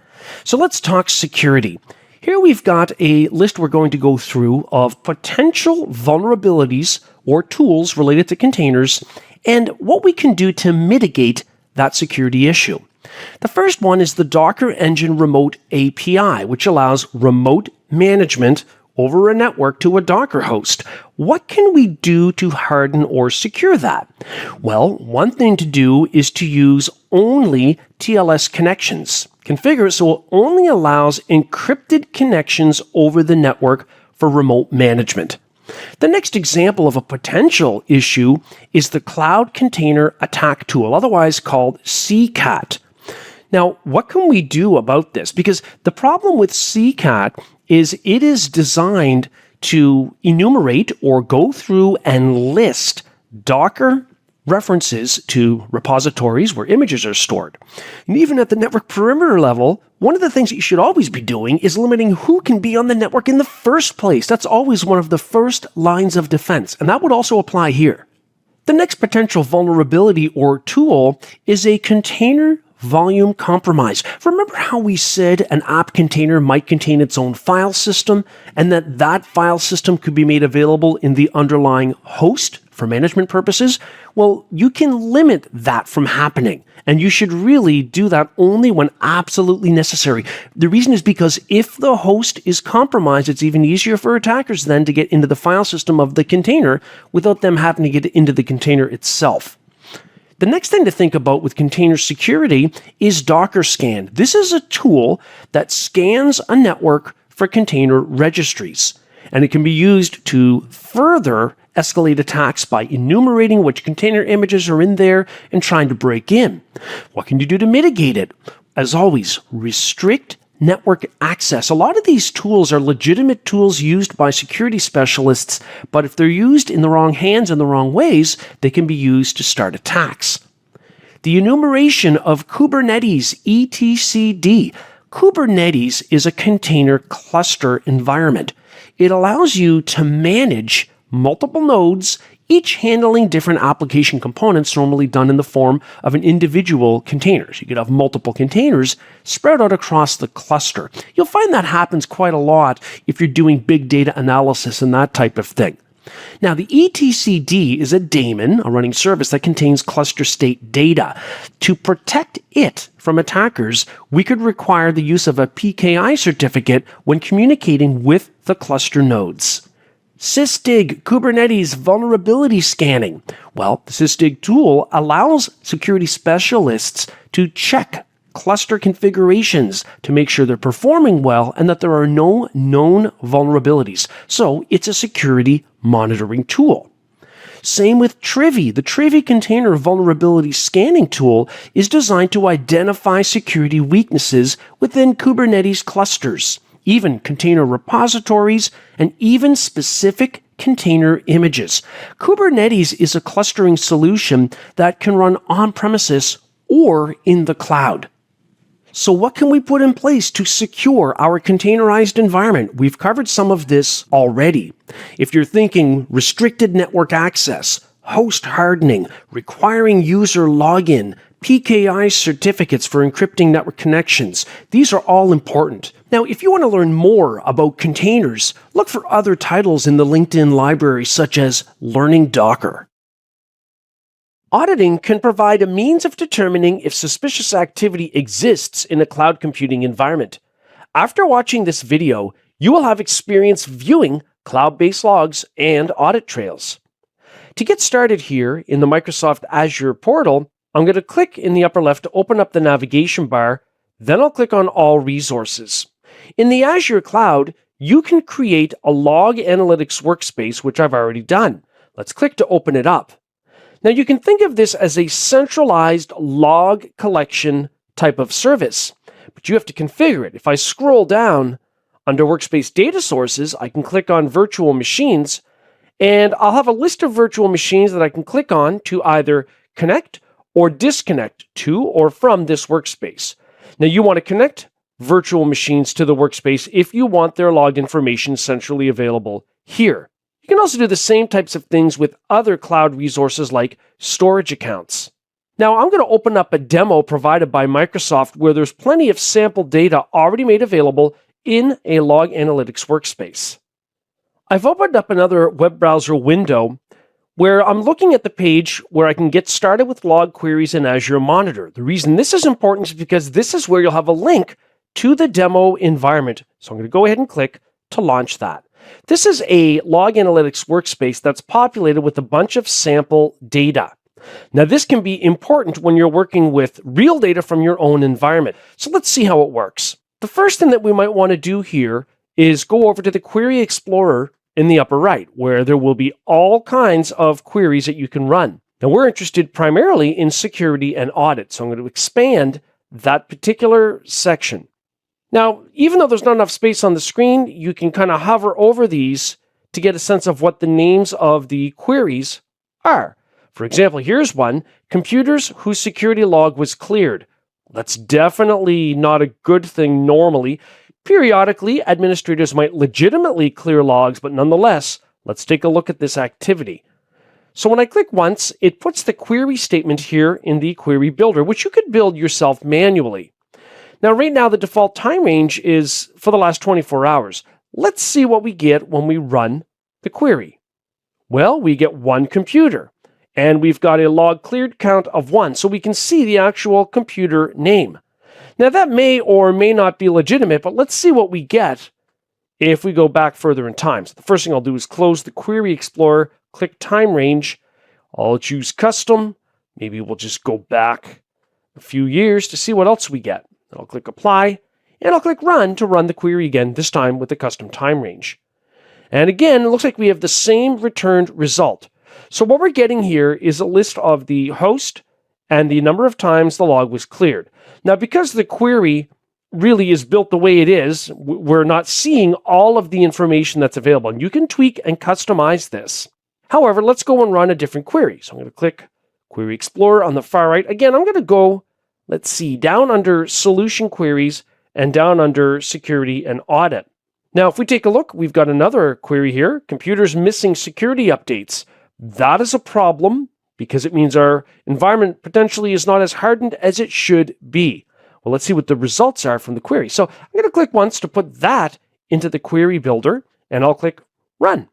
So let's talk security. Here we've got a list we're going to go through of potential vulnerabilities or tools related to containers and what we can do to mitigate that security issue. The first one is the Docker Engine Remote API, which allows remote management over a network to a Docker host. What can we do to harden or secure that? Well, one thing to do is to use only TLS connections. Configure it so it only allows encrypted connections over the network for remote management. The next example of a potential issue is the Cloud Container Attack Tool, otherwise called CCAT. Now, what can we do about this? Because the problem with CCAT is it is designed to enumerate or go through and list Docker references to repositories where images are stored. And even at the network perimeter level, one of the things that you should always be doing is limiting who can be on the network in the first place. That's always one of the first lines of defense, and that would also apply here. The next potential vulnerability or tool is a container volume compromise. Remember how we said an app container might contain its own file system and that file system could be made available in the underlying host for management purposes? Well, you can limit that from happening, and you should really do that only when absolutely necessary. The reason is because if the host is compromised, it's even easier for attackers then to get into the file system of the container without them having to get into the container itself. The next thing to think about with container security is Docker Scan. This is a tool that scans a network for container registries, and it can be used to further escalate attacks by enumerating which container images are in there and trying to break in. What can you do to mitigate it? As always, restrict network access. A lot of these tools are legitimate tools used by security specialists, but if they're used in the wrong hands and the wrong ways, they can be used to start attacks. The enumeration of Kubernetes etcd. Kubernetes is a container cluster environment. It allows you to manage multiple nodes, each handling different application components normally done in the form of an individual container. So you could have multiple containers spread out across the cluster. You'll find that happens quite a lot if you're doing big data analysis and that type of thing. Now, the etcd is a daemon, a running service that contains cluster state data. To protect it from attackers, we could require the use of a PKI certificate when communicating with the cluster nodes. Sysdig, Kubernetes vulnerability scanning. Well, the Sysdig tool allows security specialists to check cluster configurations to make sure they're performing well and that there are no known vulnerabilities. So it's a security monitoring tool. Same with Trivy. The Trivy container vulnerability scanning tool is designed to identify security weaknesses within Kubernetes clusters, even container repositories, and even specific container images. Kubernetes is a clustering solution that can run on-premises or in the cloud. So what can we put in place to secure our containerized environment? We've covered some of this already. If you're thinking restricted network access, host hardening, requiring user login, PKI certificates for encrypting network connections, these are all important. Now, if you want to learn more about containers, look for other titles in the LinkedIn library, such as Learning Docker. Auditing can provide a means of determining if suspicious activity exists in a cloud computing environment. After watching this video, you will have experience viewing cloud-based logs and audit trails. To get started here in the Microsoft Azure portal, I'm going to click in the upper left to open up the navigation bar, then I'll click on All Resources. In the Azure cloud, you can create a log analytics workspace, which I've already done. Let's click to open it up. Now, you can think of this as a centralized log collection type of service, but you have to configure it. If I scroll down under Workspace Data Sources, I can click on Virtual Machines, and I'll have a list of virtual machines that I can click on to either connect or disconnect to or from this workspace. Now, you want to connect virtual machines to the workspace if you want their logged information centrally available here. You can also do the same types of things with other cloud resources like storage accounts. Now, I'm going to open up a demo provided by Microsoft where there's plenty of sample data already made available in a log analytics workspace. I've opened up another web browser window where I'm looking at the page where I can get started with log queries in Azure Monitor. The reason this is important is because this is where you'll have a link to the demo environment. So I'm going to go ahead and click to launch that. This is a log analytics workspace that's populated with a bunch of sample data. Now, this can be important when you're working with real data from your own environment. So let's see how it works. The first thing that we might want to do here is go over to the Query Explorer in the upper right, where there will be all kinds of queries that you can run. Now, we're interested primarily in security and audit, so I'm going to expand that particular section. Now, even though there's not enough space on the screen, you can kind of hover over these to get a sense of what the names of the queries are. For example, here's one, computers whose security log was cleared. That's definitely not a good thing normally. Periodically, administrators might legitimately clear logs, but nonetheless, let's take a look at this activity. So when I click once, it puts the query statement here in the query builder, which you could build yourself manually. Now, right now, the default time range is for the last 24 hours. Let's see what we get when we run the query. Well, we get one computer, and we've got a log cleared count of 1, so we can see the actual computer name. Now, that may or may not be legitimate, but let's see what we get if we go back further in time. So the first thing I'll do is close the Query Explorer, click Time Range. I'll choose Custom. Maybe we'll just go back a few years to see what else we get. I'll click Apply, and I'll click Run to run the query again, this time with the custom time range. And again, it looks like we have the same returned result. So what we're getting here is a list of the host and the number of times the log was cleared. Now, because the query really is built the way it is, we're not seeing all of the information that's available. And you can tweak and customize this. However, let's go and run a different query. So I'm going to click Query Explorer on the far right. Again, I'm going to go, let's see, down under Solution Queries and down under Security and Audit. Now, if we take a look, we've got another query here, computers missing security updates. That is a problem because it means our environment potentially is not as hardened as it should be. Well, let's see what the results are from the query. So I'm going to click once to put that into the query builder, and I'll click Run.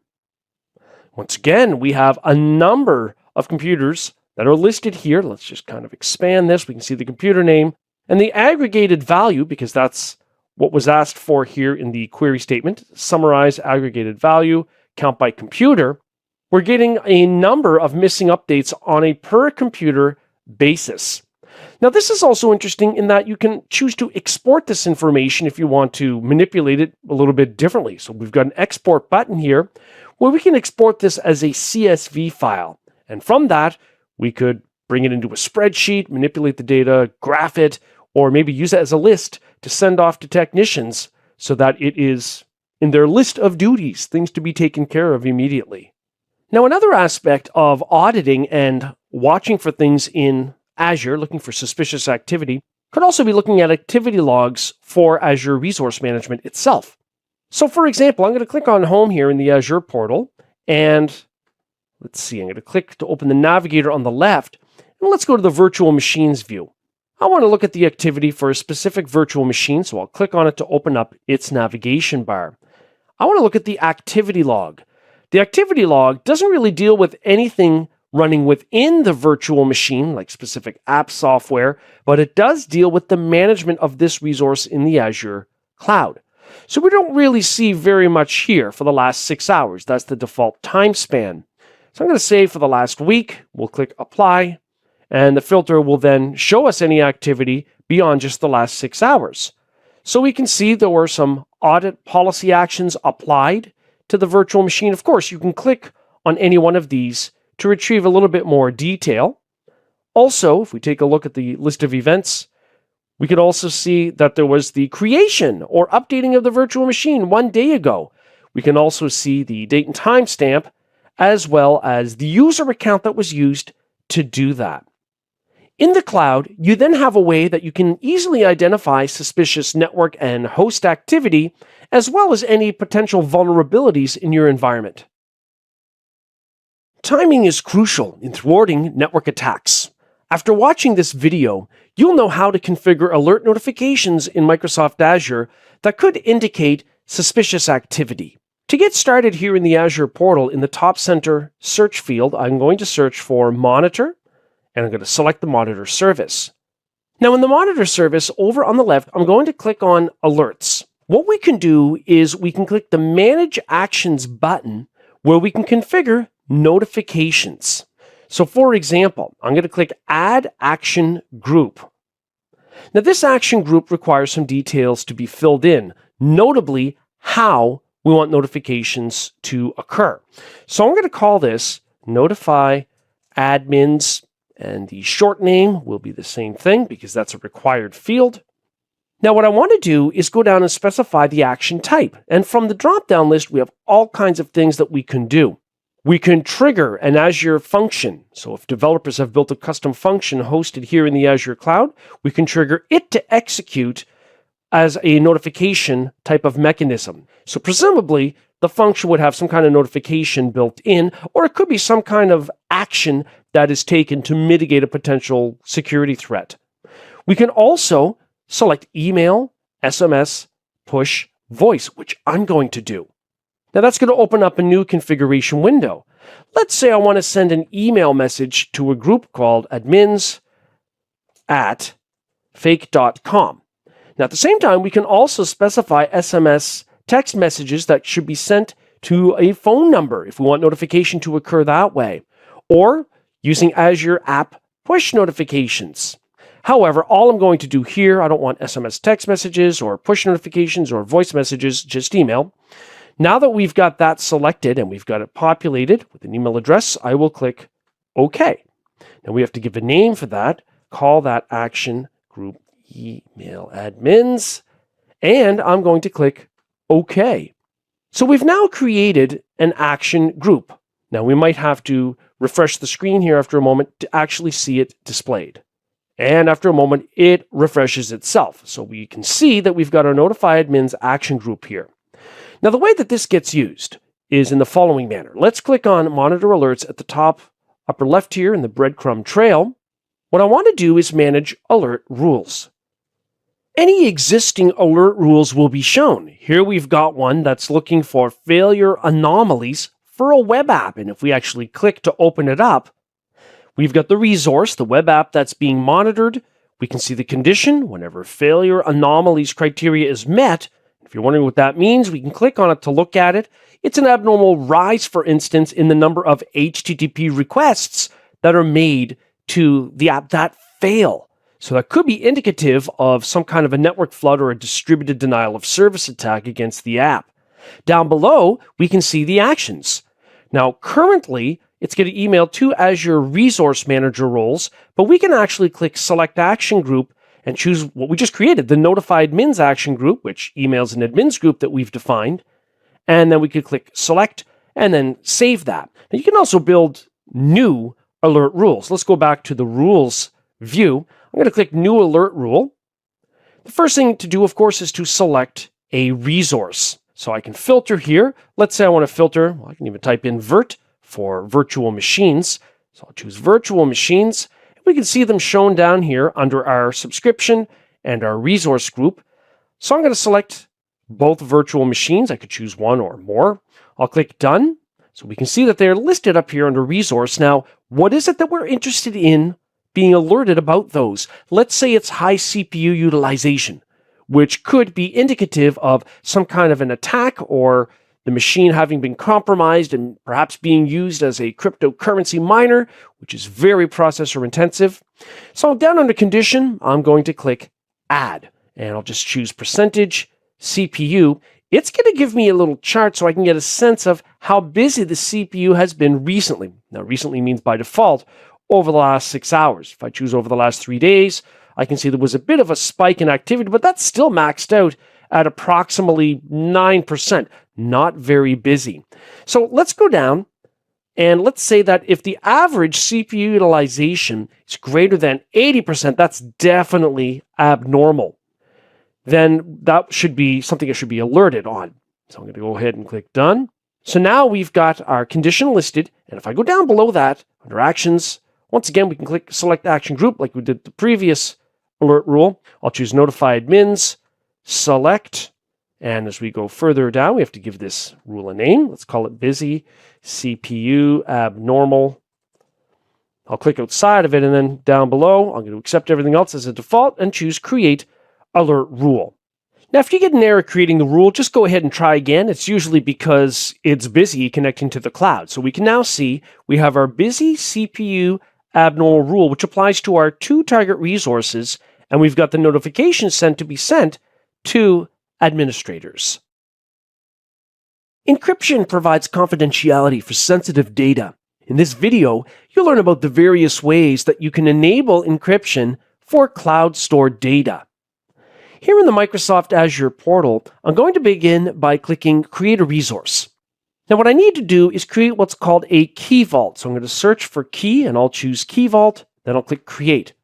Once again, we have a number of computers that are listed here. Let's just kind of expand this. We can see the computer name and the aggregated value, because that's what was asked for here in the query statement. Summarize aggregated value, count by computer. We're getting a number of missing updates on a per computer basis. Now, this is also interesting in that you can choose to export this information if you want to manipulate it a little bit differently. So we've got an export button here where we can export this as a CSV file. And from that, we could bring it into a spreadsheet, manipulate the data, graph it, or maybe use it as a list to send off to technicians so that it is in their list of duties, things to be taken care of immediately. Now, another aspect of auditing and watching for things in Azure, looking for suspicious activity, could also be looking at activity logs for Azure Resource Management itself. So, for example, I'm going to click on Home here in the Azure portal, and let's see, I'm going to click to open the navigator on the left, and let's go to the Virtual Machines view. I want to look at the activity for a specific virtual machine, so I'll click on it to open up its navigation bar. I want to look at the activity log. The activity log doesn't really deal with anything running within the virtual machine, like specific app software, but it does deal with the management of this resource in the Azure cloud. So we don't really see very much here for the last 6 hours. That's the default time span. So I'm going to say for the last week, we'll click Apply, and the filter will then show us any activity beyond just the last 6 hours. So we can see there were some audit policy actions applied to the virtual machine. Of course, you can click on any one of these to retrieve a little bit more detail. Also, if we take a look at the list of events, we could also see that there was the creation or updating of the virtual machine 1 day ago. We can also see the date and time stamp, as well as the user account that was used to do that. In the cloud, you then have a way that you can easily identify suspicious network and host activity, as well as any potential vulnerabilities in your environment. Timing is crucial in thwarting network attacks. After watching this video, you'll know how to configure alert notifications in Microsoft Azure that could indicate suspicious activity. To get started here in the Azure portal, in the top center search field, I'm going to search for Monitor, and I'm going to select the Monitor service. Now in the Monitor service, over on the left, I'm going to click on Alerts. What we can do is we can click the Manage Actions button, where we can configure notifications. So for example, I'm going to click Add Action Group. Now this action group requires some details to be filled in, notably how we want notifications to occur. So I'm going to call this Notify Admins, and the short name will be the same thing because that's a required field. Now what I want to do is go down and specify the action type. And from the drop-down list, we have all kinds of things that we can do. We can trigger an Azure function. So if developers have built a custom function hosted here in the Azure cloud, we can trigger it to execute as a notification type of mechanism. So presumably, the function would have some kind of notification built in, or it could be some kind of action that is taken to mitigate a potential security threat. We can also select email, SMS, push, voice, which I'm going to do. Now that's going to open up a new configuration window. Let's say I want to send an email message to a group called admins@fake.com. Now at the same time, we can also specify SMS text messages that should be sent to a phone number if we want notification to occur that way, or using Azure App Push notifications. However, all I'm going to do here, I don't want SMS text messages or push notifications or voice messages, just email. Now that we've got that selected and we've got it populated with an email address, I will click OK. Now we have to give a name for that, call that action group email admins, and I'm going to click OK. So we've now created an action group. Now we might have to refresh the screen here after a moment to actually see it displayed. And after a moment, it refreshes itself. So we can see that we've got our Notify Admins action group here. Now, the way that this gets used is in the following manner. Let's click on Monitor Alerts at the top upper left here in the breadcrumb trail. What I want to do is manage alert rules. Any existing alert rules will be shown. Here we've got one that's looking for failure anomalies for a web app. And if we actually click to open it up, we've got the resource, the web app that's being monitored. We can see the condition. Whenever failure anomalies criteria is met, if you're wondering what that means, we can click on it to look at it. It's an abnormal rise, for instance, in the number of HTTP requests that are made to the app that fail. So that could be indicative of some kind of a network flood or a distributed denial of service attack against the app. Down below, we can see the actions. Now, currently, it's getting emailed to Azure Resource Manager roles, but we can actually click Select Action Group and choose what we just created, the Notify Admins action group, which emails an admins group that we've defined. And then we could click Select and then save that. Now you can also build new alert rules. Let's go back to the rules view. I'm going to click New Alert Rule. The first thing to do, of course, is to select a resource. So I can filter here. Let's say I want to filter, I can even type in virt for virtual machines. So I'll choose virtual machines. We can see them shown down here under our subscription and our resource group. So I'm going to select both virtual machines. I could choose one or more. I'll click Done. So we can see that they're listed up here under resource. Now, what is it that we're interested in being alerted about those? Let's say it's high CPU utilization, which could be indicative of some kind of an attack or the machine having been compromised and perhaps being used as a cryptocurrency miner, which is very processor intensive. So down under condition, I'm going to click Add, and I'll just choose percentage CPU it's going to give me a little chart so I can get a sense of how busy the CPU has been recently. Now, recently means by default over the last 6 hours. If I choose over the last 3 days, I can see there was a bit of a spike in activity, but that's still maxed out at approximately 9%. Not very busy. So let's go down and let's say that if the average CPU utilization is greater than 80%, that's definitely abnormal. Then that should be something I should be alerted on. So I'm going to go ahead and click done. So now we've got our condition listed. And if I go down below that, under actions, once again, we can click select action group like we did the previous alert rule. I'll choose notify admins, select, and as we go further down, we have to give this rule a name. Let's call it busy CPU abnormal. I'll click outside of it, and then down below, I'm going to accept everything else as a default and choose create alert rule. Now, if you get an error creating the rule, just go ahead and try again. It's usually because it's busy connecting to the cloud. So we can now see we have our busy CPU abnormal rule, which applies to our 2 target resources, and we've got the notification sent to be sent to administrators. Encryption provides confidentiality for sensitive data. In this video, you'll learn about the various ways that you can enable encryption for cloud-stored data. Here in the Microsoft Azure portal, I'm going to begin by clicking Create a Resource. Now what I need to do is create what's called a key vault. So I'm going to search for key and I'll choose Key Vault, then I'll click Create.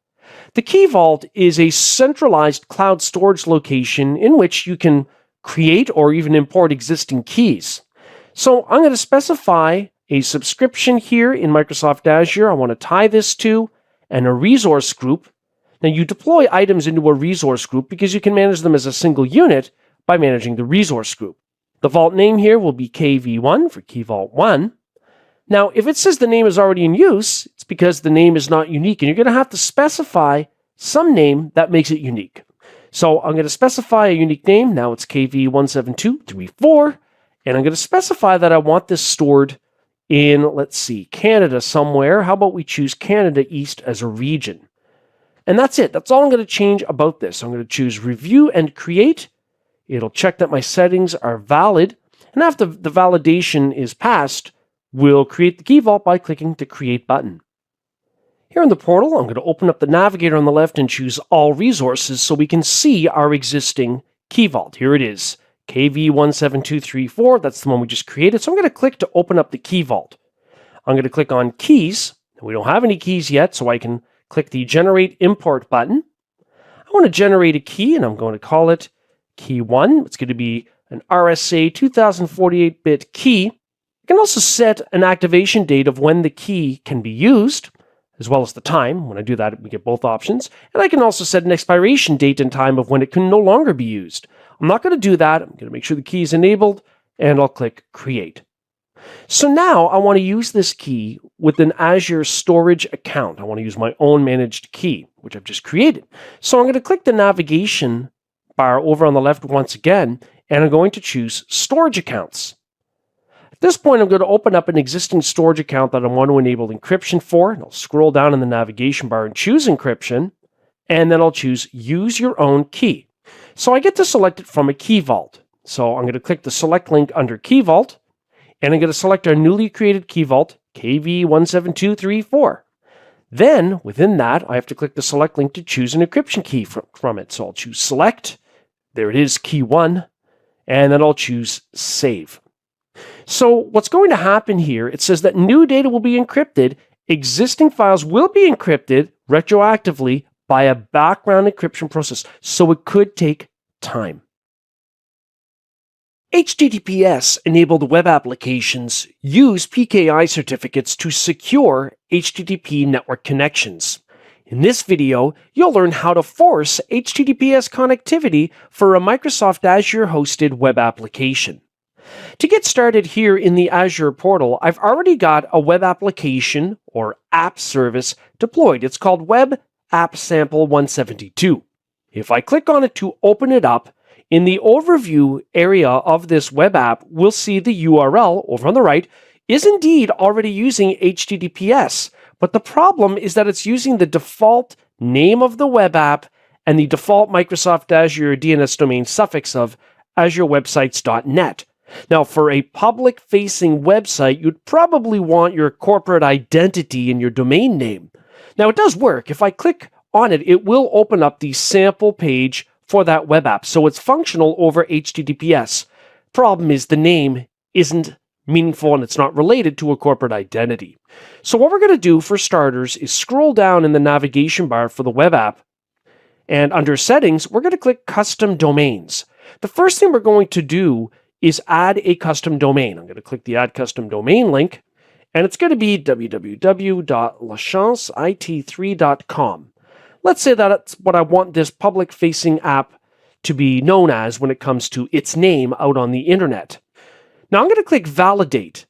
The Key Vault is a centralized cloud storage location in which you can create or even import existing keys. So I'm going to specify a subscription here in Microsoft Azure I want to tie this to, and a resource group. Now, you deploy items into a resource group because you can manage them as a single unit by managing the resource group. The vault name here will be KV1 for Key Vault 1. Now, if it says the name is already in use, it's because the name is not unique, and you're going to have to specify some name that makes it unique. So I'm going to specify a unique name. Now it's KV17234, and I'm going to specify that I want this stored in, let's see, Canada somewhere. How about we choose Canada East as a region? And that's it. That's all I'm going to change about this. I'm going to choose Review and Create. It'll check that my settings are valid. And after the validation is passed, we'll create the key vault by clicking the Create button. Here in the portal, I'm going to open up the navigator on the left and choose All Resources so we can see our existing key vault. Here it is, KV17234. That's the one we just created. So I'm going to click to open up the key vault. I'm going to click on Keys. We don't have any keys yet, so I can click the Generate Import button. I want to generate a key, and I'm going to call it Key 1. It's going to be an RSA 2048-bit key. I can also set an activation date of when the key can be used, as well as the time. When I do that, we get both options. And I can also set an expiration date and time of when it can no longer be used. I'm not going to do that. I'm going to make sure the key is enabled, and I'll click Create. So now I want to use this key with an Azure storage account. I want to use my own managed key, which I've just created. So I'm going to click the navigation bar over on the left once again, and I'm going to choose Storage Accounts. At this point, I'm going to open up an existing storage account that I want to enable encryption for. And I'll scroll down in the navigation bar and choose Encryption, and then I'll choose Use Your Own Key. So I get to select it from a key vault. So I'm going to click the Select link under Key Vault, and I'm going to select our newly created key vault, KV17234. Then, within that, I have to click the Select link to choose an encryption key from it. So I'll choose Select. There it is, Key 1. And then I'll choose Save. So what's going to happen here, it says that new data will be encrypted. Existing files will be encrypted retroactively by a background encryption process. So it could take time. HTTPS-enabled web applications use PKI certificates to secure HTTP network connections. In this video, you'll learn how to force HTTPS connectivity for a Microsoft Azure-hosted web application. To get started here in the Azure portal, I've already got a web application or app service deployed. It's called Web App Sample 172. If I click on it to open it up, in the overview area of this web app, we'll see the URL over on the right is indeed already using HTTPS, but the problem is that it's using the default name of the web app and the default Microsoft Azure DNS domain suffix of azurewebsites.net. Now, for a public-facing website, you'd probably want your corporate identity in your domain name. Now, it does work. If I click on it, it will open up the sample page for that web app, so it's functional over HTTPS. Problem is the name isn't meaningful and it's not related to a corporate identity. So what we're going to do for starters is scroll down in the navigation bar for the web app, and under settings, we're going to click custom domains. The first thing we're going to do is add a custom domain. I'm going to click the add custom domain link, and it's going to be www.lachanceit3.com. Let's say that's what I want this public-facing app to be known as when it comes to its name out on the internet. Now I'm going to click validate.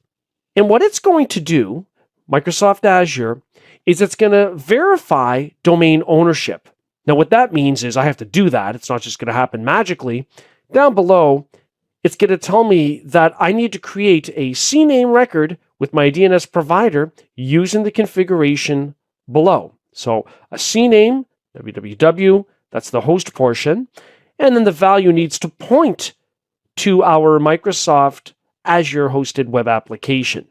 And what it's going to do, Microsoft Azure, is it's going to verify domain ownership. Now what that means is I have to do that. It's not just going to happen magically. Down below, it's going to tell me that I need to create a CNAME record with my DNS provider using the configuration below. So a CNAME, www, that's the host portion, and then the value needs to point to our Microsoft Azure hosted web application.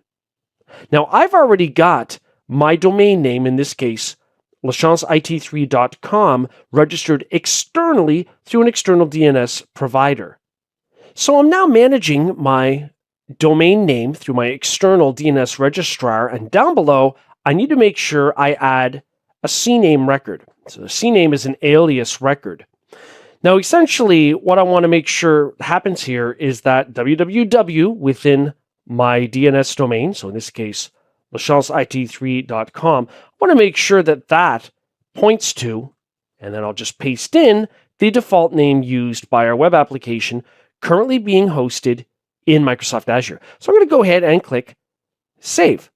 Now I've already got my domain name, in this case, lachanceit3.com, registered externally through an external DNS provider. So I'm now managing my domain name through my external DNS registrar, and down below, I need to make sure I add a CNAME record. So the CNAME is an alias record. Now, essentially, what I want to make sure happens here is that www within my DNS domain, so in this case, lachanceit3.com, I want to make sure that that points to, and then I'll just paste in, the default name used by our web application currently being hosted in Microsoft Azure. So I'm going to go ahead and click Save.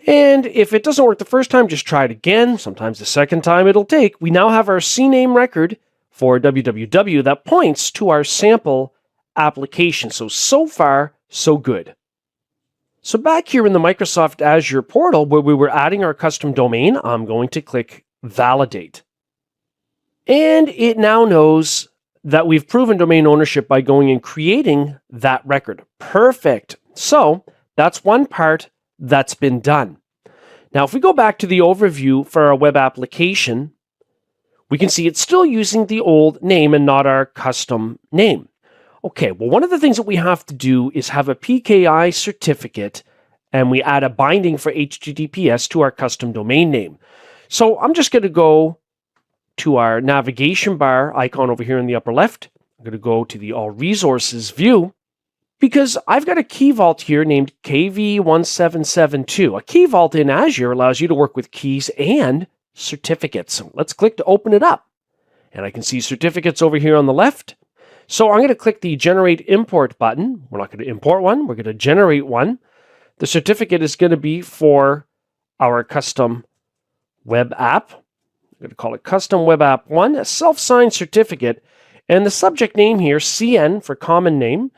And if it doesn't work the first time, just try it again. Sometimes the second time it'll take. We now have our CNAME record for www that points to our sample application. So far, so good. So back here in the Microsoft Azure portal where we were adding our custom domain, I'm going to click Validate. And it now knows that we've proven domain ownership by going and creating that record. Perfect. So that's one part that's been done. Now, if we go back to the overview for our web application, we can see it's still using the old name and not our custom name. Okay, well, one of the things that we have to do is have a PKI certificate, and we add a binding for HTTPS to our custom domain name. So I'm just going to go to our navigation bar icon over here in the upper left. I'm going to go to the All Resources view, because I've got a key vault here named KV1772. A key vault in Azure allows you to work with keys and certificates. Let's click to open it up. And I can see certificates over here on the left. So I'm going to click the Generate Import button. We're not going to import one. We're going to generate one. The certificate is going to be for our custom web app. I'm going to call it Custom Web App 1, a self-signed certificate. And the subject name here, CN for common name,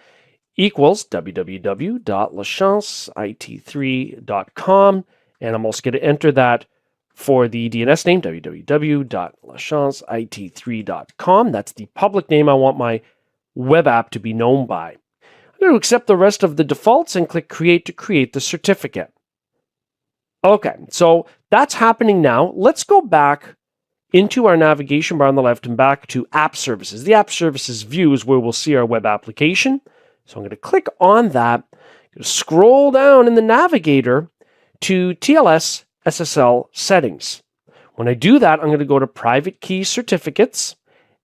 equals www.lachanceit3.com, and I'm also going to enter that for the DNS name, www.lachanceit3.com. That's the public name I want my web app to be known by. I'm going to accept the rest of the defaults and click Create to create the certificate. Okay, so that's happening now. Let's go back into our navigation bar on the left and back to App Services. The App Services view is where we'll see our web application. So I'm going to click on that, scroll down in the navigator to TLS SSL settings. When I do that, I'm going to go to Private Key Certificates.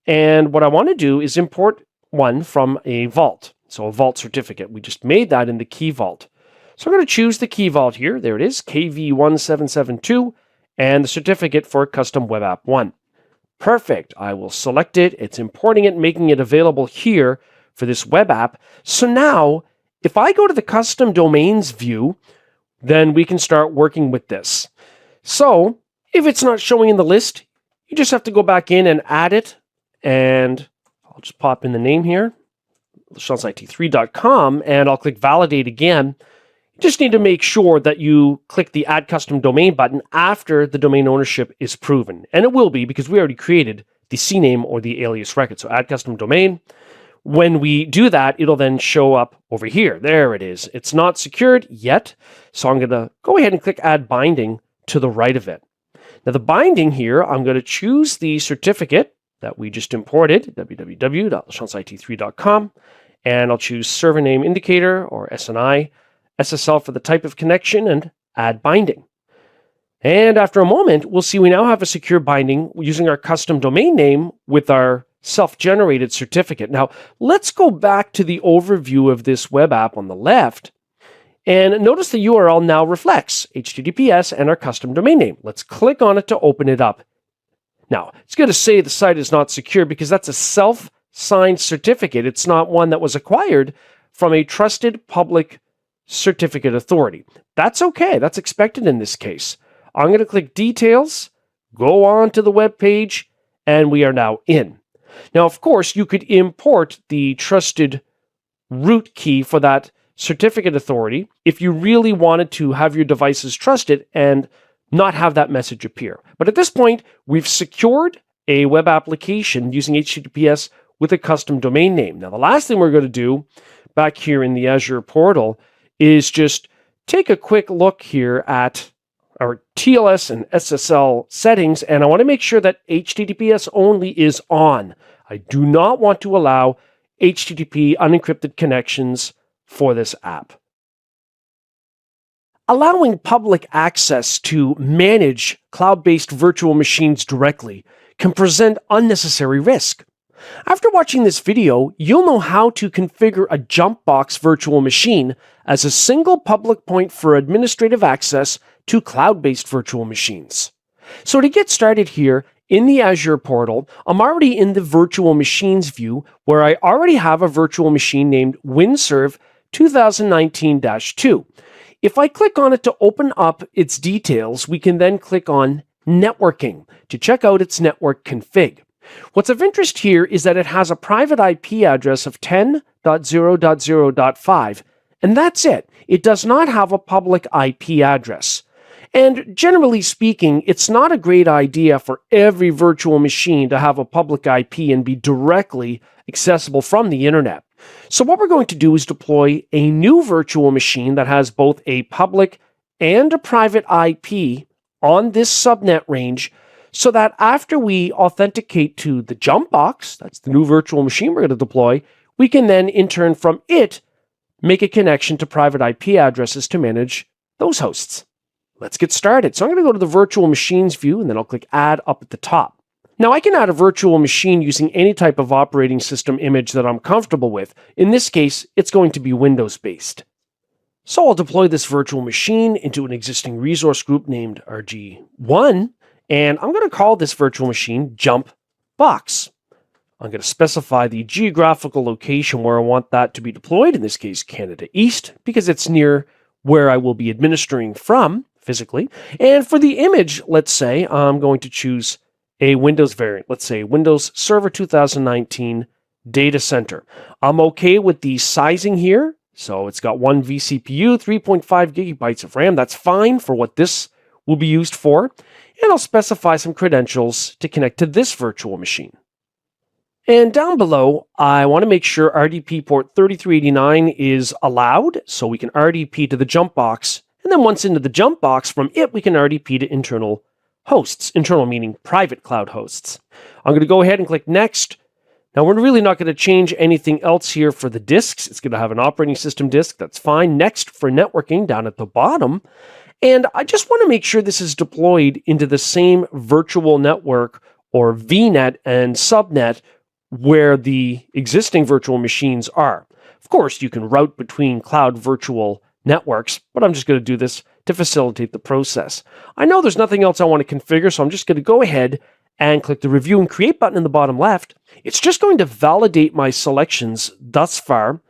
And what I want to do is import one from a vault. So a vault certificate. We just made that in the key vault. So I'm going to choose the key vault here. There it is, KV1772, and the certificate for Custom Web App 1. Perfect. I will select it. It's importing it, making it available here for this web app. So now, if I go to the custom domains view, then we can start working with this. So if it's not showing in the list, you just have to go back in and add it. And I'll just pop in the name here, lachanceit3.com, and I'll click validate again. You just need to make sure that you click the add custom domain button after the domain ownership is proven. And it will be, because we already created the CNAME or the alias record. So add custom domain. When we do that, it'll then show up over here. There it is. It's not secured yet. So I'm going to go ahead and click add binding to the right of it. Now the binding here, I'm going to choose the certificate that we just imported, www.lachance-it3.com, and I'll choose server name indicator or SNI, SSL for the type of connection, and add binding. And after a moment, we'll see we now have a secure binding using our custom domain name with our self-generated certificate. Now, let's go back to the overview of this web app on the left, and notice the URL now reflects HTTPS and our custom domain name. Let's click on it to open it up. Now, it's going to say the site is not secure because that's a self-signed certificate. It's not one that was acquired from a trusted public certificate authority. That's okay. That's expected in this case. I'm going to click Details, go on to the web page, and we are now in. Now, of course, you could import the trusted root key for that certificate authority if you really wanted to have your devices trusted and not have that message appear. But at this point, we've secured a web application using HTTPS with a custom domain name. Now, the last thing we're going to do back here in the Azure portal is just take a quick look here at our TLS and SSL settings, and I want to make sure that HTTPS only is on. I do not want to allow HTTP unencrypted connections for this app. Allowing public access to manage cloud-based virtual machines directly can present unnecessary risk. After watching this video, you'll know how to configure a Jumpbox virtual machine as a single public point for administrative access to cloud-based virtual machines. So to get started here, in the Azure portal, I'm already in the virtual machines view where I already have a virtual machine named WinServe 2019-2. If I click on it to open up its details, we can then click on Networking to check out its network config. What's of interest here is that it has a private IP address of 10.0.0.5, and that's it. It does not have a public IP address. And generally speaking, it's not a great idea for every virtual machine to have a public IP and be directly accessible from the internet. So what we're going to do is deploy a new virtual machine that has both a public and a private IP on this subnet range so that after we authenticate to the Jumpbox, that's the new virtual machine we're going to deploy, we can then in turn from it make a connection to private IP addresses to manage those hosts. Let's get started. So I'm going to go to the virtual machines view and then I'll click add up at the top. Now I can add a virtual machine using any type of operating system image that I'm comfortable with. In this case, it's going to be Windows based. So I'll deploy this virtual machine into an existing resource group named RG1, and I'm going to call this virtual machine Jumpbox. I'm going to specify the geographical location where I want that to be deployed, in this case Canada East, because it's near where I will be administering from physically. And for the image, let's say I'm going to choose a Windows variant. Let's say Windows Server 2019 Data Center. I'm okay with the sizing here. So it's got 1 vCPU, 3.5 gigabytes of RAM. That's fine for what this will be used for. And I'll specify some credentials to connect to this virtual machine. And down below, I want to make sure RDP port 3389 is allowed, so we can RDP to the Jumpbox. And then once into the Jumpbox, from it, we can RDP to internal hosts. Internal meaning private cloud hosts. I'm going to go ahead and click Next. Now, we're really not going to change anything else here for the disks. It's going to have an operating system disk. That's fine. Next for networking down at the bottom. And I just want to make sure this is deployed into the same virtual network or VNet and subnet where the existing virtual machines are. Of course, you can route between cloud virtual networks, but I'm just going to do this to facilitate the process. I know there's nothing else I want to configure, so I'm just going to go ahead and click the Review and Create button in the bottom left. It's just going to validate my selections thus far,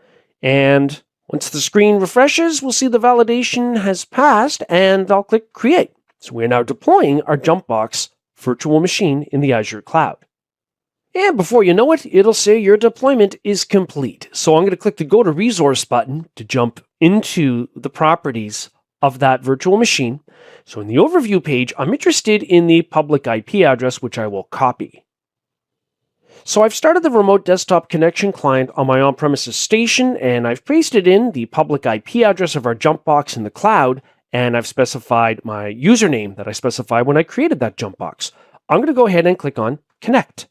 and once the screen refreshes, we'll see the validation has passed, and I'll click Create. So we're now deploying our Jumpbox virtual machine in the Azure cloud. And before you know it, it'll say your deployment is complete. So I'm going to click the Go to Resource button to jump into the properties of that virtual machine. So in the overview page, I'm interested in the public IP address, which I will copy. So I've started the remote desktop connection client on my on-premises station, and I've pasted in the public IP address of our jump box in the cloud, and I've specified my username that I specified when I created that jump box. I'm going to go ahead and click on Connect.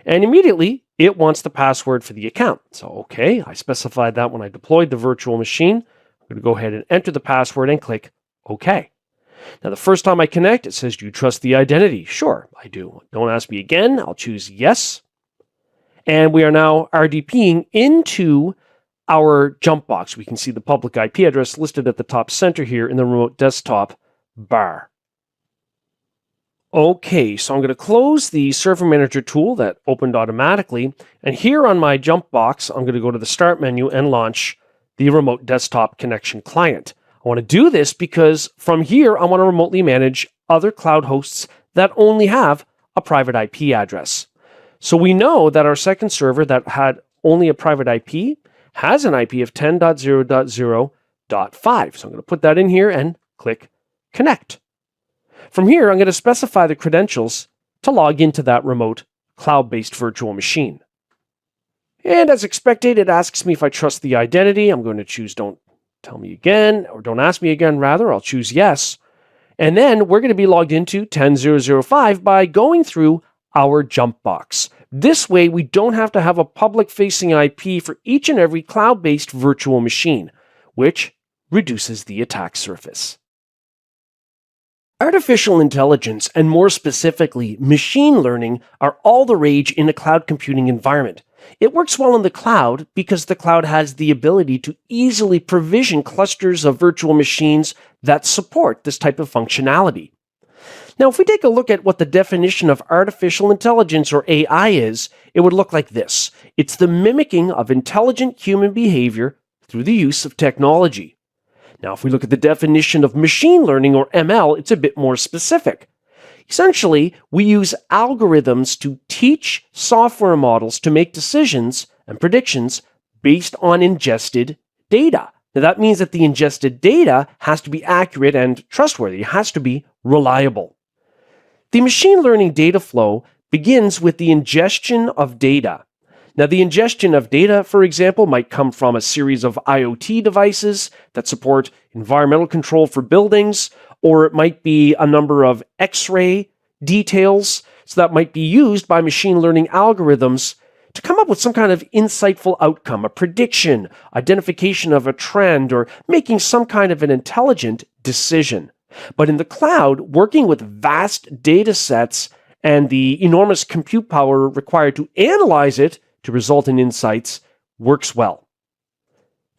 And immediately, it wants the password for the account. So, okay, I specified that when I deployed the virtual machine. I'm going to go ahead and enter the password and click OK. Now, the first time I connect, it says, do you trust the identity? Sure, I do. Don't ask me again. I'll choose yes. And we are now RDPing into our jump box. We can see the public IP address listed at the top center here in the remote desktop bar. Okay, so I'm going to close the Server Manager tool that opened automatically. And here on my jump box, I'm going to go to the Start menu and launch the remote desktop connection client. I want to do this because from here, I want to remotely manage other cloud hosts that only have a private IP address. So we know that our second server that had only a private IP has an IP of 10.0.0.5. So I'm going to put that in here and click Connect. From here, I'm going to specify the credentials to log into that remote cloud-based virtual machine. And as expected, it asks me if I trust the identity. I'm going to choose don't tell me again, or don't ask me again, rather. I'll choose yes. And then we're going to be logged into 10.0.0.5 by going through our jump box. This way, we don't have to have a public-facing IP for each and every cloud-based virtual machine, which reduces the attack surface. Artificial intelligence, and more specifically, machine learning, are all the rage in a cloud computing environment. It works well in the cloud because the cloud has the ability to easily provision clusters of virtual machines that support this type of functionality. Now, if we take a look at what the definition of artificial intelligence, or AI, is, it would look like this. It's the mimicking of intelligent human behavior through the use of technology. Now, if we look at the definition of machine learning, or ML, it's a bit more specific. Essentially, we use algorithms to teach software models to make decisions and predictions based on ingested data. Now, that means that the ingested data has to be accurate and trustworthy. It has to be reliable. The machine learning data flow begins with the ingestion of data. Now, the ingestion of data, for example, might come from a series of IoT devices that support environmental control for buildings, or it might be a number of X-ray details. So that might be used by machine learning algorithms to come up with some kind of insightful outcome, a prediction, identification of a trend, or making some kind of an intelligent decision. But in the cloud, working with vast data sets and the enormous compute power required to analyze it to result in insights works well.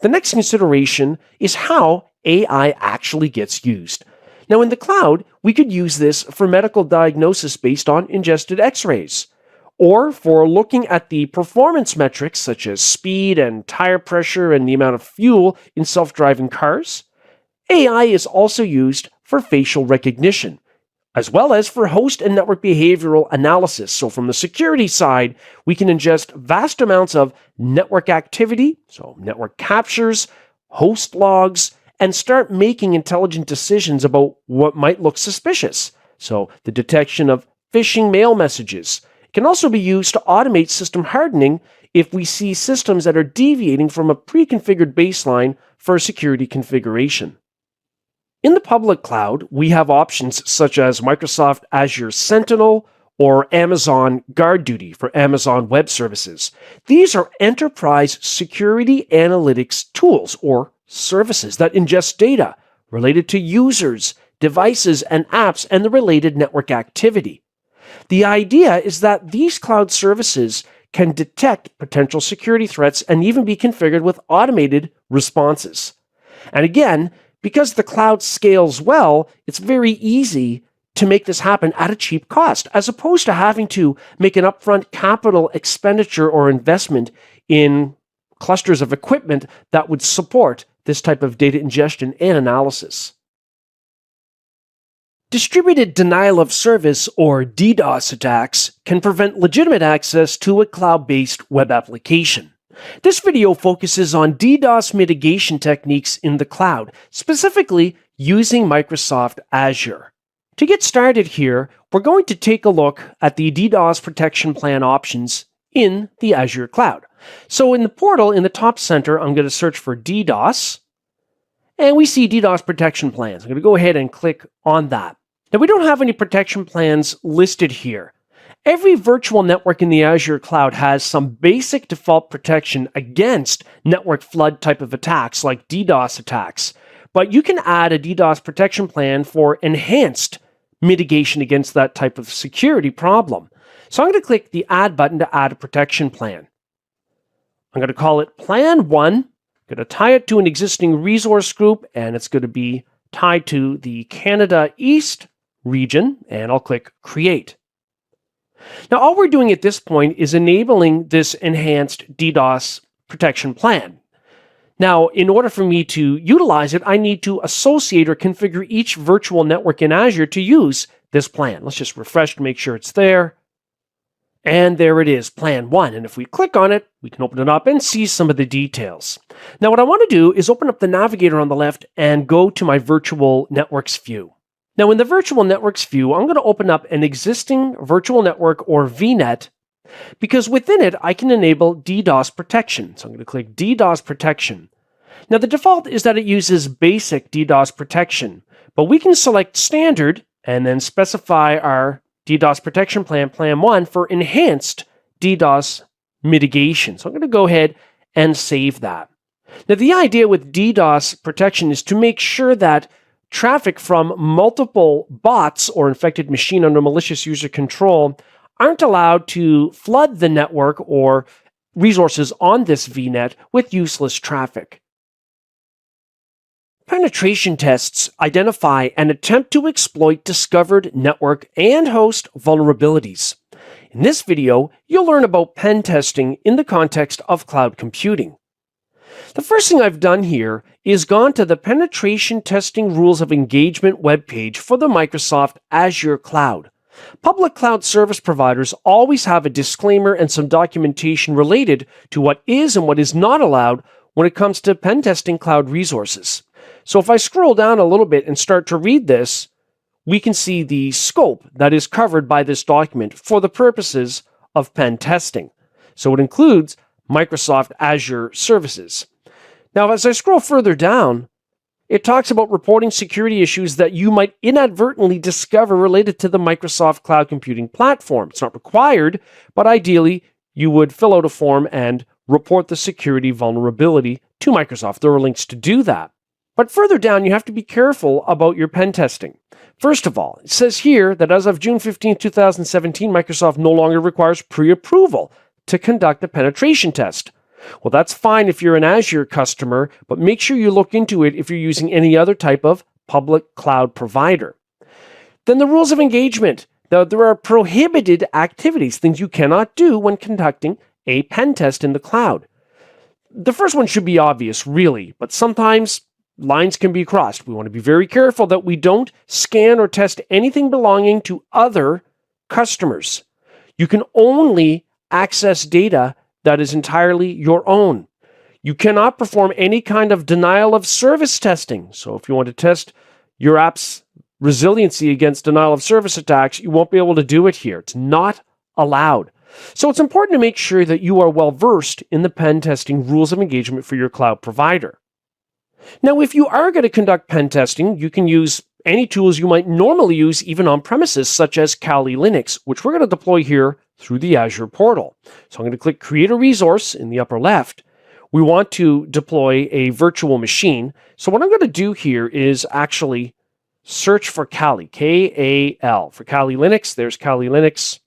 The next consideration is how AI actually gets used. Now, in the cloud, we could use this for medical diagnosis based on ingested X-rays, or for looking at the performance metrics such as speed and tire pressure and the amount of fuel in self-driving cars. AI is also used for facial recognition, as well as for host and network behavioral analysis. So from the security side, we can ingest vast amounts of network activity, so network captures, host logs, and start making intelligent decisions about what might look suspicious. So the detection of phishing mail messages. It can also be used to automate system hardening if we see systems that are deviating from a pre-configured baseline for a security configuration. In the public cloud, we have options such as Microsoft Azure Sentinel or Amazon Guard Duty for Amazon Web Services. These are enterprise security analytics tools or services that ingest data related to users, devices, and apps and the related network activity. The idea is that these cloud services can detect potential security threats and even be configured with automated responses. And again, because the cloud scales well, it's very easy to make this happen at a cheap cost, as opposed to having to make an upfront capital expenditure or investment in clusters of equipment that would support this type of data ingestion and analysis. Distributed denial of service, or DDoS attacks, can prevent legitimate access to a cloud-based web application. This video focuses on DDoS mitigation techniques in the cloud, specifically using Microsoft Azure. To get started here, we're going to take a look at the DDoS protection plan options in the Azure cloud. So in the portal, in the top center, I'm going to search for DDoS, and we see DDoS protection plans. I'm going to go ahead and click on that. Now, we don't have any protection plans listed here. Every virtual network in the Azure cloud has some basic default protection against network flood type of attacks like DDoS attacks, but you can add a DDoS protection plan for enhanced mitigation against that type of security problem. So I'm going to click the Add button to add a protection plan. I'm going to call it Plan 1. I'm going to tie it to an existing resource group, and it's going to be tied to the Canada East region, and I'll click Create. Now, all we're doing at this point is enabling this enhanced DDoS protection plan. Now, in order for me to utilize it, I need to associate or configure each virtual network in Azure to use this plan. Let's just refresh to make sure it's there. And there it is, Plan 1. And if we click on it, we can open it up and see some of the details. Now, what I want to do is open up the navigator on the left and go to my virtual networks view. Now, in the virtual networks view, I'm going to open up an existing virtual network or VNet, because within it, I can enable DDoS protection. So I'm going to click DDoS protection. Now, the default is that it uses basic DDoS protection, but we can select standard and then specify our DDoS protection plan, Plan 1, for enhanced DDoS mitigation. So I'm going to go ahead and save that. Now, the idea with DDoS protection is to make sure that traffic from multiple bots or infected machine under malicious user control aren't allowed to flood the network or resources on this VNet with useless traffic. Penetration tests identify and attempt to exploit discovered network and host vulnerabilities. In this video, you'll learn about pen testing in the context of cloud computing. The first thing I've done here is gone to the Penetration Testing Rules of Engagement webpage for the Microsoft Azure cloud. Public cloud service providers always have a disclaimer and some documentation related to what is and what is not allowed when it comes to pen testing cloud resources. So if I scroll down a little bit and start to read this, we can see the scope that is covered by this document for the purposes of pen testing. So it includes Microsoft Azure services. Now, as I scroll further down, it talks about reporting security issues that you might inadvertently discover related to the Microsoft Cloud Computing Platform. It's not required, but ideally, you would fill out a form and report the security vulnerability to Microsoft. There are links to do that. But further down, you have to be careful about your pen testing. First of all, it says here that as of June 15, 2017, Microsoft no longer requires pre-approval to conduct a penetration test. Well, that's fine if you're an Azure customer, but make sure you look into it if you're using any other type of public cloud provider. Then the rules of engagement. Now, there are prohibited activities, things you cannot do when conducting a pen test in the cloud. The first one should be obvious, really, but sometimes lines can be crossed. We want to be very careful that we don't scan or test anything belonging to other customers. You can only access data that is entirely your own. You cannot perform any kind of denial of service testing. So if you want to test your app's resiliency against denial of service attacks, you won't be able to do it here. It's not allowed. So it's important to make sure that you are well versed in the pen testing rules of engagement for your cloud provider. Now, if you are going to conduct pen testing, you can use any tools you might normally use even on premises, such as Kali Linux, which we're going to deploy here through the Azure portal. So I'm going to click Create a Resource in the upper left. We want to deploy a virtual machine. So what I'm going to do here is actually search for Kali, K-A-L. For Kali Linux, there's Kali Linux.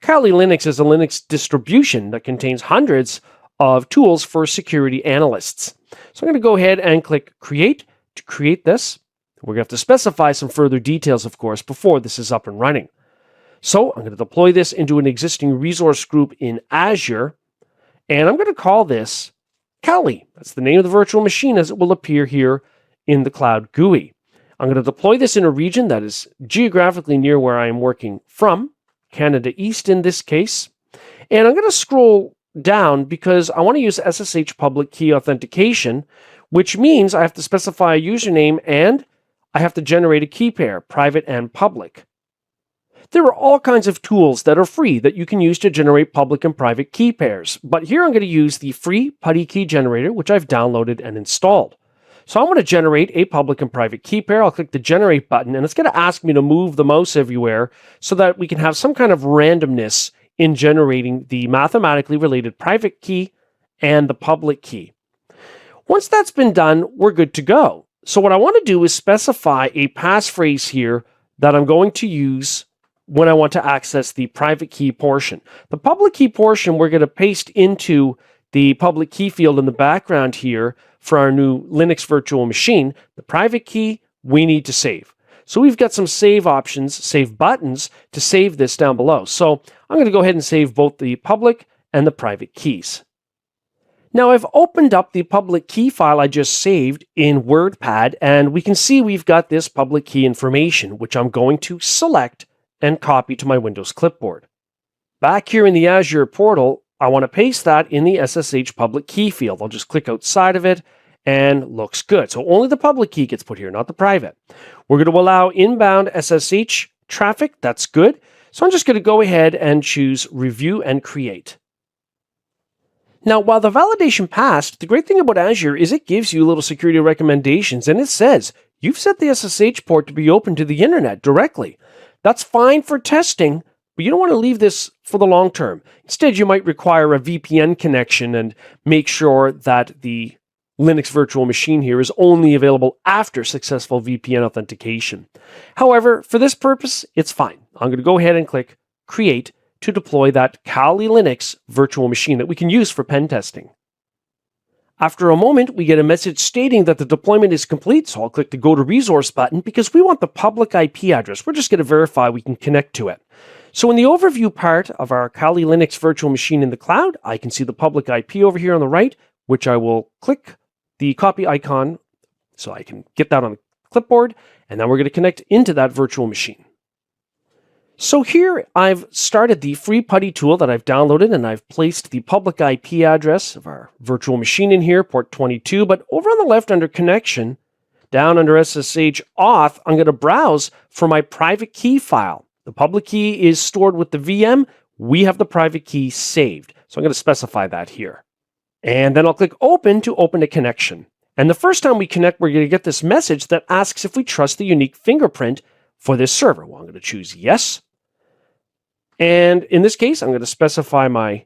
Kali Linux is a Linux distribution that contains hundreds of tools for security analysts. So I'm going to go ahead and click Create to create this. We're going to have to specify some further details, of course, before this is up and running. So I'm going to deploy this into an existing resource group in Azure, and I'm going to call this Kali. That's the name of the virtual machine as it will appear here in the Cloud GUI. I'm going to deploy this in a region that is geographically near where I am working from, Canada East in this case. And I'm going to scroll down because I want to use SSH public key authentication, which means I have to specify a username and I have to generate a key pair, private and public. There are all kinds of tools that are free that you can use to generate public and private key pairs, but here I'm going to use the free PuTTY key generator, which I've downloaded and installed. So I'm going to generate a public and private key pair. I'll click the generate button, and it's going to ask me to move the mouse everywhere so that we can have some kind of randomness in generating the mathematically related private key and the public key. Once that's been done, we're good to go. So what I want to do is specify a passphrase here that I'm going to use when I want to access the private key portion. The public key portion we're going to paste into the public key field in the background here for our new Linux virtual machine. The private key we need to save. So we've got some save options, save buttons to save this down below. So I'm going to go ahead and save both the public and the private keys. Now I've opened up the public key file I just saved in WordPad, and we can see we've got this public key information, which I'm going to select and copy to my Windows clipboard. Back here in the Azure portal, I want to paste that in the SSH public key field. I'll just click outside of it and looks good. So only the public key gets put here, not the private. We're going to allow inbound SSH traffic. That's good. So I'm just going to go ahead and choose review and create. Now, while the validation passed, the great thing about Azure is it gives you little security recommendations, and it says you've set the SSH port to be open to the internet directly. That's fine for testing, but you don't want to leave this for the long term. Instead, you might require a VPN connection and make sure that the Linux virtual machine here is only available after successful VPN authentication. However, for this purpose, it's fine. I'm going to go ahead and click Create to deploy that Kali Linux virtual machine that we can use for pen testing. After a moment, we get a message stating that the deployment is complete, so I'll click the Go to Resource button because we want the public IP address. We're just going to verify we can connect to it. So in the overview part of our Kali Linux virtual machine in the cloud, I can see the public IP over here on the right, which I will click the copy icon so I can get that on the clipboard, and then we're going to connect into that virtual machine. So here I've started the free PuTTY tool that I've downloaded, and I've placed the public IP address of our virtual machine in here, port 22, but over on the left under connection, down under SSH auth, I'm going to browse for my private key file. The public key is stored with the VM. We have the private key saved. So I'm going to specify that here. And then I'll click open to open a connection. And the first time we connect, we're going to get this message that asks if we trust the unique fingerprint for this server. Well, I'm going to choose yes. And in this case, I'm going to specify my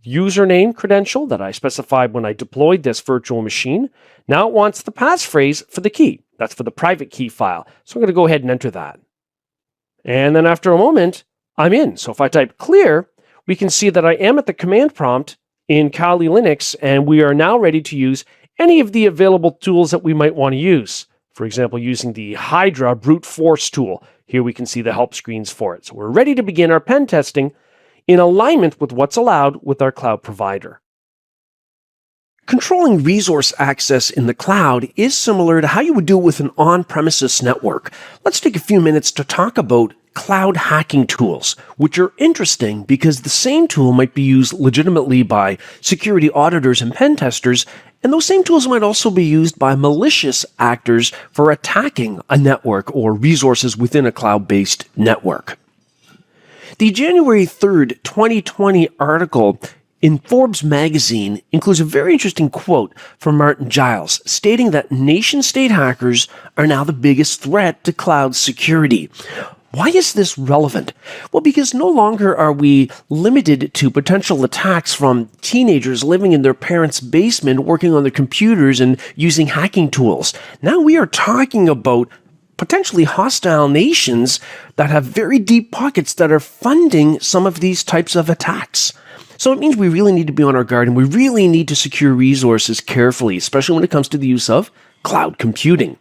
username credential that I specified when I deployed this virtual machine. Now it wants the passphrase for the key. That's for the private key file. So I'm going to go ahead and enter that. And then after a moment, I'm in. So if I type clear, we can see that I am at the command prompt in Kali Linux, and we are now ready to use any of the available tools that we might want to use. For example, using the Hydra brute force tool. Here we can see the help screens for it. So we're ready to begin our pen testing in alignment with what's allowed with our cloud provider. Controlling resource access in the cloud is similar to how you would do it with an on-premises network. Let's take a few minutes to talk about cloud hacking tools, which are interesting because the same tool might be used legitimately by security auditors and pen testers, and those same tools might also be used by malicious actors for attacking a network or resources within a cloud-based network. The January 3rd, 2020 article in Forbes magazine includes a very interesting quote from Martin Giles, stating that nation-state hackers are now the biggest threat to cloud security. Why is this relevant? Well, because no longer are we limited to potential attacks from teenagers living in their parents' basement, working on their computers and using hacking tools. Now we are talking about potentially hostile nations that have very deep pockets that are funding some of these types of attacks. So it means we really need to be on our guard, and we really need to secure resources carefully, especially when it comes to the use of cloud computing.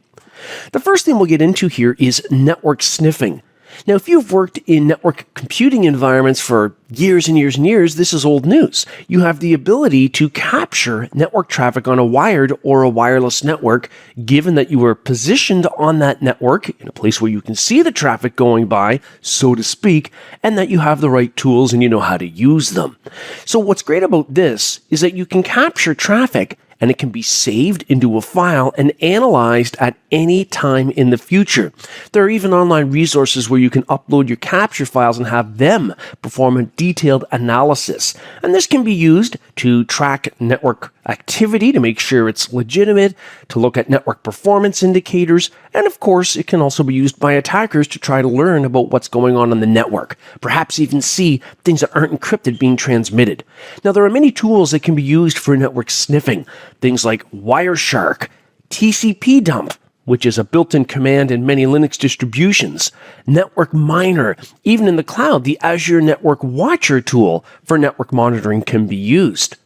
The first thing we'll get into here is network sniffing. Now, if you've worked in network computing environments for years and years and years, this is old news. You have the ability to capture network traffic on a wired or a wireless network, given that you are positioned on that network in a place where you can see the traffic going by, so to speak, and that you have the right tools and you know how to use them. So what's great about this is that you can capture traffic and it can be saved into a file and analyzed at any time in the future. There are even online resources where you can upload your capture files and have them perform a detailed analysis. And this can be used to track network activity to make sure it's legitimate, to look at network performance indicators, and of course, it can also be used by attackers to try to learn about what's going on the network, perhaps even see things that aren't encrypted being transmitted. Now, there are many tools that can be used for network sniffing, things like Wireshark, TCP dump, which is a built-in command in many Linux distributions, Network Miner, even in the cloud, the Azure Network Watcher tool for network monitoring can be used.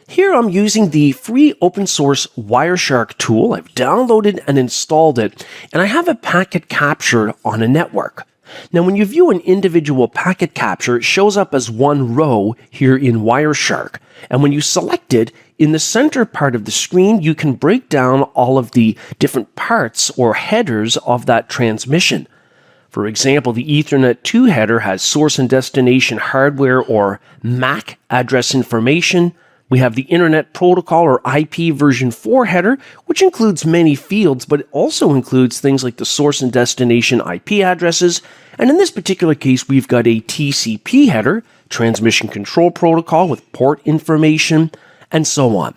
Here I'm using the free open source Wireshark tool. I've downloaded and installed it, and I have a packet captured on a network. Now, when you view an individual packet capture, it shows up as one row here in Wireshark. And when you select it, in the center part of the screen, you can break down all of the different parts or headers of that transmission. For example, the Ethernet 2 header has source and destination hardware or MAC address information. We have the Internet Protocol or IP version 4 header, which includes many fields, but it also includes things like the source and destination IP addresses. And in this particular case, we've got a TCP header, Transmission Control Protocol with port information, and so on.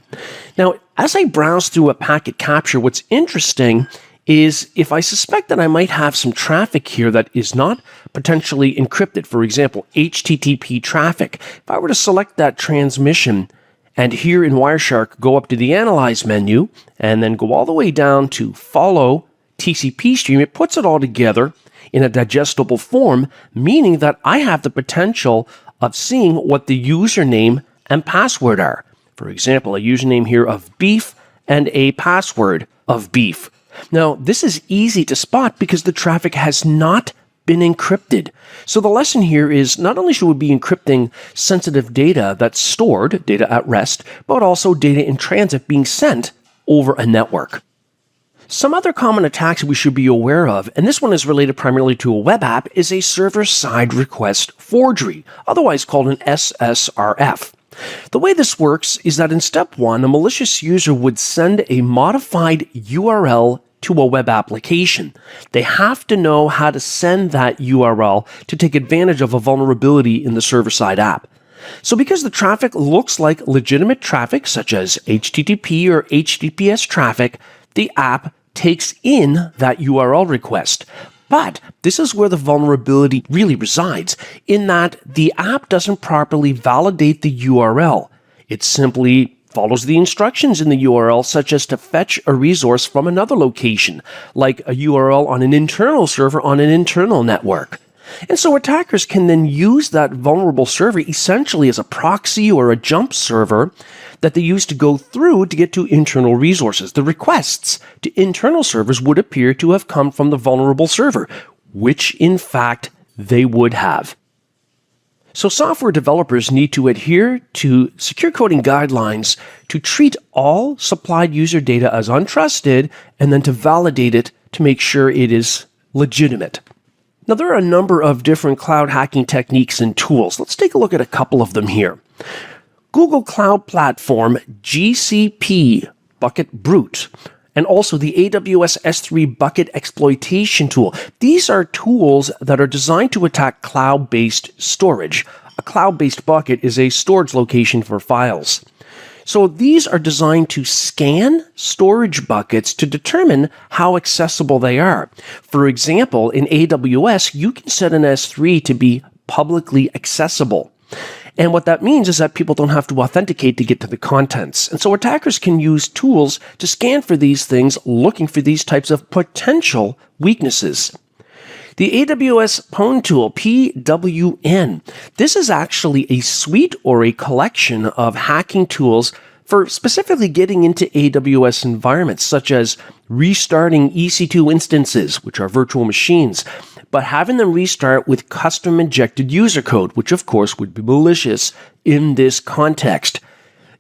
Now, as I browse through a packet capture, what's interesting is if I suspect that I might have some traffic here that is not potentially encrypted, for example, HTTP traffic, if I were to select that transmission, and here in Wireshark, go up to the Analyze menu, and then go all the way down to Follow TCP Stream, it puts it all together in a digestible form, meaning that I have the potential of seeing what the username and password are. For example, a username here of beef and a password of beef. Now, this is easy to spot because the traffic has not been encrypted. So the lesson here is not only should we be encrypting sensitive data that's stored, data at rest, but also data in transit being sent over a network. Some other common attacks we should be aware of, and this one is related primarily to a web app, is a server-side request forgery, otherwise called an SSRF. The way this works is that in step 1, a malicious user would send a modified URL to a web application. They have to know how to send that URL to take advantage of a vulnerability in the server-side app. So because the traffic looks like legitimate traffic, such as HTTP or HTTPS traffic, the app takes in that URL request. But this is where the vulnerability really resides, in that the app doesn't properly validate the URL. It simply follows the instructions in the URL, such as to fetch a resource from another location, like a URL on an internal server on an internal network. And so attackers can then use that vulnerable server essentially as a proxy or a jump server that they use to go through to get to internal resources. The requests to internal servers would appear to have come from the vulnerable server, which in fact they would have. So software developers need to adhere to secure coding guidelines to treat all supplied user data as untrusted and then to validate it to make sure it is legitimate. Now, there are a number of different cloud hacking techniques and tools. Let's take a look at a couple of them here. Google Cloud Platform GCP Bucket Brute, and also the AWS S3 Bucket Exploitation Tool. These are tools that are designed to attack cloud-based storage. A cloud-based bucket is a storage location for files. So these are designed to scan storage buckets to determine how accessible they are. For example, in AWS, you can set an S3 to be publicly accessible. And what that means is that people don't have to authenticate to get to the contents. And so attackers can use tools to scan for these things, looking for these types of potential weaknesses. The AWS Pwn tool, PWN. This is actually a suite or a collection of hacking tools for specifically getting into AWS environments, such as restarting EC2 instances, which are virtual machines, but having them restart with custom injected user code, which of course would be malicious in this context.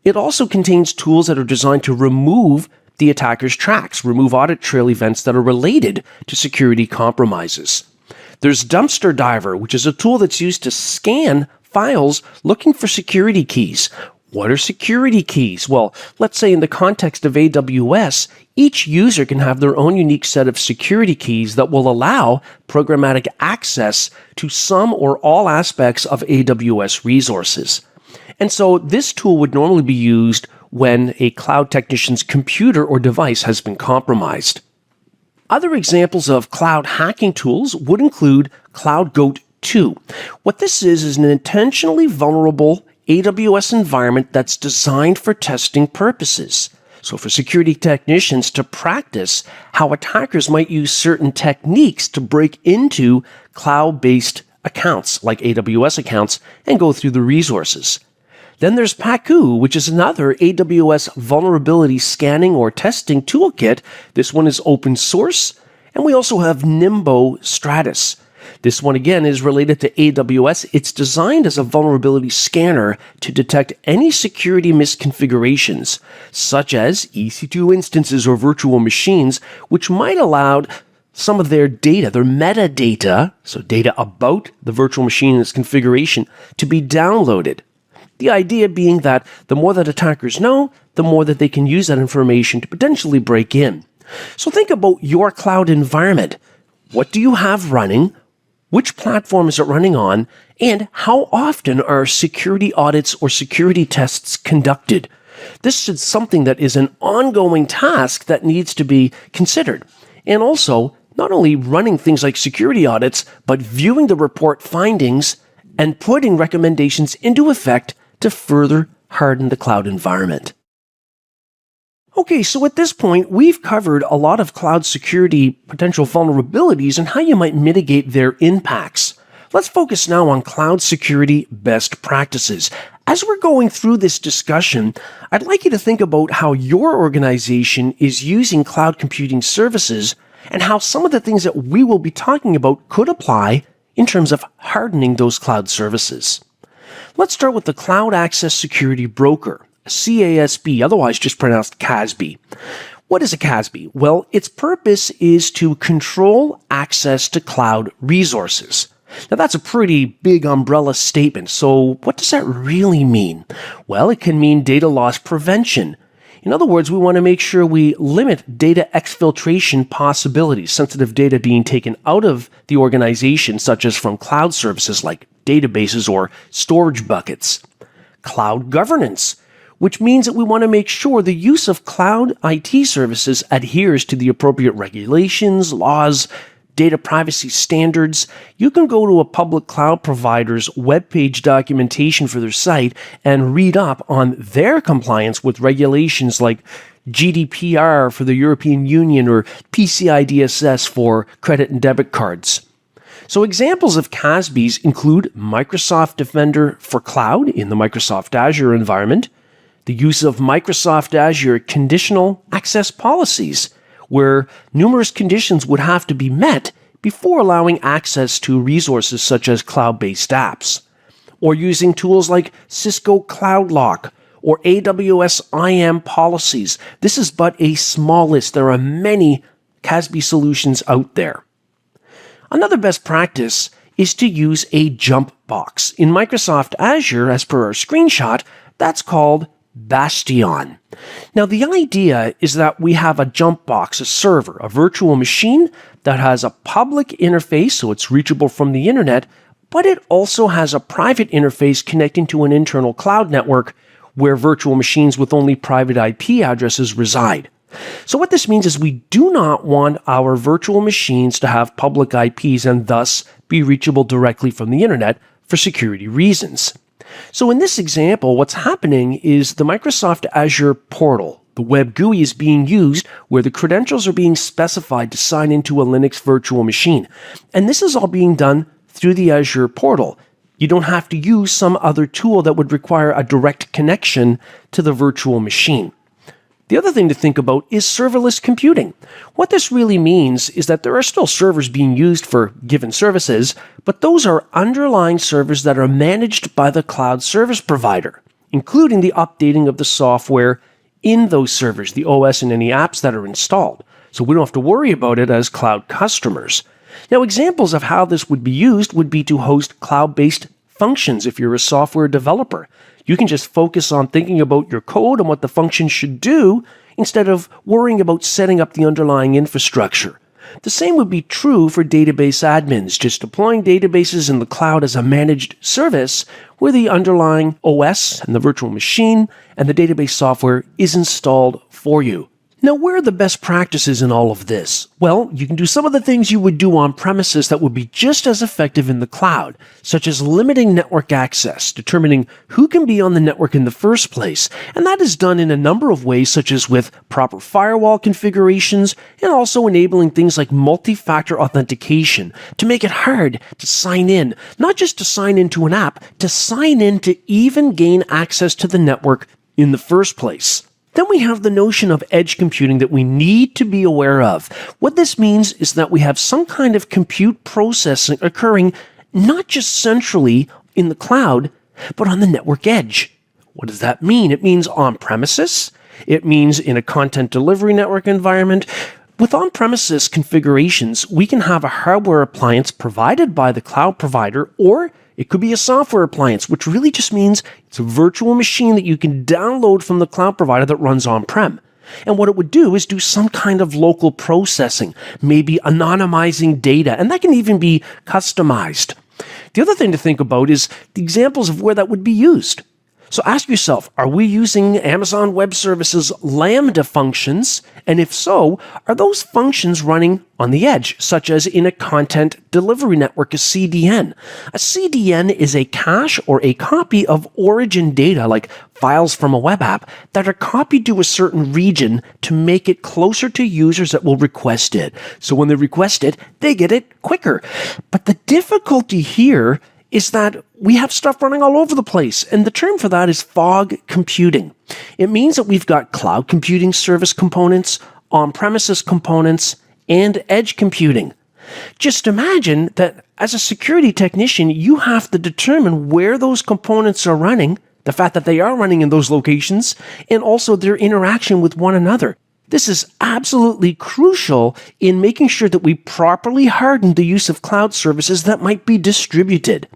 It also contains tools that are designed to remove the attacker's tracks, remove audit trail events that are related to security compromises. There's Dumpster Diver, which is a tool that's used to scan files looking for security keys. What are security keys? Well, let's say in the context of AWS, each user can have their own unique set of security keys that will allow programmatic access to some or all aspects of AWS resources. And so this tool would normally be used when a cloud technician's computer or device has been compromised. Other examples of cloud hacking tools would include CloudGoat 2. What this is an intentionally vulnerable AWS environment that's designed for testing purposes. So for security technicians to practice how attackers might use certain techniques to break into cloud-based accounts like AWS accounts and go through the resources. Then there's Pacu, which is another AWS vulnerability scanning or testing toolkit. This one is open source. And we also have Nimbo Stratus. This one, again, is related to AWS. It's designed as a vulnerability scanner to detect any security misconfigurations, such as EC2 instances or virtual machines, which might allow some of their data, their metadata, so data about the virtual machine and its configuration, to be downloaded. The idea being that the more that attackers know, the more that they can use that information to potentially break in. So think about your cloud environment. What do you have running? Which platform is it running on? And how often are security audits or security tests conducted? This is something that is an ongoing task that needs to be considered. And also, not only running things like security audits, but viewing the report findings and putting recommendations into effect to further harden the cloud environment. Okay, so at this point, we've covered a lot of cloud security potential vulnerabilities and how you might mitigate their impacts. Let's focus now on cloud security best practices. As we're going through this discussion, I'd like you to think about how your organization is using cloud computing services and how some of the things that we will be talking about could apply in terms of hardening those cloud services. Let's start with the Cloud Access Security Broker, CASB, otherwise just pronounced CASB. What is a CASB? Well, its purpose is to control access to cloud resources. Now, that's a pretty big umbrella statement, so what does that really mean? Well, it can mean data loss prevention. In other words, we want to make sure we limit data exfiltration possibilities, sensitive data being taken out of the organization, such as from cloud services like databases or storage buckets. Cloud governance, which means that we want to make sure the use of cloud IT services adheres to the appropriate regulations, laws, data privacy standards. You can go to a public cloud provider's webpage documentation for their site and read up on their compliance with regulations like GDPR for the European Union or PCI DSS for credit and debit cards. So examples of CASBs include Microsoft Defender for Cloud in the Microsoft Azure environment, the use of Microsoft Azure conditional access policies, where numerous conditions would have to be met before allowing access to resources such as cloud-based apps, or using tools like Cisco Cloud Lock or AWS IAM policies. This is but a small list. There are many CASB solutions out there. Another best practice is to use a jump box. In Microsoft Azure, as per our screenshot, that's called Bastion. Now, the idea is that we have a jump box, a server, a virtual machine that has a public interface, so it's reachable from the internet, but it also has a private interface connecting to an internal cloud network where virtual machines with only private IP addresses reside. So what this means is we do not want our virtual machines to have public IPs and thus be reachable directly from the internet for security reasons. So in this example, what's happening is the Microsoft Azure portal, the web GUI, is being used where the credentials are being specified to sign into a Linux virtual machine. And this is all being done through the Azure portal. You don't have to use some other tool that would require a direct connection to the virtual machine. The other thing to think about is serverless computing. What this really means is that there are still servers being used for given services, but those are underlying servers that are managed by the cloud service provider, including the updating of the software in those servers, the OS and any apps that are installed. So we don't have to worry about it as cloud customers. Now, examples of how this would be used would be to host cloud-based functions if you're a software developer. You can just focus on thinking about your code and what the function should do instead of worrying about setting up the underlying infrastructure. The same would be true for database admins, just deploying databases in the cloud as a managed service where the underlying OS and the virtual machine and the database software is installed for you. Now, where are the best practices in all of this? Well, you can do some of the things you would do on premises that would be just as effective in the cloud, such as limiting network access, determining who can be on the network in the first place, and that is done in a number of ways, such as with proper firewall configurations, and also enabling things like multi-factor authentication to make it hard to sign in, not just to sign into an app, to sign in to even gain access to the network in the first place. Then we have the notion of edge computing that we need to be aware of. What this means is that we have some kind of compute processing occurring not just centrally in the cloud, but on the network edge. What does that mean? It means on premises. It means in a content delivery network environment. With on-premises configurations, we can have a hardware appliance provided by the cloud provider, or it could be a software appliance, which really just means it's a virtual machine that you can download from the cloud provider that runs on-prem. And what it would do is do some kind of local processing, maybe anonymizing data, and that can even be customized. The other thing to think about is the examples of where that would be used. So ask yourself, are we using Amazon Web Services Lambda functions? And if so, are those functions running on the edge, such as in a content delivery network, a CDN? A CDN is a cache or a copy of origin data, like files from a web app, that are copied to a certain region to make it closer to users that will request it. So when they request it, they get it quicker. But the difficulty here is that we have stuff running all over the place, and the term for that is fog computing. It means that we've got cloud computing service components, on-premises components, and edge computing. Just imagine that as a security technician, you have to determine where those components are running, the fact that they are running in those locations, and also their interaction with one another. This is absolutely crucial in making sure that we properly harden the use of cloud services that might be distributed.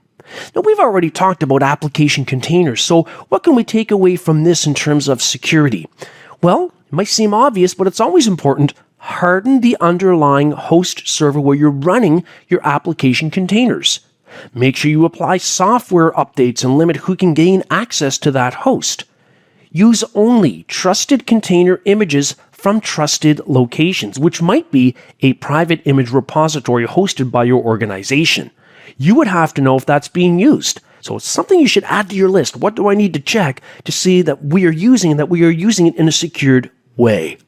Now, we've already talked about application containers, so what can we take away from this in terms of security? Well, it might seem obvious, but it's always important. Harden the underlying host server where you're running your application containers. Make sure you apply software updates and limit who can gain access to that host. Use only trusted container images from trusted locations, which might be a private image repository hosted by your organization. You would have to know if that's being used. So it's something you should add to your list. What do I need to check to see that we are using it in a secured way?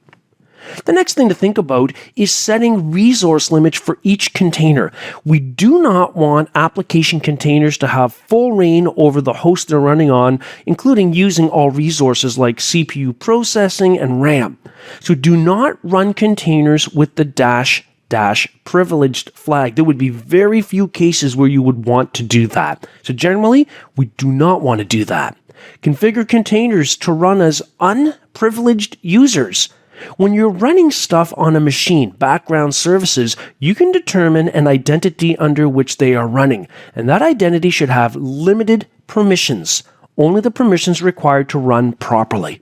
The next thing to think about is setting resource limits for each container. We do not want application containers to have full reign over the host they're running on, including using all resources like CPU processing and RAM. So do not run containers with the dash privileged flag. There would be very few cases where you would want to do that. So generally, we do not want to do that. Configure containers to run as unprivileged users. When you're running stuff on a machine, background services, you can determine an identity under which they are running, and that identity should have limited permissions, only the permissions required to run properly.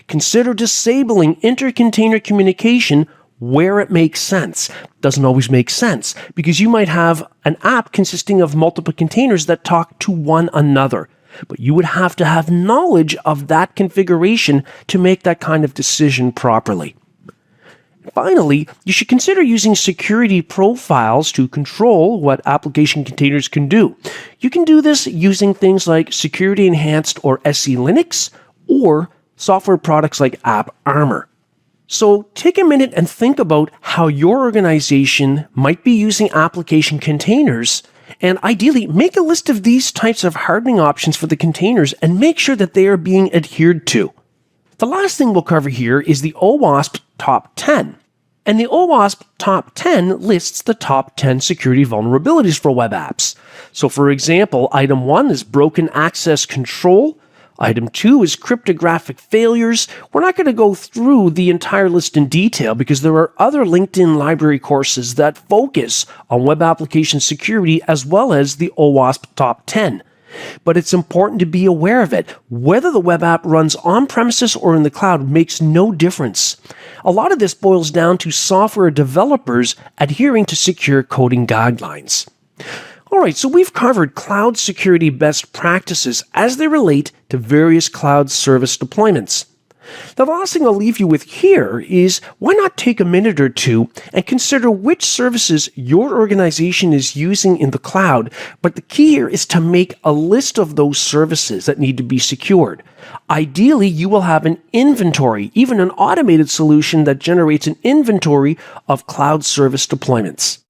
Consider disabling inter-container communication where it makes sense. Doesn't always make sense, because you might have an app consisting of multiple containers that talk to one another. But you would have to have knowledge of that configuration to make that kind of decision properly. Finally, you should consider using security profiles to control what application containers can do. You can do this using things like Security Enhanced or SE Linux, or software products like AppArmor. So take a minute and think about how your organization might be using application containers, and ideally make a list of these types of hardening options for the containers and make sure that they are being adhered to. The last thing we'll cover here is the OWASP Top 10. And the OWASP Top 10 lists the top 10 security vulnerabilities for web apps. So for example, item 1 is broken access control. Item 2 is cryptographic failures. We're not going to go through the entire list in detail because there are other LinkedIn library courses that focus on web application security as well as the OWASP Top 10. But it's important to be aware of it. Whether the web app runs on-premises or in the cloud makes no difference. A lot of this boils down to software developers adhering to secure coding guidelines. All right, so we've covered cloud security best practices as they relate to various cloud service deployments. Now, the last thing I'll leave you with here is why not take a minute or two and consider which services your organization is using in the cloud, but the key here is to make a list of those services that need to be secured. Ideally, you will have an inventory, even an automated solution that generates an inventory of cloud service deployments.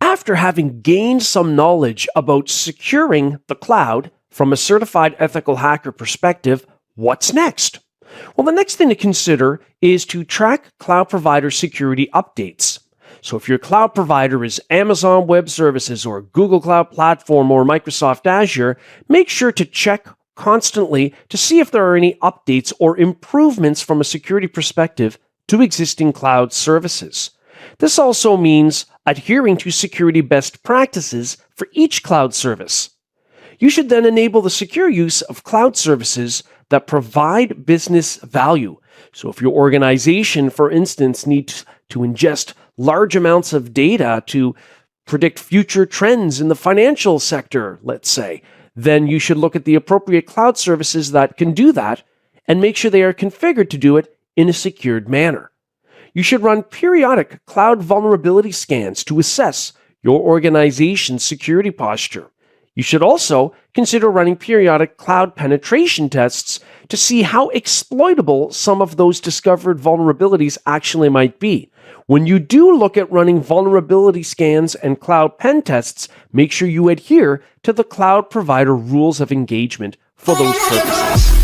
After having gained some knowledge about securing the cloud from a certified ethical hacker perspective, what's next? Well, the next thing to consider is to track cloud provider security updates. So if your cloud provider is Amazon Web Services or Google Cloud Platform or Microsoft Azure, make sure to check constantly to see if there are any updates or improvements from a security perspective to existing cloud services. This also means adhering to security best practices for each cloud service. You should then enable the secure use of cloud services that provide business value. So if your organization, for instance, needs to ingest large amounts of data to predict future trends in the financial sector, let's say, then you should look at the appropriate cloud services that can do that and make sure they are configured to do it in a secured manner. You should run periodic cloud vulnerability scans to assess your organization's security posture. You should also consider running periodic cloud penetration tests to see how exploitable some of those discovered vulnerabilities actually might be. When you do look at running vulnerability scans and cloud pen tests, make sure you adhere to the cloud provider rules of engagement for those purposes.